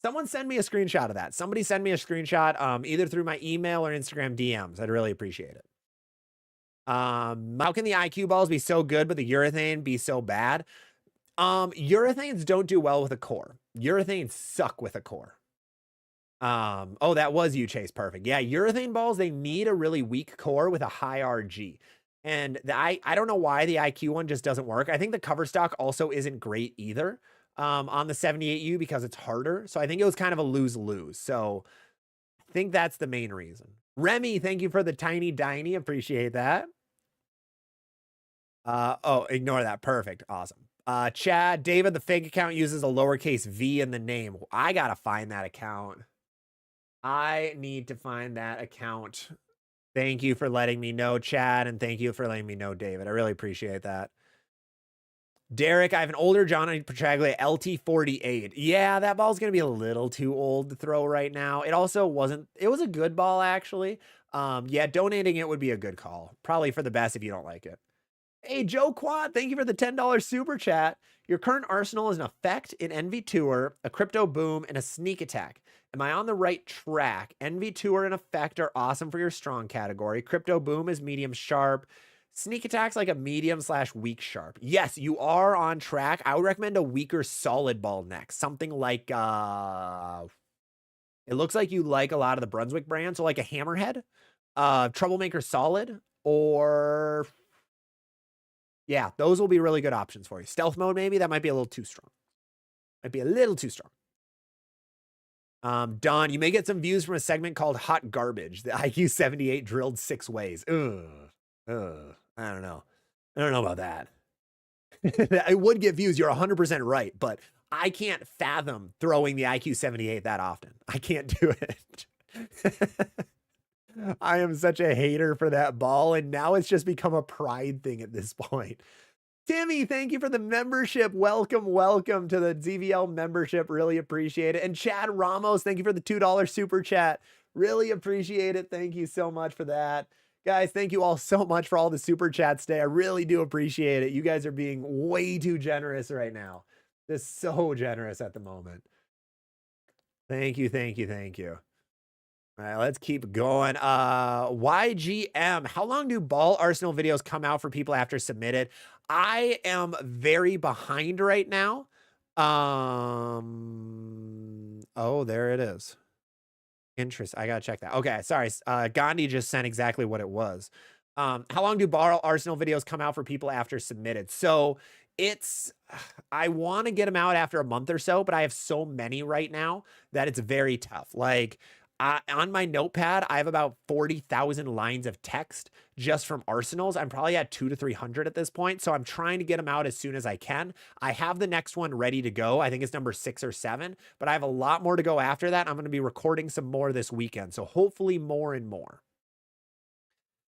Someone send me a screenshot of that. Somebody send me a screenshot, either through my email or Instagram DMs. I'd really appreciate it. How can the IQ balls be so good, but the urethane be so bad? Urethanes don't do well with a core. Urethanes suck with a core. Oh, that was you, Chase. Perfect. Yeah, urethane balls, they need a really weak core with a high RG. And I don't know why the IQ one just doesn't work. I think the cover stock also isn't great either on the 78U because it's harder. So I think it was kind of a lose-lose. So I think that's the main reason. Remy, thank you for the tiny diny. Appreciate that. Oh, ignore that. Perfect. Awesome. Chad, David, the fake account uses a lowercase v in the name. I gotta find that account. I need to find that account. Thank you for letting me know, Chad, and thank you for letting me know, David. I really appreciate that. Derek, I have an older Johnny Petraglia LT48. Yeah, that ball's going to be a little too old to throw right now. It also wasn't, it was a good ball, actually. Yeah, donating it would be a good call. Probably for the best if you don't like it. Hey, Joe Quad, thank you for the $10 super chat. Your current arsenal is an effect in Envy Tour, a crypto boom, and a sneak attack. Am I on the right track? Envy Tour and effect are awesome for your strong category. Crypto boom is medium sharp. Sneak attack's like a medium / weak sharp. Yes, you are on track. I would recommend a weaker solid ball next. Something like it looks like you like a lot of the Brunswick brand, so like a Hammerhead, Troublemaker Solid, or yeah, those will be really good options for you. Stealth mode, maybe that might be a little too strong. Might be a little too strong. Don, you may get some views from a segment called Hot Garbage. The IQ 78 drilled 6 ways. I don't know. I don't know about that. It would get views. You're 100% right, but I can't fathom throwing the IQ 78 that often. I can't do it. I am such a hater for that ball, and now it's just become a pride thing at this point. Timmy, thank you for the membership. Welcome, welcome to the ZVL membership. Really appreciate it. And Chad Ramos, thank you for the $2 super chat. Really appreciate it. Thank you so much for that. Guys, thank you all so much for all the super chats today. I really do appreciate it. You guys are being way too generous right now. Just so generous at the moment. Thank you, thank you, thank you. All right, let's keep going. YGM, how long do ball arsenal videos come out for people after submitted? I am very behind right now. Oh, there it is. Interest. I gotta check that. Okay, sorry. Gandhi just sent exactly what it was. How long do ball arsenal videos come out for people after submitted? So I want to get them out after a month or so, but I have so many right now that it's very tough. Like, on my notepad, I have about 40,000 lines of text just from arsenals. I'm probably at 200 to 300 at this point. So I'm trying to get them out as soon as I can. I have the next one ready to go. I think it's number 6 or 7, but I have a lot more to go after that. I'm going to be recording some more this weekend. So hopefully more and more.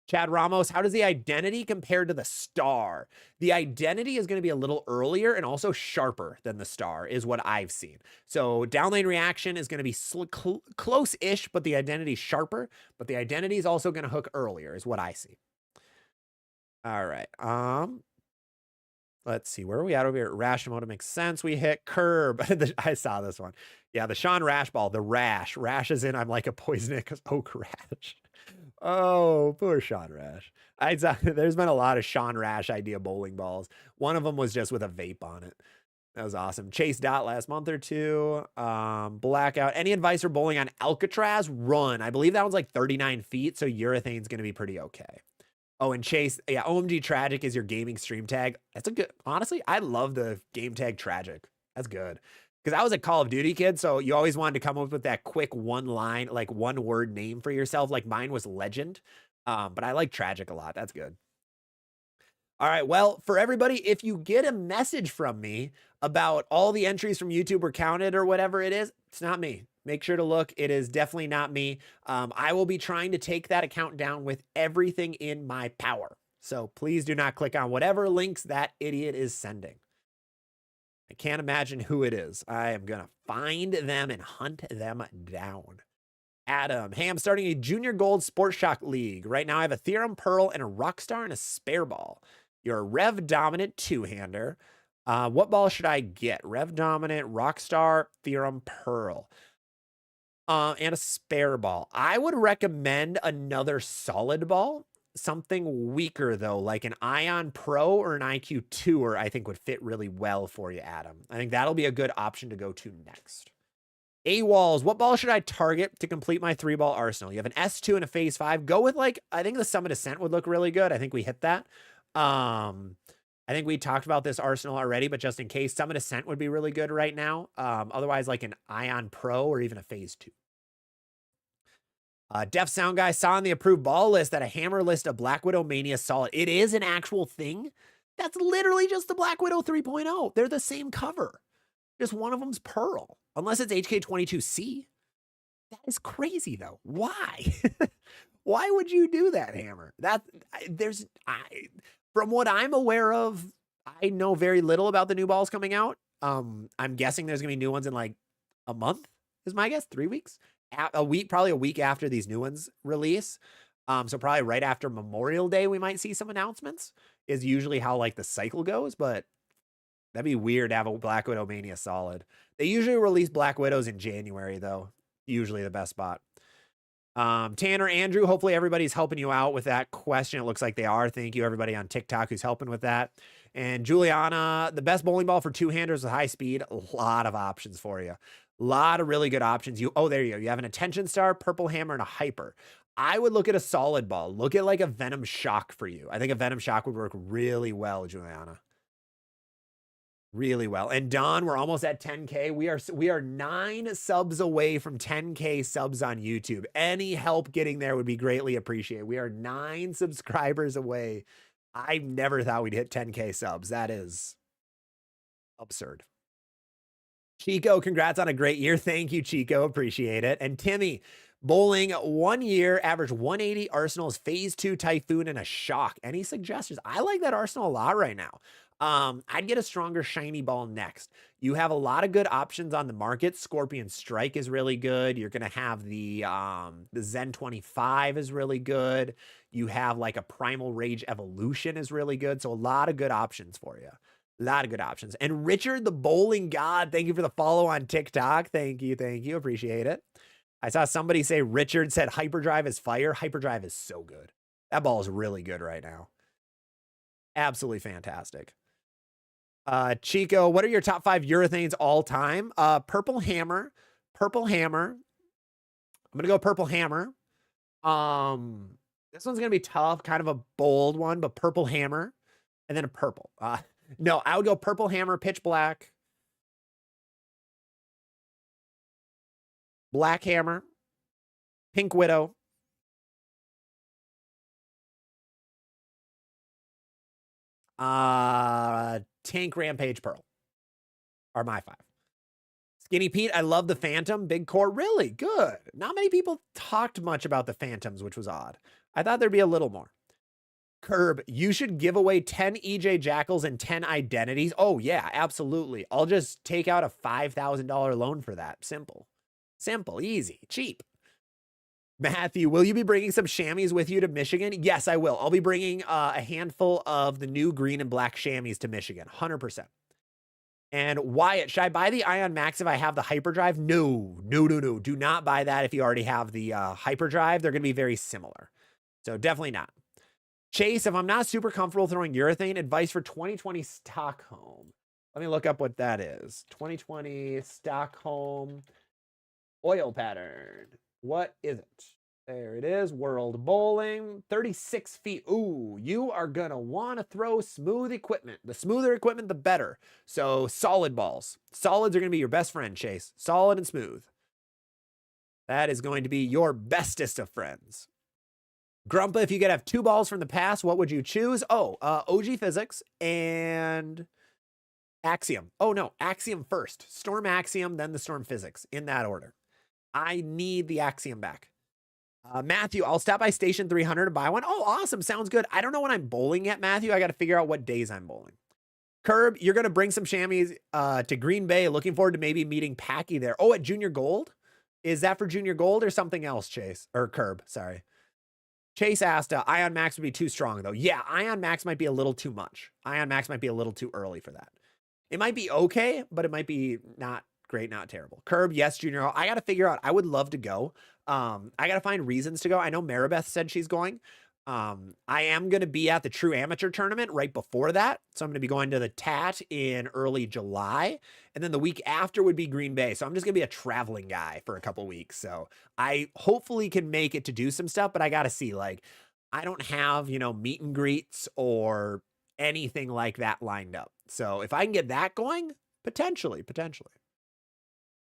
Chad Ramos, how does the identity compare to the star? The identity is going to be a little earlier and also sharper than the star is what I've seen. So downlane reaction is going to be close-ish, but the identity sharper, but the identity is also going to hook earlier is what I see. All right. Let's see. Where are we at over here? Rashimoto makes sense. We hit curb. I saw this one. Yeah, the Sean Rash ball, the rash. Rash is in I'm like a poisonous oak rash. Oh, poor Sean Rash. There's been a lot of Sean Rash idea bowling balls. One of them was just with a vape on it. That was awesome. Chase Dot last month or two. Blackout. Any advice for bowling on Alcatraz? Run. I believe that one's like 39 feet, so urethane's going to be pretty okay. Oh, and Chase, yeah, OMG Tragic is your gaming stream tag. That's a good, honestly, I love the game tag Tragic. That's good. Because I was a Call of Duty kid, so you always wanted to come up with that quick one line, like one word name for yourself. Like mine was Legend, but I like Tragic a lot. That's good. All right, well, for everybody, if you get a message from me about all the entries from YouTube were counted or whatever it is, it's not me. Make sure to look. It is definitely not me. I will be trying to take that account down with everything in my power. So please do not click on whatever links that idiot is sending. I can't imagine who it is. I am going to find them and hunt them down. Adam, hey, I'm starting a Junior Gold Sports Shock League. Right now I have a Theorem Pearl and a Rockstar and a spare ball. You're a Rev Dominant two-hander. What ball should I get? Rev Dominant, Rockstar, Theorem Pearl. And a spare ball. I would recommend another solid ball. Something weaker, though, like an Ion Pro or an IQ Tour, I think would fit really well for you, Adam. I think that'll be a good option to go to next. A-Walls, what ball should I target to complete my 3-ball arsenal? You have an S2 and a Phase 5. Go with, like, I think the Summit Ascent would look really good. I think we hit that. I think we talked about this arsenal already, but just in case, Summit Ascent would be really good right now. Otherwise, like an Ion Pro or even a Phase 2. Deaf Sound Guy saw on the approved ball list that a hammer list of Black Widow Mania Solid. It is an actual thing. That's literally just the Black Widow 3.0. They're the same cover. Just one of them's Pearl. Unless it's HK22C. That is crazy, though. Why? Why would you do that, Hammer? From what I'm aware of, I know very little about the new balls coming out. I'm guessing there's going to be new ones in like a month, is my guess. 3 weeks? A week, probably a week after these new ones release. So probably right after Memorial Day, we might see some announcements. is usually how like the cycle goes, but that'd be weird to have a Black Widow Mania solid. They usually release Black Widows in January, though. Usually the best spot. Tanner, Andrew, hopefully everybody's helping you out with that question. It looks like they are. Thank you, everybody on TikTok who's helping with that. And Juliana, the best bowling ball for two-handers with high speed. A lot of options for you. A lot of really good options. There you go. You have an Attention Star, Purple Hammer, and a Hyper. I would look at a solid ball. Look at like a Venom Shock for you. I think a Venom Shock would work really well, Juliana. Really well. And Don, we're almost at 10K. We are 9 subs away from 10K subs on YouTube. Any help getting there would be greatly appreciated. We are 9 subscribers away. I never thought we'd hit 10K subs. That is absurd. Chico, congrats on a great year. Thank you, Chico. Appreciate it. And Timmy, bowling 1 year, average 180 Arsenal's phase 2 Typhoon and a Shock. Any suggestions? I like that Arsenal a lot right now. I'd get a stronger shiny ball next. You have a lot of good options on the market. Scorpion Strike is really good. You're going to have the Zen 25 is really good. You have like a Primal Rage Evolution is really good. So a lot of good options for you. A lot of good options. And Richard, the bowling god, thank you for the follow on TikTok. Thank you. Thank you. Appreciate it. I saw somebody say Richard said Hyperdrive is fire. Hyperdrive is so good. That ball is really good right now. Absolutely fantastic. Chico, what are your top 5 urethanes all time? Purple Hammer. I'm gonna go Purple Hammer. This one's gonna be tough, kind of a bold one, but Purple Hammer, and then a purple. No, I would go Purple Hammer, Pitch Black, Black Hammer, Pink Widow, Tank Rampage Pearl are my 5. Skinny Pete, I love the Phantom. Big Core, really good. Not many people talked much about the Phantoms, which was odd. I thought there'd be a little more. Curb, you should give away 10 EJ Jackals and 10 identities. Oh, yeah, absolutely. I'll just take out a $5,000 loan for that. Simple. Simple, easy, cheap. Matthew, will you be bringing some chamois with you to Michigan? Yes, I will. I'll be bringing a handful of the new green and black chamois to Michigan, 100%. And Wyatt, should I buy the Ion Max if I have the Hyperdrive? No. Do not buy that if you already have the Hyperdrive. They're going to be very similar. So definitely not. Chase, if I'm not super comfortable throwing urethane, advice for 2020 Stockholm. Let me look up what that is. 2020 Stockholm oil pattern. What is it? There it is. World Bowling. 36 feet. Ooh, you are going to want to throw smooth equipment. The smoother equipment, the better. So solid balls. Solids are going to be your best friend, Chase. Solid and smooth. That is going to be your bestest of friends. Grumpa, if you could have 2 balls from the past, what would you choose? Oh, OG Physics and Axiom. Oh, no, Axiom first. Storm Axiom, then the Storm Physics, in that order. I need the Axiom back. Matthew, I'll stop by Station 300 to buy one. Oh, awesome. Sounds good. I don't know when I'm bowling yet, Matthew. I got to figure out what days I'm bowling. Curb, you're going to bring some chamois to Green Bay. Looking forward to maybe meeting Packy there. Oh, at Junior Gold? Is that for Junior Gold or something else, Chase? Or Curb, sorry. Chase asked, Ion Max would be too strong, though. Yeah, Ion Max might be a little too much. Ion Max might be a little too early for that. It might be okay, but it might be not great, not terrible. Curb, yes, Junior. I got to figure out. I would love to go. I got to find reasons to go. I know Maribeth said she's going. I am going to be at the True Amateur Tournament right before that. So I'm going to be going to the TAT in early July. And then the week after would be Green Bay. So I'm just going to be a traveling guy for a couple weeks. So I hopefully can make it to do some stuff, but I got to see, like, I don't have, meet and greets or anything like that lined up. So if I can get that going, potentially.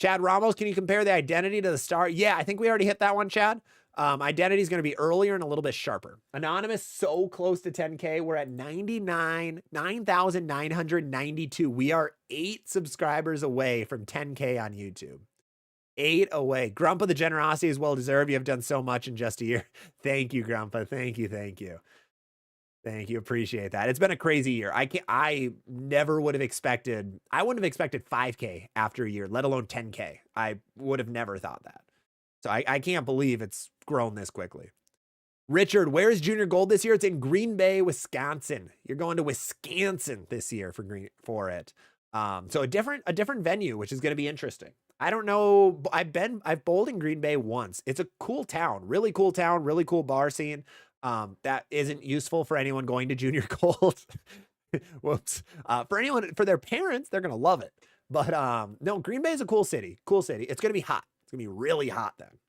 Chad Ramos, can you compare the Identity to the Star? Yeah, I think we already hit that one, Chad. Identity is going to be earlier and a little bit sharper. Anonymous, so close to 10K. We're at 9,992. We are 8 subscribers away from 10K on YouTube. 8 away. Grumpa, the generosity is well deserved. You have done so much in just a year. Thank you, Grumpa. Thank you. Thank you. Appreciate that. It's been a crazy year. I never would have expected, I wouldn't have expected 5K after a year, let alone 10K. I would have never thought that. So I can't believe it's grown this quickly. Richard, where is Junior Gold this year? It's in Green Bay, Wisconsin. You're going to Wisconsin this year for it. So a different venue, which is going to be interesting. I don't know. I've bowled in Green Bay once. It's a cool town, really cool bar scene. That isn't useful for anyone going to Junior Gold. Whoops. For their parents, they're going to love it. But no, Green Bay is a cool city. It's going to be hot. It's going to be really hot then.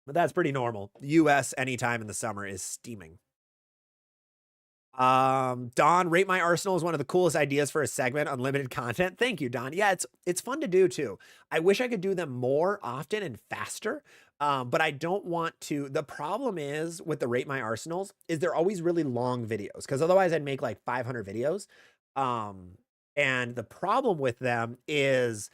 But that's pretty normal. US anytime in the summer is steaming. Don, Rate My Arsenal is one of the coolest ideas for a segment, unlimited content. Thank you, Don. Yeah, it's fun to do too. I wish I could do them more often and faster. But I don't want to. The problem is with the Rate My Arsenals is they're always really long videos, because otherwise I'd make like 500 videos. And the problem with them is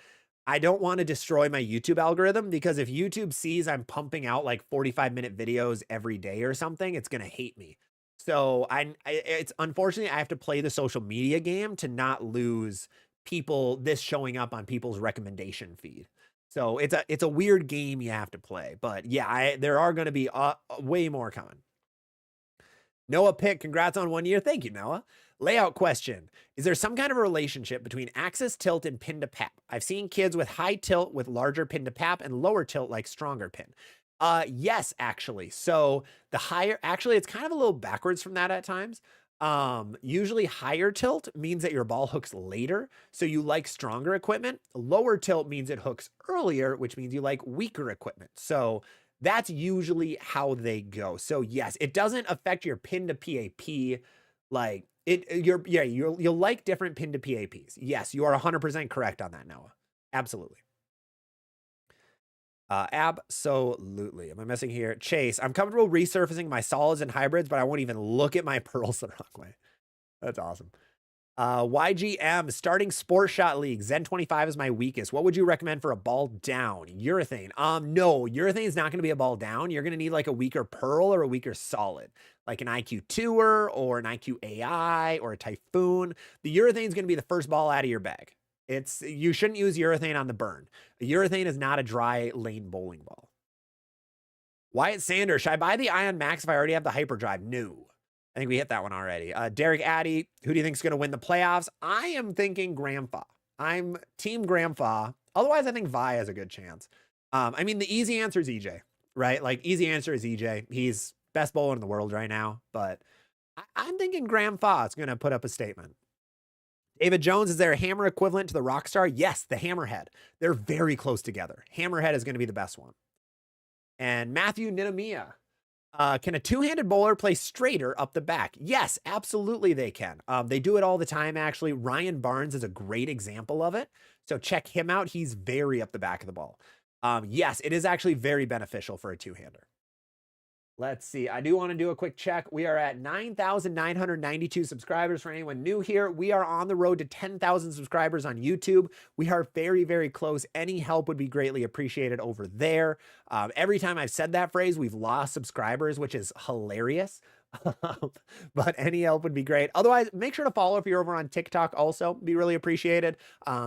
I don't want to destroy my YouTube algorithm, because if YouTube sees I'm pumping out like 45-minute videos every day or something, it's going to hate me. So it's unfortunately I have to play the social media game to not lose this showing up on people's recommendation feed. So it's a weird game you have to play, but yeah, there are going to be way more coming. Noah Pick, congrats on 1 year. Thank you, Noah. Layout question. Is there some kind of a relationship between axis tilt and pin to pap? I've seen kids with high tilt with larger pin to pap and lower tilt like stronger pin. Yes, actually. So actually it's kind of a little backwards from that at times. Usually higher tilt means that your ball hooks later, so you like stronger equipment. Lower tilt means it hooks earlier, which means you like weaker equipment. So that's usually how they go. So yes, it doesn't affect your pin to PAP. Like you'll like different pin to PAPs. Yes, you are 100% correct on that, Noah. Absolutely. Absolutely. Am I missing here? Chase, I'm comfortable resurfacing my solids and hybrids, but I won't even look at my pearls the wrong way. That's awesome. YGM, starting sport shot league. Zen 25 is my weakest. What would you recommend for a ball down? Urethane. No, urethane is not going to be a ball down. You're going to need like a weaker pearl or a weaker solid, like an IQ Tour or an IQ AI or a Typhoon. The urethane is going to be the first ball out of your bag. You shouldn't use urethane on the burn. Urethane is not a dry lane bowling ball. Wyatt Sanders, should I buy the Ion Max if I already have the hyperdrive? No. I think we hit that one already. Derek Addy, who do you think is going to win the playoffs? I am thinking Grandpa. I'm team Grandpa. Otherwise, I think Vi has a good chance. I mean, the easy answer is EJ, right? Like, easy answer is EJ. He's best bowler in the world right now. But I'm thinking Grandpa is going to put up a statement. David Jones, is there a hammer equivalent to the Rockstar? Yes, the Hammerhead. They're very close together. Hammerhead is going to be the best one. And Matthew Ninamiya, can a two-handed bowler play straighter up the back? Yes, absolutely they can. They do it all the time, actually. Ryan Barnes is a great example of it. So check him out. He's very up the back of the ball. Yes, it is actually very beneficial for a two-hander. Let's see. I do want to do a quick check. We are at 9,992 subscribers for anyone new here. We are on the road to 10,000 subscribers on YouTube. We are very, very close. Any help would be greatly appreciated over there. Every time I've said that phrase, we've lost subscribers, which is hilarious. But any help would be great. Otherwise, make sure to follow if you're over on TikTok also. Be really appreciated.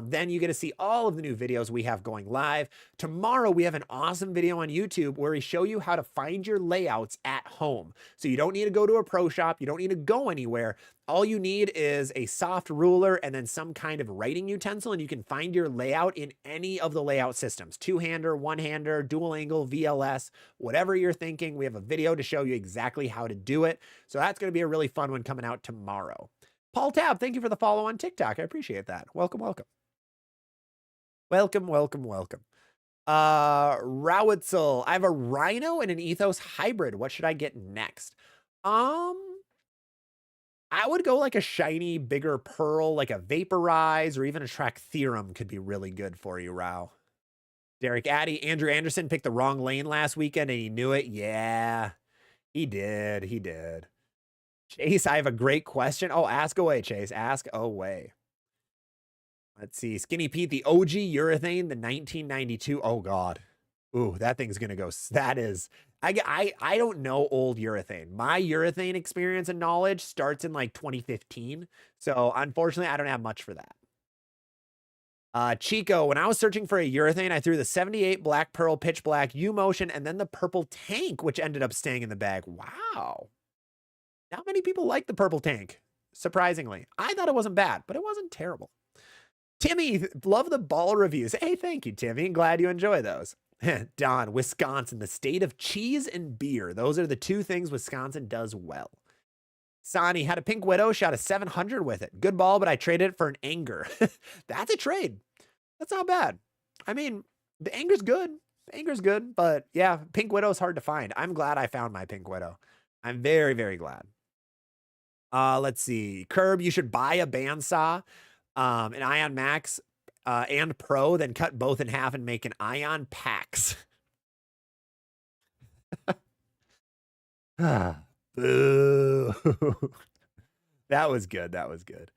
Then you get to see all of the new videos we have going live. Tomorrow, we have an awesome video on YouTube where we show you how to find your layouts at home. So you don't need to go to a pro shop. You don't need to go anywhere. All you need is a soft ruler and then some kind of writing utensil, and you can find your layout in any of the layout systems. Two-hander, one-hander, dual angle, VLS, whatever you're thinking. We have a video to show you exactly how to do it. So that's going to be a really fun one coming out tomorrow. Paul Tab, thank you for the follow on TikTok. I appreciate that. Welcome, welcome. Welcome, welcome, welcome. Rowitzel, I have a Rhino and an Ethos hybrid. What should I get next? I would go like a shiny, bigger pearl, like a Vaporize, or even a Track Theorem could be really good for you, Rao. Derek Addy, Andrew Anderson picked the wrong lane last weekend and he knew it. Yeah, he did. He did. Chase, I have a great question. Oh, ask away, Chase. Ask away. Let's see. Skinny Pete, the OG urethane, the 1992. Oh, God. Ooh, that thing's going to go. That is... I don't know old urethane. My urethane experience and knowledge starts in like 2015. So unfortunately, I don't have much for that. Chico, when I was searching for a urethane, I threw the 78 Black Pearl Pitch Black U-Motion and then the purple tank, which ended up staying in the bag. Wow. Not many people like the purple tank, surprisingly. I thought it wasn't bad, but it wasn't terrible. Timmy, love the ball reviews. Hey, thank you, Timmy. Glad you enjoy those. Don, Wisconsin, the state of cheese and beer. Those are the two things Wisconsin does well. Sonny had a Pink Widow, shot a 700 with it. Good ball, but I traded it for an Anger. That's a trade. That's not bad. I mean, the Anger's good. The Anger's good, but yeah, Pink Widow's hard to find. I'm glad I found my Pink Widow. I'm very, very glad. Let's see. Curb, you should buy a bandsaw, an Ion Max, and Pro, then cut both in half and make an Ion Pax. Boo. That was good. That was good.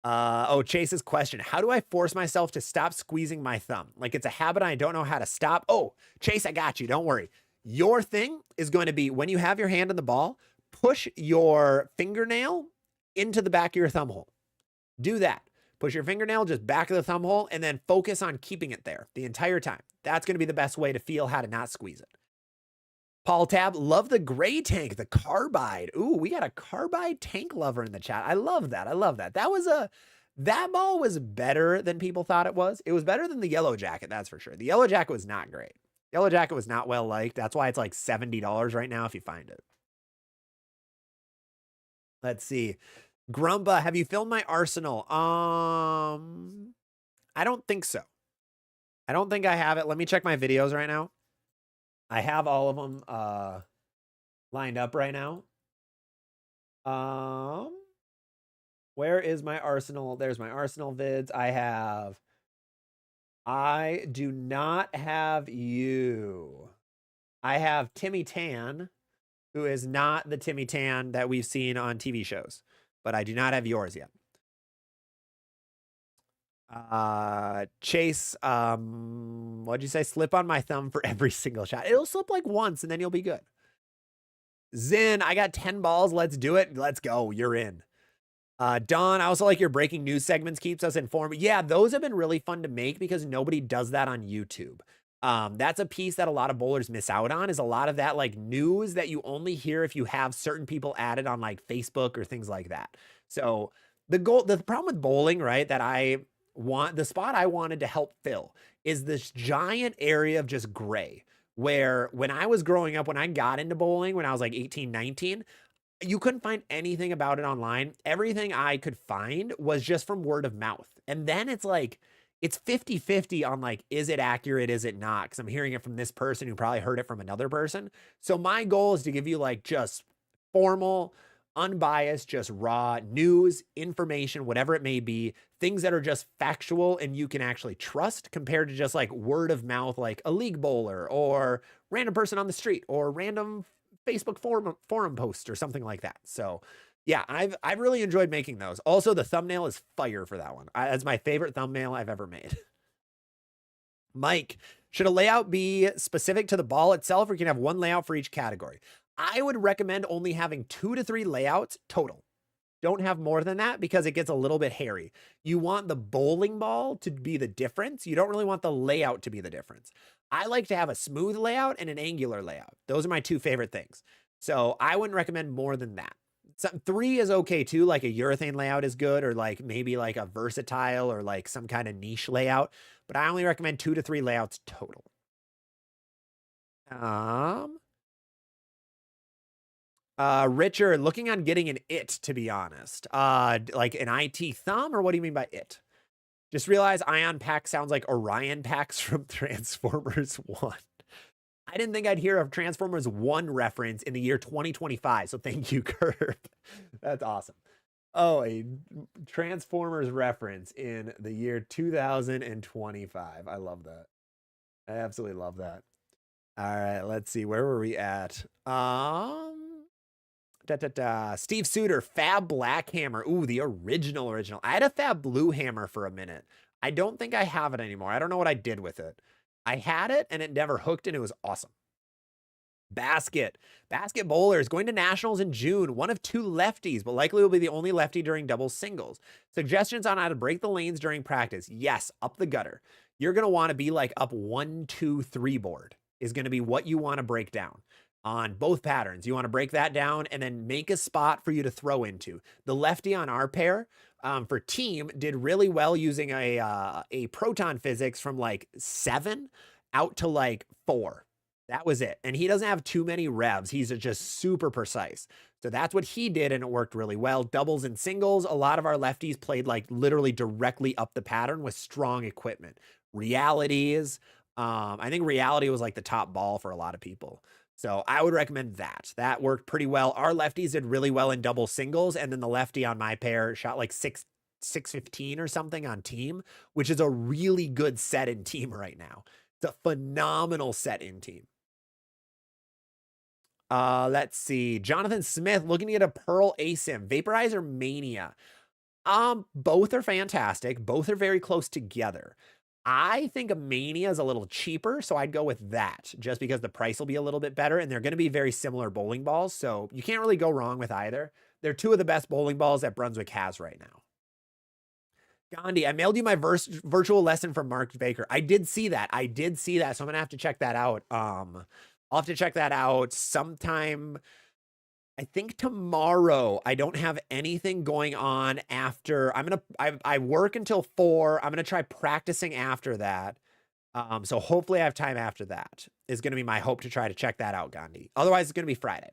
Oh, Chase's question. How do I force myself to stop squeezing my thumb? Like it's a habit and I don't know how to stop. Oh, Chase, I got you. Don't worry. Your thing is going to be when you have your hand on the ball, push your fingernail into the back of your thumb hole. Do that. Push your fingernail just back of the thumb hole and then focus on keeping it there the entire time. That's going to be the best way to feel how to not squeeze it. Paul Tab, love the gray tank, the carbide. Ooh, we got a carbide tank lover in the chat. I love that. I love that. That ball was better than people thought it was. It was better than the yellow jacket, that's for sure. The yellow jacket was not great. Yellow jacket was not well liked. That's why it's like $70 right now if you find it. Let's see. Grumba, have you filmed my arsenal? I don't think so. I don't think I have it. Let me check my videos right now. I have all of them lined up right now. Where is my arsenal? There's my arsenal vids. I do not have you. I have Timmy Tan, who is not the Timmy Tan that we've seen on TV shows, but I do not have yours yet. Chase, what'd you say? Slip on my thumb for every single shot. It'll slip like once and then you'll be good. Zin, I got 10 balls. Let's do it. Let's go. You're in. Don, I also like your breaking news segments, keeps us informed. Yeah, those have been really fun to make because nobody does that on YouTube. That's a piece that a lot of bowlers miss out on, is a lot of that like news that you only hear if you have certain people added on like Facebook or things like that. So the problem with bowling, right, the spot I wanted to help fill is this giant area of just gray, where when I was growing up, when I got into bowling, when I was like 18, 19, you couldn't find anything about it online. Everything I could find was just from word of mouth. And then it's like, it's 50-50 on like, is it accurate? Is it not? Because I'm hearing it from this person who probably heard it from another person. So my goal is to give you like just formal, unbiased, just raw news, information, whatever it may be, things that are just factual and you can actually trust, compared to just like word of mouth, like a league bowler or random person on the street or random Facebook forum post or something like that. So yeah, I've really enjoyed making those. Also, the thumbnail is fire for that one. That's my favorite thumbnail I've ever made. Mike, should a layout be specific to the ball itself, or can you have one layout for each category? I would recommend only having 2 to 3 layouts total. Don't have more than that because it gets a little bit hairy. You want the bowling ball to be the difference. You don't really want the layout to be the difference. I like to have a smooth layout and an angular layout. Those are my 2 favorite things. So I wouldn't recommend more than that. 3 is okay too, like a urethane layout is good, or like maybe like a versatile or like some kind of niche layout. But I only recommend 2 to 3 layouts total. Richard, looking on getting an it, to be honest. Like an IT thumb, or what do you mean by it? Just realize Ion Pack sounds like Orion Packs from Transformers 1. I didn't think I'd hear of Transformers 1 reference in the year 2025, so thank you, Curb. That's awesome. Oh, a Transformers reference in the year 2025. I love that. I absolutely love that. All right, let's see. Where were we at? Steve Suter, Fab Black Hammer. Ooh, the original. I had a Fab Blue Hammer for a minute. I don't think I have it anymore. I don't know what I did with it. I had it and it never hooked and it was awesome. Basket bowler is going to nationals in June. One of 2 lefties, but likely will be the only lefty during double singles. Suggestions on how to break the lanes during practice. Yes, up the gutter. You're going to want to be like up 1, 2, 3 board is going to be what you want to break down on both patterns. You want to break that down and then make a spot for you to throw into. The lefty on our pair for team did really well using a proton physics from like 7 out to like 4. That was it. And he doesn't have too many revs. He's just super precise. So that's what he did, and it worked really well. Doubles and singles, a lot of our lefties played like literally directly up the pattern with strong equipment. Realities, I think reality was like the top ball for a lot of people. So I would recommend that. That worked pretty well. Our lefties did really well in double singles, and then the lefty on my pair shot like 615 or something on team, which is a really good set in team right now. It's a phenomenal set in team. Let's see. Jonathan Smith looking to get a Pearl ASIM. Vaporizer Mania. Both are fantastic. Both are very close together. I think a Mania is a little cheaper, so I'd go with that just because the price will be a little bit better, and they're going to be very similar bowling balls, so you can't really go wrong with either. They're 2 of the best bowling balls that Brunswick has right now. Gandhi, I mailed you my virtual lesson from Mark Baker. I did see that. So I'm going to have to check that out. I'll have to check that out sometime. I think tomorrow. I don't have anything going on after. I work until 4. I'm going to try practicing after that. So hopefully I have time after that is going to be my hope to try to check that out, Gandhi. Otherwise, it's going to be Friday.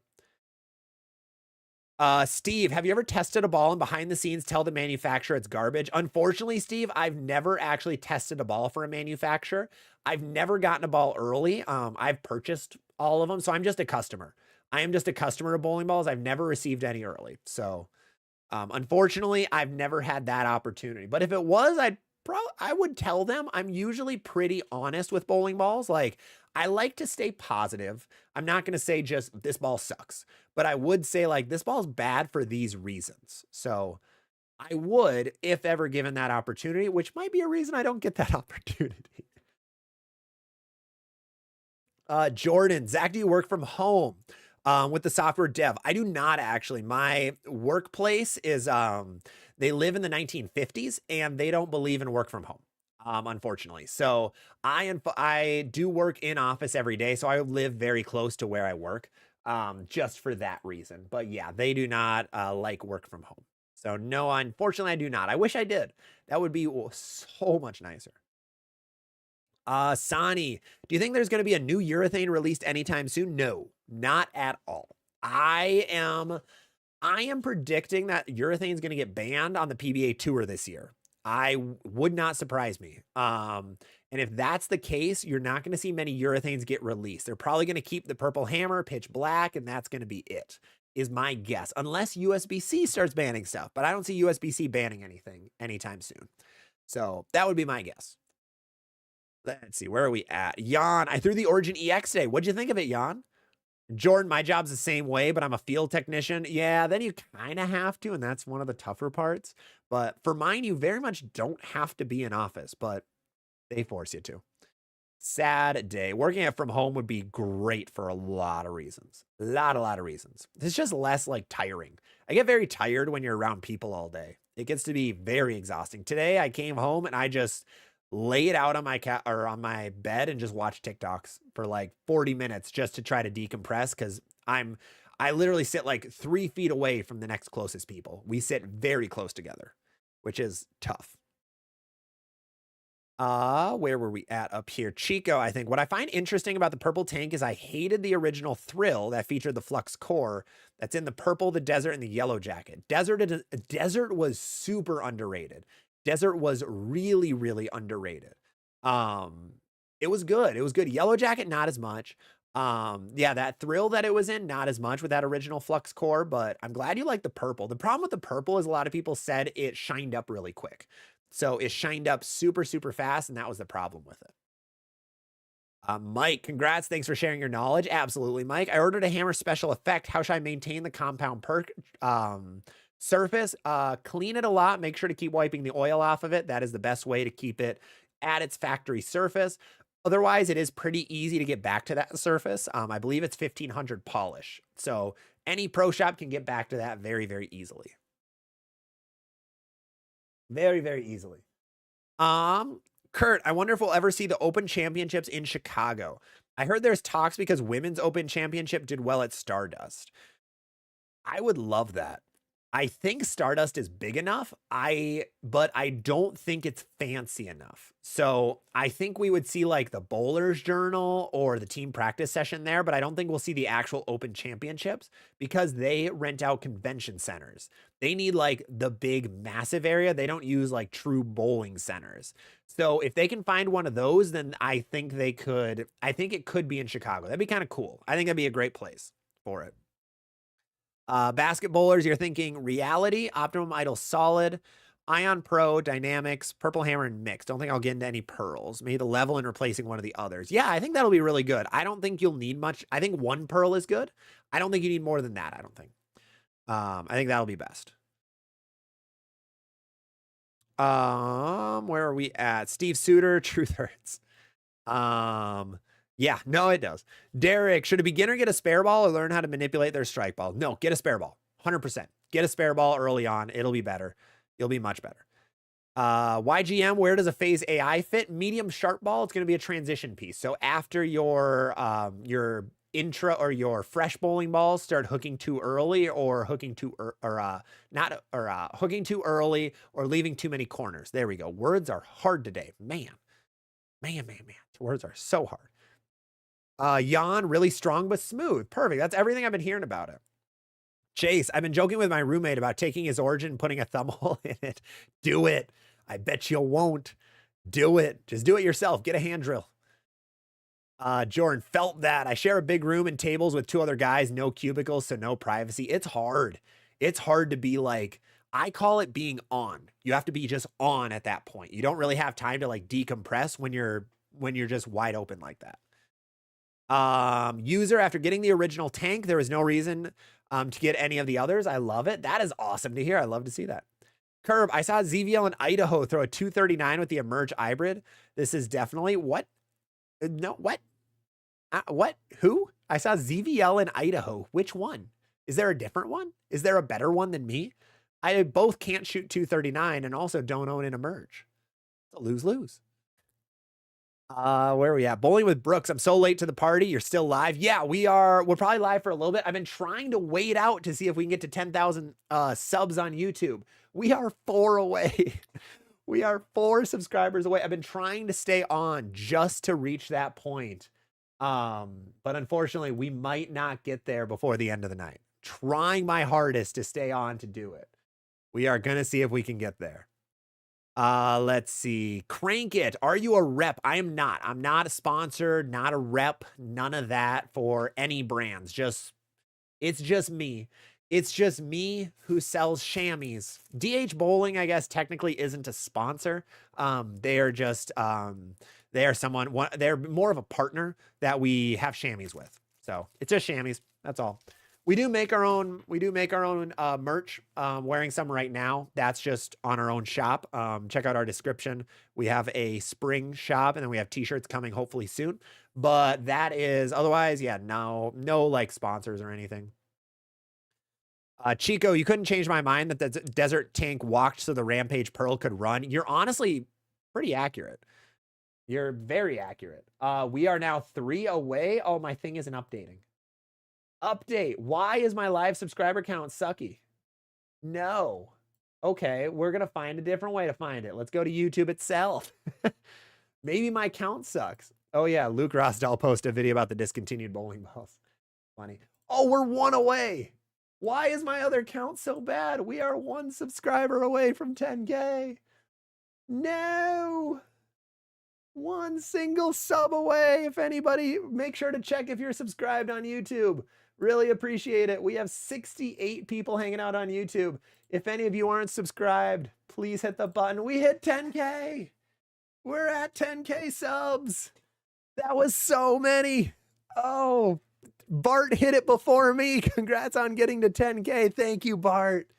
Steve, have you ever tested a ball and behind the scenes tell the manufacturer it's garbage? Unfortunately, Steve, I've never actually tested a ball for a manufacturer. I've never gotten a ball early. I've purchased all of them, so I'm just a customer. I am just a customer of bowling balls. I've never received any early. So, unfortunately, I've never had that opportunity. But if it was, I would tell them. I'm usually pretty honest with bowling balls. Like, I like to stay positive. I'm not going to say just this ball sucks, but I would say like this ball's bad for these reasons. So I would, if ever given that opportunity, which might be a reason I don't get that opportunity. Jordan, Zach, do you work from home with the software dev? I do not actually. My workplace is, they live in the 1950s and they don't believe in work from home. Unfortunately. So I do work in office every day. So I live very close to where I work, just for that reason. But yeah, they do not like work from home. So no, unfortunately, I do not. I wish I did. That would be so much nicer. Sani, do you think there's going to be a new urethane released anytime soon? No, not at all. I am predicting that urethane is going to get banned on the PBA Tour this year. Would not surprise me. And if that's the case, you're not going to see many urethanes get released. They're probably going to keep the Purple Hammer, Pitch Black, and that's going to be it, is my guess. Unless USB-C starts banning stuff, but I don't see USB-C banning anything anytime soon. So that would be my guess. Let's see, where are we at? Jan, I threw the Origin EX today. What'd you think of it, Jan? Jordan, my job's the same way, but I'm a field technician. Yeah, then you kind of have to, and that's one of the tougher parts. But for mine, you very much don't have to be in office, but they force you to. Sad day. Working from home would be great for a lot of reasons. A lot of reasons. It's just less like tiring. I get very tired when you're around people all day. It gets to be very exhausting. Today, I came home and I just lay it out on my on my bed and just watch TikToks for like 40 minutes just to try to decompress, because I literally sit like 3 feet away from the next closest people. We sit very close together, which is tough. Where were we at up here? Chico, I think. What I find interesting about the purple tank is I hated the original Thrill that featured the Flux core that's in the purple, the desert, and the yellow jacket. Desert was super underrated. Desert was really, really underrated. It was good. It was good. Yellow jacket, not as much. Yeah, that Thrill that it was in, not as much with that original Flux core, but I'm glad you like the purple. The problem with the purple is a lot of people said it shined up really quick. So it shined up super, super fast, and that was the problem with it. Mike, congrats. Thanks for sharing your knowledge. Absolutely, Mike. I ordered a hammer special effect. How should I maintain the compound perk surface? Clean it a lot. Make sure to keep wiping the oil off of it. That is the best way to keep it at its factory surface. Otherwise, it is pretty easy to get back to that surface. I believe it's 1500 polish. So any pro shop can get back to that very, very easily. Very, very easily. Kurt, I wonder if we'll ever see the Open Championships in Chicago. I heard there's talks because Women's Open Championship did well at Stardust. I would love that. I think Stardust is big enough, but I don't think it's fancy enough. So I think we would see like the Bowler's Journal or the team practice session there, but I don't think we'll see the actual Open Championships because they rent out convention centers. They need like the big massive area. They don't use like true bowling centers. So if they can find one of those, then I think it could be in Chicago. That'd be kind of cool. I think that'd be a great place for it. Basketballers, you're thinking Reality, Optimum Idol Solid, Ion Pro, Dynamics, Purple Hammer, and Mix. Don't think I'll get into any pearls. Maybe the level and replacing one of the others. Yeah, I think that'll be really good. I don't think you'll need much. I think one pearl is good. I don't think you need more than that, I don't think. I think that'll be best. Where are we at? Steve Suter, Truth Hurts. Yeah, no, it does. Derek, should a beginner get a spare ball or learn how to manipulate their strike ball? No, get a spare ball. 100%. Get a spare ball early on. It'll be better. You'll be much better. YGM, where does a phase AI fit? Medium sharp ball. It's going to be a transition piece. So after your intra or your fresh bowling balls start hooking too early or hooking too hooking too early or leaving too many corners. There we go. Words are hard today. Man. Words are so hard. Yawn, really strong but smooth. Perfect. That's everything I've been hearing about it. Chase, I've been joking with my roommate about taking his origin and putting a thumb hole in it. Do it. I bet you won't. Do it. Just do it yourself. Get a hand drill. Jordan, felt that. I share a big room and tables with two other guys, no cubicles, so no privacy. It's hard. It's hard to be like, I call it being on. You have to be just on at that point. You don't really have time to like decompress when you're just wide open like that. User, after getting the original tank, there was no reason to get any of the others. I love it. That is awesome to hear. I love to see that. Curb, I saw ZVL in Idaho throw a 239 with the Emerge hybrid. This is definitely what? No, what? What? Who? I saw ZVL in Idaho. Which one? Is there a different one? Is there a better one than me? I both can't shoot 239 and also don't own an Emerge. It's a lose-lose. Where are we at? Bowling with Brooks. I'm so late to the party. You're still live. Yeah, we're probably live for a little bit. I've been trying to wait out to see if we can get to 10,000 subs on YouTube. We are 4 away. We are 4 subscribers away. I've been trying to stay on just to reach that point. But unfortunately, we might not get there before the end of the night. Trying my hardest to stay on to do it. We are going to see if we can get there. Let's see. Crank It. Are you a rep? I am not. I'm not a sponsor, not a rep, none of that for any brands. It's just me. It's just me who sells SHAMMIES. DH Bowling, I guess, technically isn't a sponsor. They are just, they're more of a partner that we have SHAMMIES with. So it's just SHAMMIES. That's all. We do make our own merch. Wearing some right now. That's just on our own shop. Check out our description. We have a spring shop and then we have t-shirts coming hopefully soon. But that is otherwise, yeah, no like sponsors or anything. Chico, you couldn't change my mind that the desert tank walked so the Rampage Pearl could run. You're honestly pretty accurate. You're very accurate. We are now 3 away. Oh, my thing isn't updating. Update. Why is my live subscriber count sucky? No. Okay, we're going to find a different way to find it. Let's go to YouTube itself. Maybe my count sucks. Oh, yeah. Luke Rosdahl posted a video about the discontinued bowling balls. Funny. Oh, we're 1 away. Why is my other count so bad? We are 1 subscriber away from 10K. No. 1 single sub away. If anybody, make sure to check if you're subscribed on YouTube. Really appreciate it. We have 68 people hanging out on YouTube. If any of you aren't subscribed, please hit the button. We hit 10K. We're at 10K subs. That was so many. Oh, Bart hit it before me. Congrats on getting to 10K. Thank you, Bart.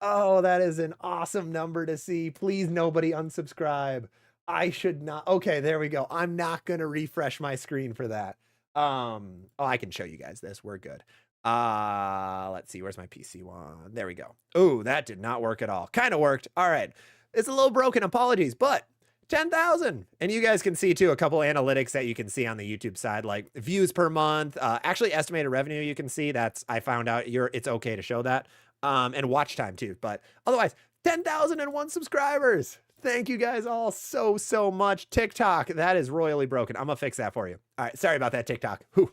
Oh, that is an awesome number to see. Please, nobody unsubscribe. I should not. Okay, there we go. I'm not going to refresh my screen for that. Oh, I can show you guys this. We're good. Let's see. Where's my PC one? There we go. Oh, that did not work at all. Kind of worked. All right. It's a little broken. Apologies, but 10,000. And you guys can see too a couple analytics that you can see on the YouTube side, like views per month, actually estimated revenue. You can see I found out it's okay to show that. And watch time too. But otherwise, 10,001 subscribers. Thank you guys all so much. TikTok, that is royally broken. I'm gonna fix that for you. All right, sorry about that, TikTok. Whew.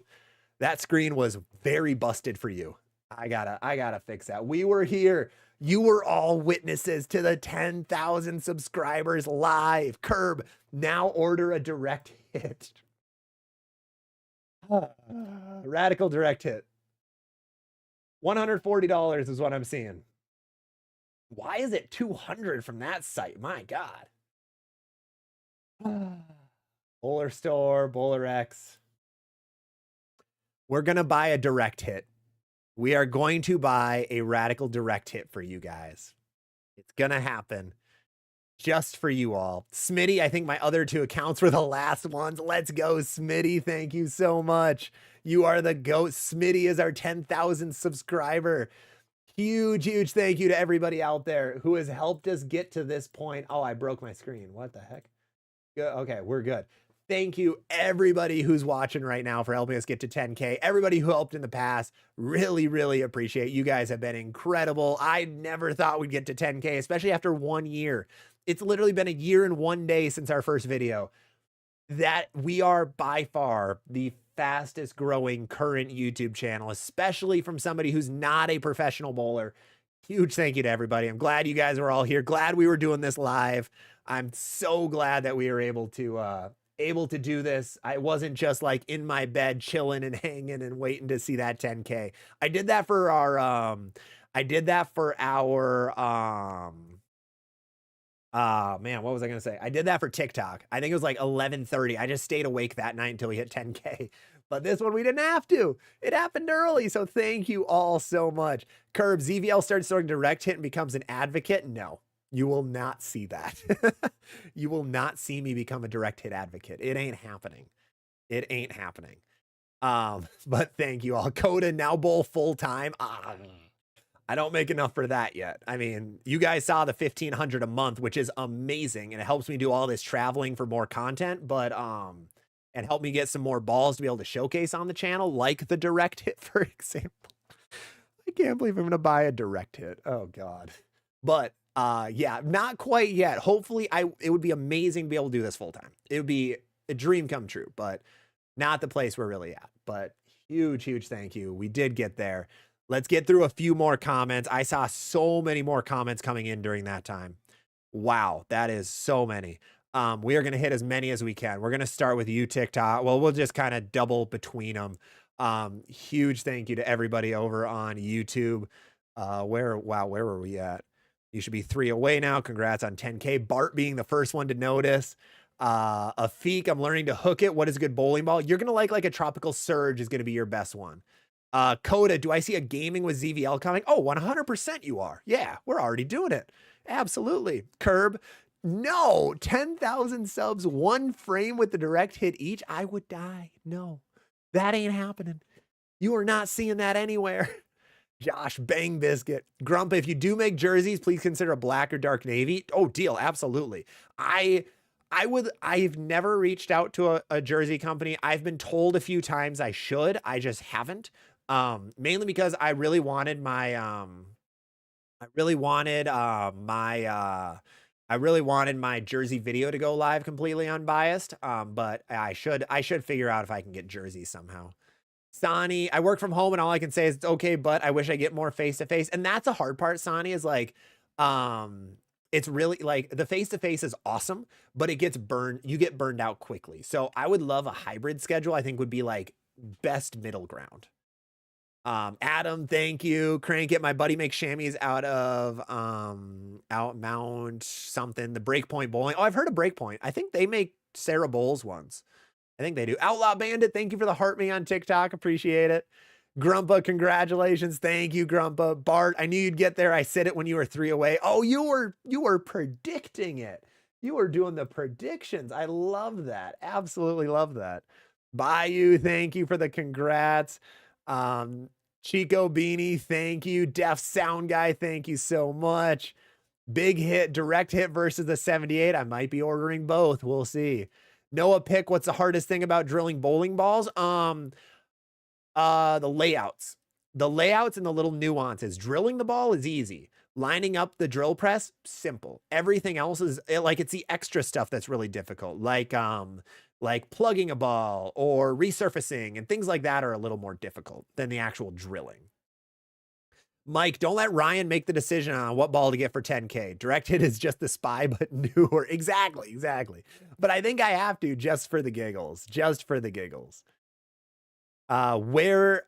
That screen was very busted for you. I gotta fix that. We were here. You were all witnesses to the 10,000 subscribers live. Curb, now order a direct hit. Radical direct hit. $140 is what I'm seeing. Why is it 200 from that site? My God. Bowler Store, Bowler X. We're going to buy a direct hit. We are going to buy a radical direct hit for you guys. It's going to happen just for you all. Smitty, I think my other two accounts were the last ones. Let's go, Smitty. Thank you so much. You are the GOAT. Smitty is our 10,000 subscriber. Huge thank you to everybody out there who has helped us get to this point. Oh, I broke my screen. What the heck? Good. Okay, we're good. Thank you, everybody who's watching right now, for helping us get to 10K. Everybody who helped in the past, really appreciate. You guys have been incredible. I never thought we'd get to 10K, especially after 1 year. It's literally been a year and 1 day since our first video. That we are by far the fastest growing current YouTube channel, especially from somebody who's not a professional bowler. Huge thank you to everybody. I'm glad you guys were all here. Glad we were doing this live. I'm so glad that we were able to do this. I wasn't just like in my bed chilling and hanging and waiting to see that 10K. I did that for our man, what was I going to say? I did that for TikTok. I think it was like 11:30. I just stayed awake that night until we hit 10K. But this one, we didn't have to. It happened early. So thank you all so much. Curb, ZVL starts throwing direct hit and becomes an advocate. No, you will not see that. You will not see me become a direct hit advocate. It ain't happening. It ain't happening. But thank you all. Coda now bowl full time. I don't make enough for that yet. I mean, you guys saw the 1,500 a month, which is amazing. And it helps me do all this traveling for more content, but, and help me get some more balls to be able to showcase on the channel, like the direct hit, for example. I can't believe I'm going to buy a direct hit. Oh God. But, yeah, not quite yet. Hopefully it would be amazing to be able to do this full time. It would be a dream come true, but not the place we're really at. But huge thank you. We did get there. Let's get through a few more comments. I saw so many more comments coming in during that time. Wow, that is so many. We are going to hit as many as we can. We're going to start with you, TikTok. Well, we'll just kind of double between them. Huge thank you to everybody over on YouTube. Where were we at? You should be 3 away now. Congrats on 10K. Bart being the first one to notice. Afik, I'm learning to hook it. What is a good bowling ball? You're going to like a Tropical Surge is going to be your best one. Coda, do I see a gaming with ZVL coming? Oh, 100% you are. Yeah, we're already doing it. Absolutely. Curb, no, 10,000 subs, 1 frame with the direct hit each. I would die. No, that ain't happening. You are not seeing that anywhere. Josh, Bang Biscuit. Grump, if you do make jerseys, please consider a black or dark navy. Oh, deal. Absolutely. I've never reached out to a jersey company. I've been told a few times I should. I just haven't. Mainly because I really wanted my jersey video to go live completely unbiased. But I should figure out if I can get jerseys somehow. Sani, I work from home and all I can say is it's okay, but I wish I get more face-to-face. And that's a hard part, Sani, is like, it's really like the face-to-face is awesome, but it gets burned. You get burned out quickly. So I would love a hybrid schedule. I think would be like best middle ground. Adam, thank you. Crank it. My buddy makes chamois out of, Outmount something, the Breakpoint Bowling. Oh, I've heard of Breakpoint. I think they make Sarah Bowles ones. I think they do. Outlaw Bandit, thank you for the heart me on TikTok. Appreciate it. Grumpa, congratulations. Thank you, Grumpa. Bart, I knew you'd get there. I said it when you were 3 away. Oh, you were predicting it. You are doing the predictions. I love that. Absolutely love that. Bayou, thank you for the congrats. Um, Chico Beanie, thank you. Def Sound Guy, thank you so much. Big hit, direct hit versus the 78. I might be ordering both. We'll see. Noah Pick, what's the hardest thing about drilling bowling balls? The layouts. The layouts and the little nuances. Drilling the ball is easy. Lining up the drill press, simple. Everything else is like it's the extra stuff that's really difficult. Like plugging a ball or resurfacing and things like that are a little more difficult than the actual drilling. Mike, don't let Ryan make the decision on what ball to get for 10K. Direct hit is just the spy, but newer. Exactly. But I think I have to just for the giggles. Just for the giggles. Where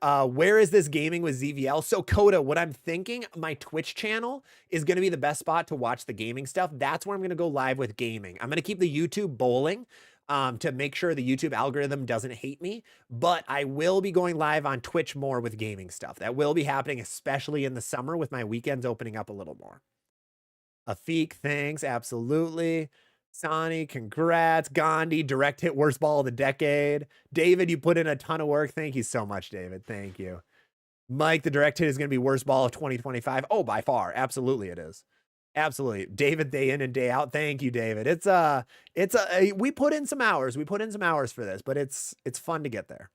is this gaming with ZVL? So Coda, what I'm thinking, my Twitch channel is going to be the best spot to watch the gaming stuff. That's where I'm going to go live with gaming. I'm going to keep the YouTube bowling to make sure the YouTube algorithm doesn't hate me, but I will be going live on Twitch more with gaming stuff. That will be happening, especially in the summer with my weekends opening up a little more. Afik, thanks. Absolutely. Sani, congrats. Gandhi, direct hit, worst ball of the decade. David, you put in a ton of work. Thank you so much, David. Thank you. Mike, the direct hit is going to be worst ball of 2025. Oh, by far. Absolutely it is. Absolutely. David, day in and day out. Thank you, David. We put in some hours. We put in some hours for this, but it's fun to get there.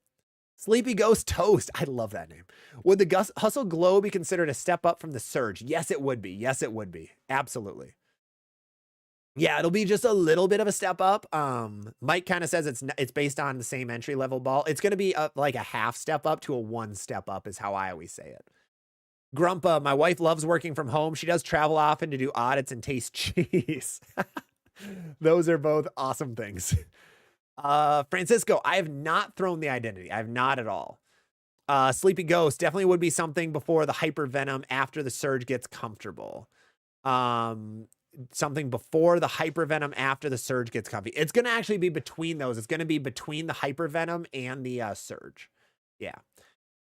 Sleepy Ghost Toast. I love that name. Would the Hustle Glow be considered a step up from the Surge? Yes, it would be. Yes, it would be. Absolutely. Yeah, it'll be just a little bit of a step up. Mike kind of says it's based on the same entry level ball. It's going to be like a half step up to a 1 step up is how I always say it. Grumpa, my wife loves working from home. She does travel often to do audits and taste cheese. Those are both awesome things. Francisco, I have not thrown the identity. I have not at all. Sleepy Ghost definitely would be something before the Hyper Venom after the Surge gets comfortable. Something before the Hyper Venom after the Surge gets comfy. It's going to actually be between those. It's going to be between the Hyper Venom and the Surge. Yeah.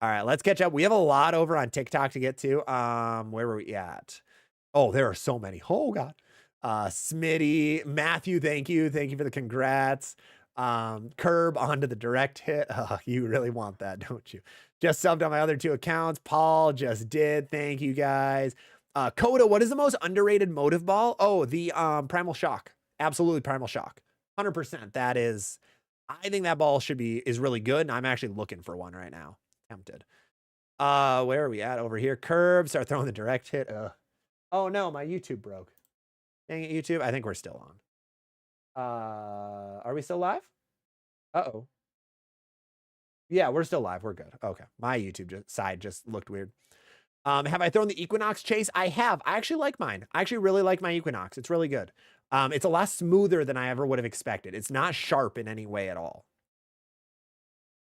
All right, let's catch up. We have a lot over on TikTok to get to. Where were we at? Oh, there are so many. Oh, God. Smitty, Matthew, thank you. Thank you for the congrats. Curb onto the direct hit. Oh, you really want that, don't you? Just subbed on my other 2 accounts. Paul just did. Thank you, guys. Coda, what is the most underrated motive ball? Oh, the Primal Shock. Absolutely Primal Shock. 100%. That is, I think that ball is really good, and I'm actually looking for one right now. Tempted. Where are we at over here? Curb, start throwing the direct hit. Oh no, my YouTube broke. Dang it, YouTube. I think we're still on. Are we still live? Uh-oh. Yeah, we're still live. We're good. Okay. My YouTube side just looked weird. Have I thrown the Equinox Chase? I have. I actually like mine. I actually really like my Equinox. It's really good. It's a lot smoother than I ever would have expected. It's not sharp in any way at all.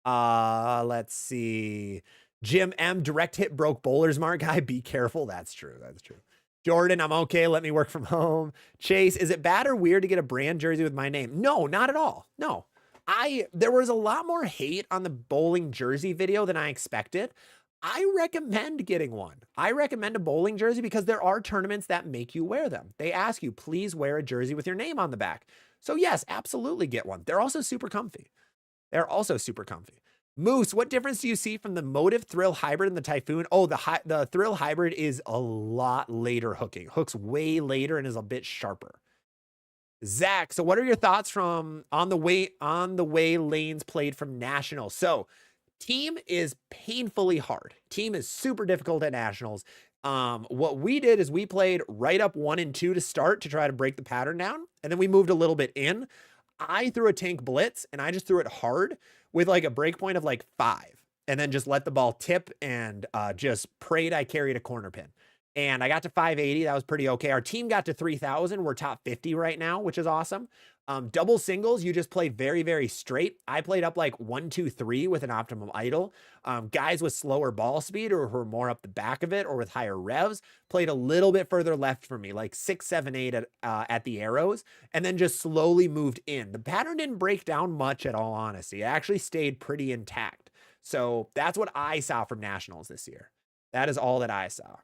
Let's see. Jim M, direct hit broke bowlers mark guy. Be careful. That's true. That's true. Jordan, I'm okay. Let me work from home. Chase, is it bad or weird to get a brand jersey with my name? No, not at all. No. There was a lot more hate on the bowling jersey video than I expected. I recommend getting one. I recommend a bowling jersey because there are tournaments that make you wear them. They ask you, please wear a jersey with your name on the back. So yes, absolutely get one. They're also super comfy. Moose, what difference do you see from the Motive Thrill Hybrid and the Typhoon? Oh, the Thrill Hybrid is a lot later hooking. Hooks way later and is a bit sharper. Zach, so what are your thoughts from on the way lanes played from Nationals? So team is painfully hard. Team is super difficult at Nationals. What we did is we played right up 1 and 2 to start to try to break the pattern down. And then we moved a little bit in. I threw a tank blitz and I just threw it hard with like a break point of like 5 and then just let the ball tip and just prayed I carried a corner pin. And I got to 580. That was pretty okay. Our team got to 3,000. We're top 50 right now, which is awesome. Double singles, you just play very, very straight. I played up like 1, 2, 3 with an optimum idle. Guys with slower ball speed or who are more up the back of it or with higher revs played a little bit further left for me, like 6, 7, 8 at the arrows, and then just slowly moved in. The pattern didn't break down much at all, honesty. It actually stayed pretty intact. So that's what I saw from Nationals this year. That is all that I saw.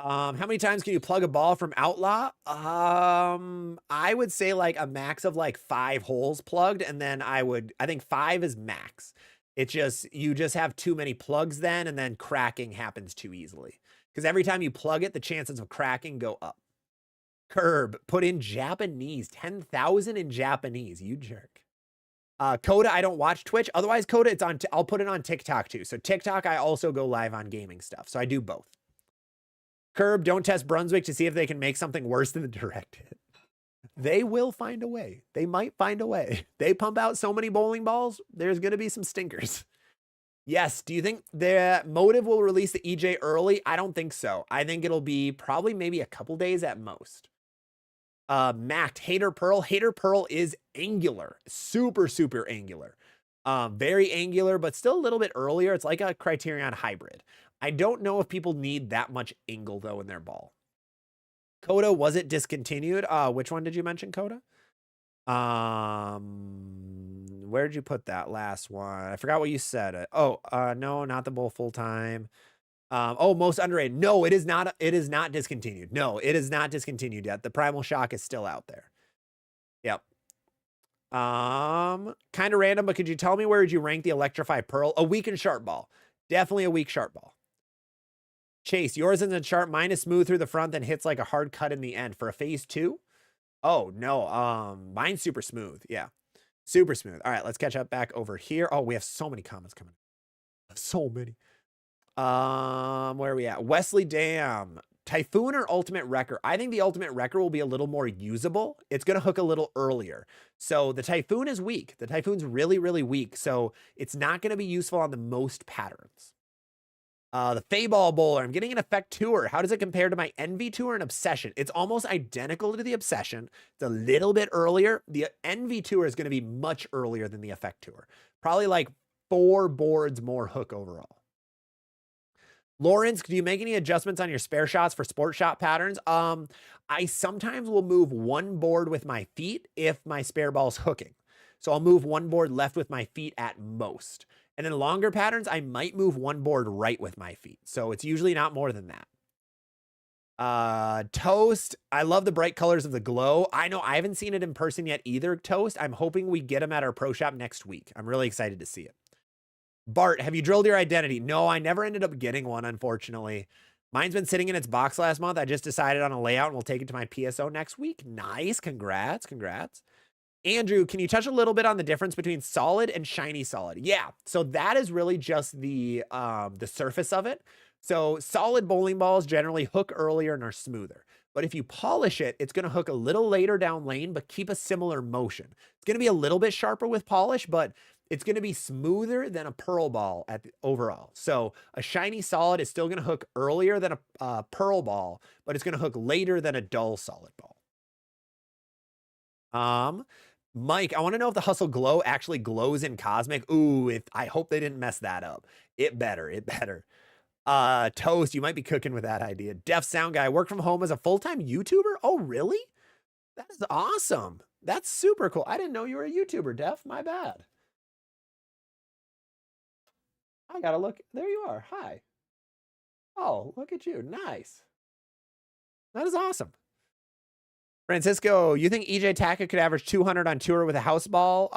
How many times can you plug a ball from Outlaw? I would say like a max of like 5 holes plugged, and then I think 5 is max. It's just, you just have too many plugs then, and then cracking happens too easily. Because every time you plug it, the chances of cracking go up. Curb, put in Japanese, 10,000 in Japanese, you jerk. Coda, I don't watch Twitch. Otherwise, Coda, it's on, I'll put it on TikTok too. So TikTok, I also go live on gaming stuff. So I do both. Curb, don't test Brunswick to see if they can make something worse than the direct hit. They will find a way. They might find a way. They pump out so many bowling balls, there's going to be some stinkers. Yes, do you think the Motive will release the EJ early? I don't think so. I think it'll be probably maybe a couple days at most. Macked, Hater Pearl. Hater Pearl is angular. Super, super angular. Very angular, but still a little bit earlier. It's like a Criterion hybrid. I don't know if people need that much angle, though, in their ball. Coda, was it discontinued? Which one did you mention, Coda? Where did you put that last one? I forgot what you said. No, not the bull full time. Most underrated. No, it is not. It is not discontinued. No, it is not discontinued yet. The Primal Shock is still out there. Yep. Kind of random, but could you tell me where would you rank the Electrify Pearl? A weak and sharp ball. Definitely a weak sharp ball. Chase, yours isn't sharp. Mine is smooth through the front, then hits like a hard cut in the end. For a phase 2? Oh, no. Mine's super smooth. Yeah. Super smooth. All right, let's catch up back over here. Oh, we have so many comments coming. So many. Where are we at? Wesley Dam. Typhoon or Ultimate Wrecker? I think the Ultimate Wrecker will be a little more usable. It's going to hook a little earlier. So the Typhoon is weak. The Typhoon's really, really weak. So it's not going to be useful on the most patterns. The Fayball Bowler. I'm getting an Effect Tour. How does it compare to my Envy Tour and Obsession? It's almost identical to the Obsession. It's a little bit earlier. The Envy Tour is going to be much earlier than the Effect Tour. Probably like 4 boards more hook overall. Lawrence, do you make any adjustments on your spare shots for sport shot patterns? I sometimes will move one board with my feet if my spare ball's hooking. So I'll move one board left with my feet at most. And in longer patterns, I might move one board right with my feet. So it's usually not more than that. Toast, I love the bright colors of the glow. I know I haven't seen it in person yet either, Toast. I'm hoping we get them at our pro shop next week. I'm really excited to see it. Bart, have you drilled your identity? No, I never ended up getting one, unfortunately. Mine's been sitting in its box last month. I just decided on a layout and we'll take it to my PSO next week. Nice. Congrats. Congrats. Andrew, can you touch a little bit on the difference between solid and shiny solid? Yeah. So that is really just the surface of it. So solid bowling balls generally hook earlier and are smoother. But if you polish it, it's going to hook a little later down lane, but keep a similar motion. It's going to be a little bit sharper with polish, but it's going to be smoother than a pearl ball at the overall. So a shiny solid is still going to hook earlier than a pearl ball, but it's going to hook later than a dull solid ball. Mike, I want to know if the Hustle Glow actually glows in Cosmic. Ooh, I hope they didn't mess that up. It better. Toast, you might be cooking with that idea. Deaf Sound Guy, work from home as a full-time YouTuber? Oh, really? That is awesome. That's super cool. I didn't know you were a YouTuber, Def. My bad. I gotta look. There you are. Hi. Oh, look at you. Nice. That is awesome. Francisco, you think EJ Taka could average 200 on tour with a house ball?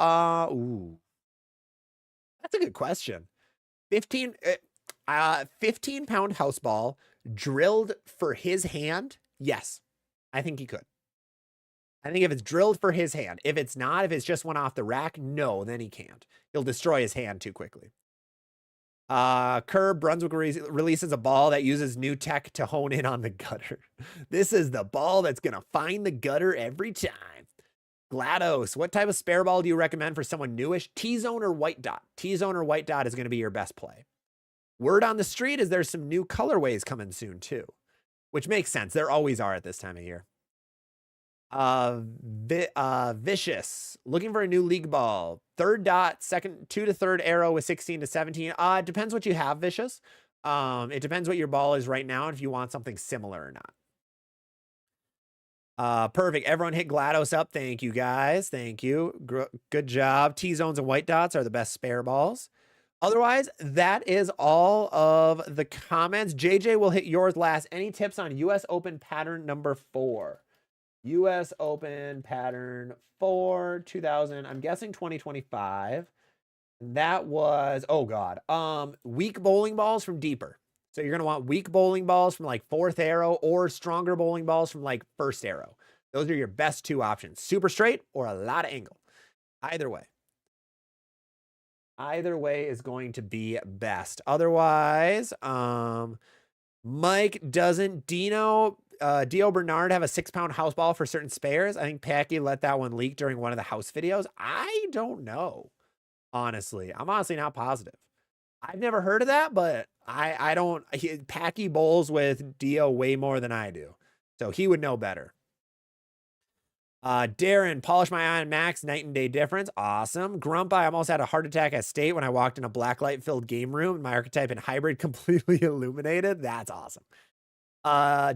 Ooh. That's a good question. 15-pound house ball drilled for his hand? Yes. I think he could. I think if it's drilled for his hand. If it's not, if it's just one off the rack, no, then he can't. He'll destroy his hand too quickly. Curb, Brunswick releases a ball that uses new tech to hone in on the gutter. This is the ball that's going to find the gutter every time. GLaDOS, what type of spare ball do you recommend for someone newish? T-zone or white dot? T-zone or white dot is going to be your best play. Word on the street is there's some new colorways coming soon too, which makes sense. There always are at this time of year. Vicious, looking for a new league ball. Third dot, second 2 to third arrow with 16 to 17. It depends what you have, Vicious. It depends what your ball is right now and if you want something similar or not. Perfect. Everyone hit GLaDOS up. Thank you, guys. Thank you. Good job. T-zones and white dots are the best spare balls. Otherwise, that is all of the comments. JJ will hit yours last. Any tips on US Open pattern number 4? US Open pattern 4, 2000, I'm guessing 2025. That was, oh God, weak bowling balls from deeper. So you're going to want weak bowling balls from like 4th arrow or stronger bowling balls from like 1st arrow. Those are your best 2 options, super straight or a lot of angle. Either way. Either way is going to be best. Otherwise, Mike, doesn't Dio Bernard have a 6-pound house ball for certain spares? I think Packy let that one leak during one of the house videos. I don't know. Honestly, I'm honestly not positive. I've never heard of that, but I don't. Packy bowls with Dio way more than I do, so he would know better. Darren, polish my eye on Max, night and day difference. Awesome. Grump, I almost had a heart attack at state when I walked in a blacklight filled game room. My archetype and hybrid completely illuminated. That's awesome.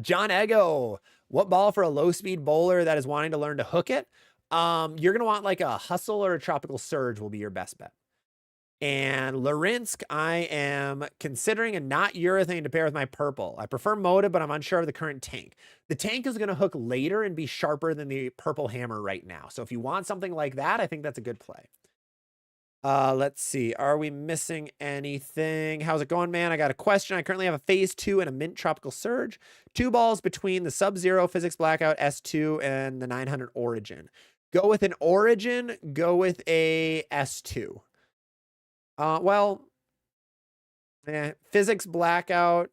John Ego, what ball for a low speed bowler that is wanting to learn to hook it? You're going to want like a Hustle or a Tropical Surge will be your best bet. And Lurinsk, I am considering a not urethane to pair with my purple. I prefer Motive, but I'm unsure of the current tank. The tank is going to hook later and be sharper than the purple hammer right now. So if you want something like that, I think that's a good play. Let's see. Are we missing anything? How's it going, man? I got a question. I currently have a phase 2 and a mint tropical surge. 2 balls between the Sub-Zero Physics Blackout S2 and the 900 Origin. Go with an Origin. Go with a S2. Well, Physics Blackout.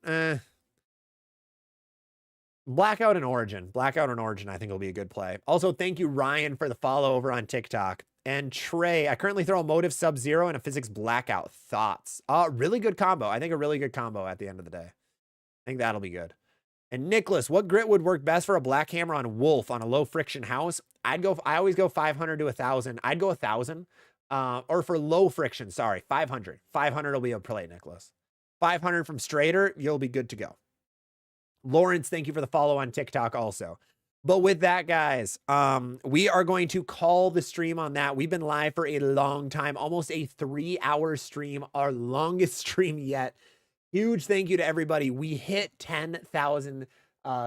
Blackout and Origin. Blackout and Origin, I think will be a good play. Also, thank you, Ryan, for the follow over on TikTok. And Trey, I currently throw a Motive Sub-Zero and a Physics Blackout. Thoughts? Really good combo. I think a really good combo at the end of the day. I think that'll be good. And Nicholas, what grit would work best for a black hammer on Wolf on a low friction house? I always go 500 to 1,000. I'd go 1,000. Or for low friction, sorry, 500. 500 will be a play, Nicholas. 500 from straighter, you'll be good to go. Lawrence, thank you for the follow on TikTok also. But with that, guys, we are going to call the stream on that. We've been live for a long time, almost a 3-hour stream, our longest stream yet. Huge thank you to everybody. We hit 10,000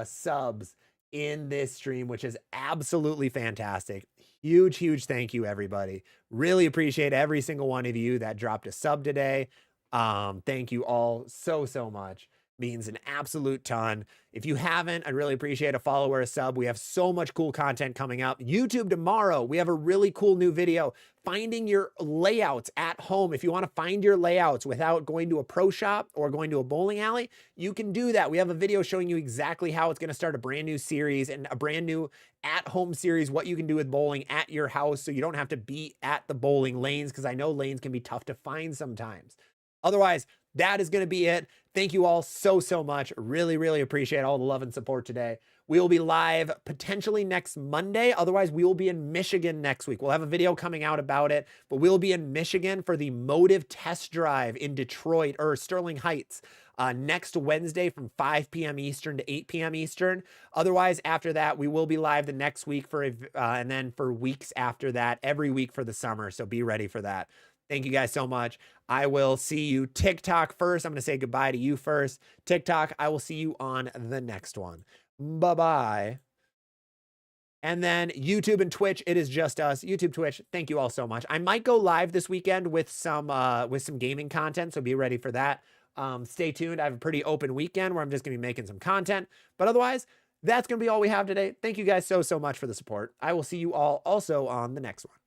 subs in this stream, which is absolutely fantastic. Huge, huge thank you, everybody. Really appreciate every single one of you that dropped a sub today. Thank you all so, so much. Means an absolute ton. If you haven't, I'd really appreciate a follow or a sub. We have so much cool content coming up. YouTube tomorrow, we have a really cool new video, finding your layouts at home. If you want to find your layouts without going to a pro shop or going to a bowling alley, you can do that. We have a video showing you exactly how it's going to start a brand new series and a brand new at-home series, what you can do with bowling at your house so you don't have to be at the bowling lanes, because I know lanes can be tough to find sometimes. Otherwise, that is going to be it. Thank you all so, so much. Really, really appreciate all the love and support today. We will be live potentially next Monday. Otherwise, we will be in Michigan next week. We'll have a video coming out about it, but we'll be in Michigan for the Motive Test Drive in Detroit or Sterling Heights next Wednesday from 5 p.m. Eastern to 8 p.m. Eastern. Otherwise, after that, we will be live the next week and then for weeks after that, every week for the summer. So be ready for that. Thank you guys so much. I will see you TikTok first. I'm going to say goodbye to you first. TikTok, I will see you on the next one. Bye-bye. And then YouTube and Twitch, it is just us. YouTube, Twitch, thank you all so much. I might go live this weekend with some gaming content, so be ready for that. Stay tuned. I have a pretty open weekend where I'm just going to be making some content. But otherwise, that's going to be all we have today. Thank you guys so, so much for the support. I will see you all also on the next one.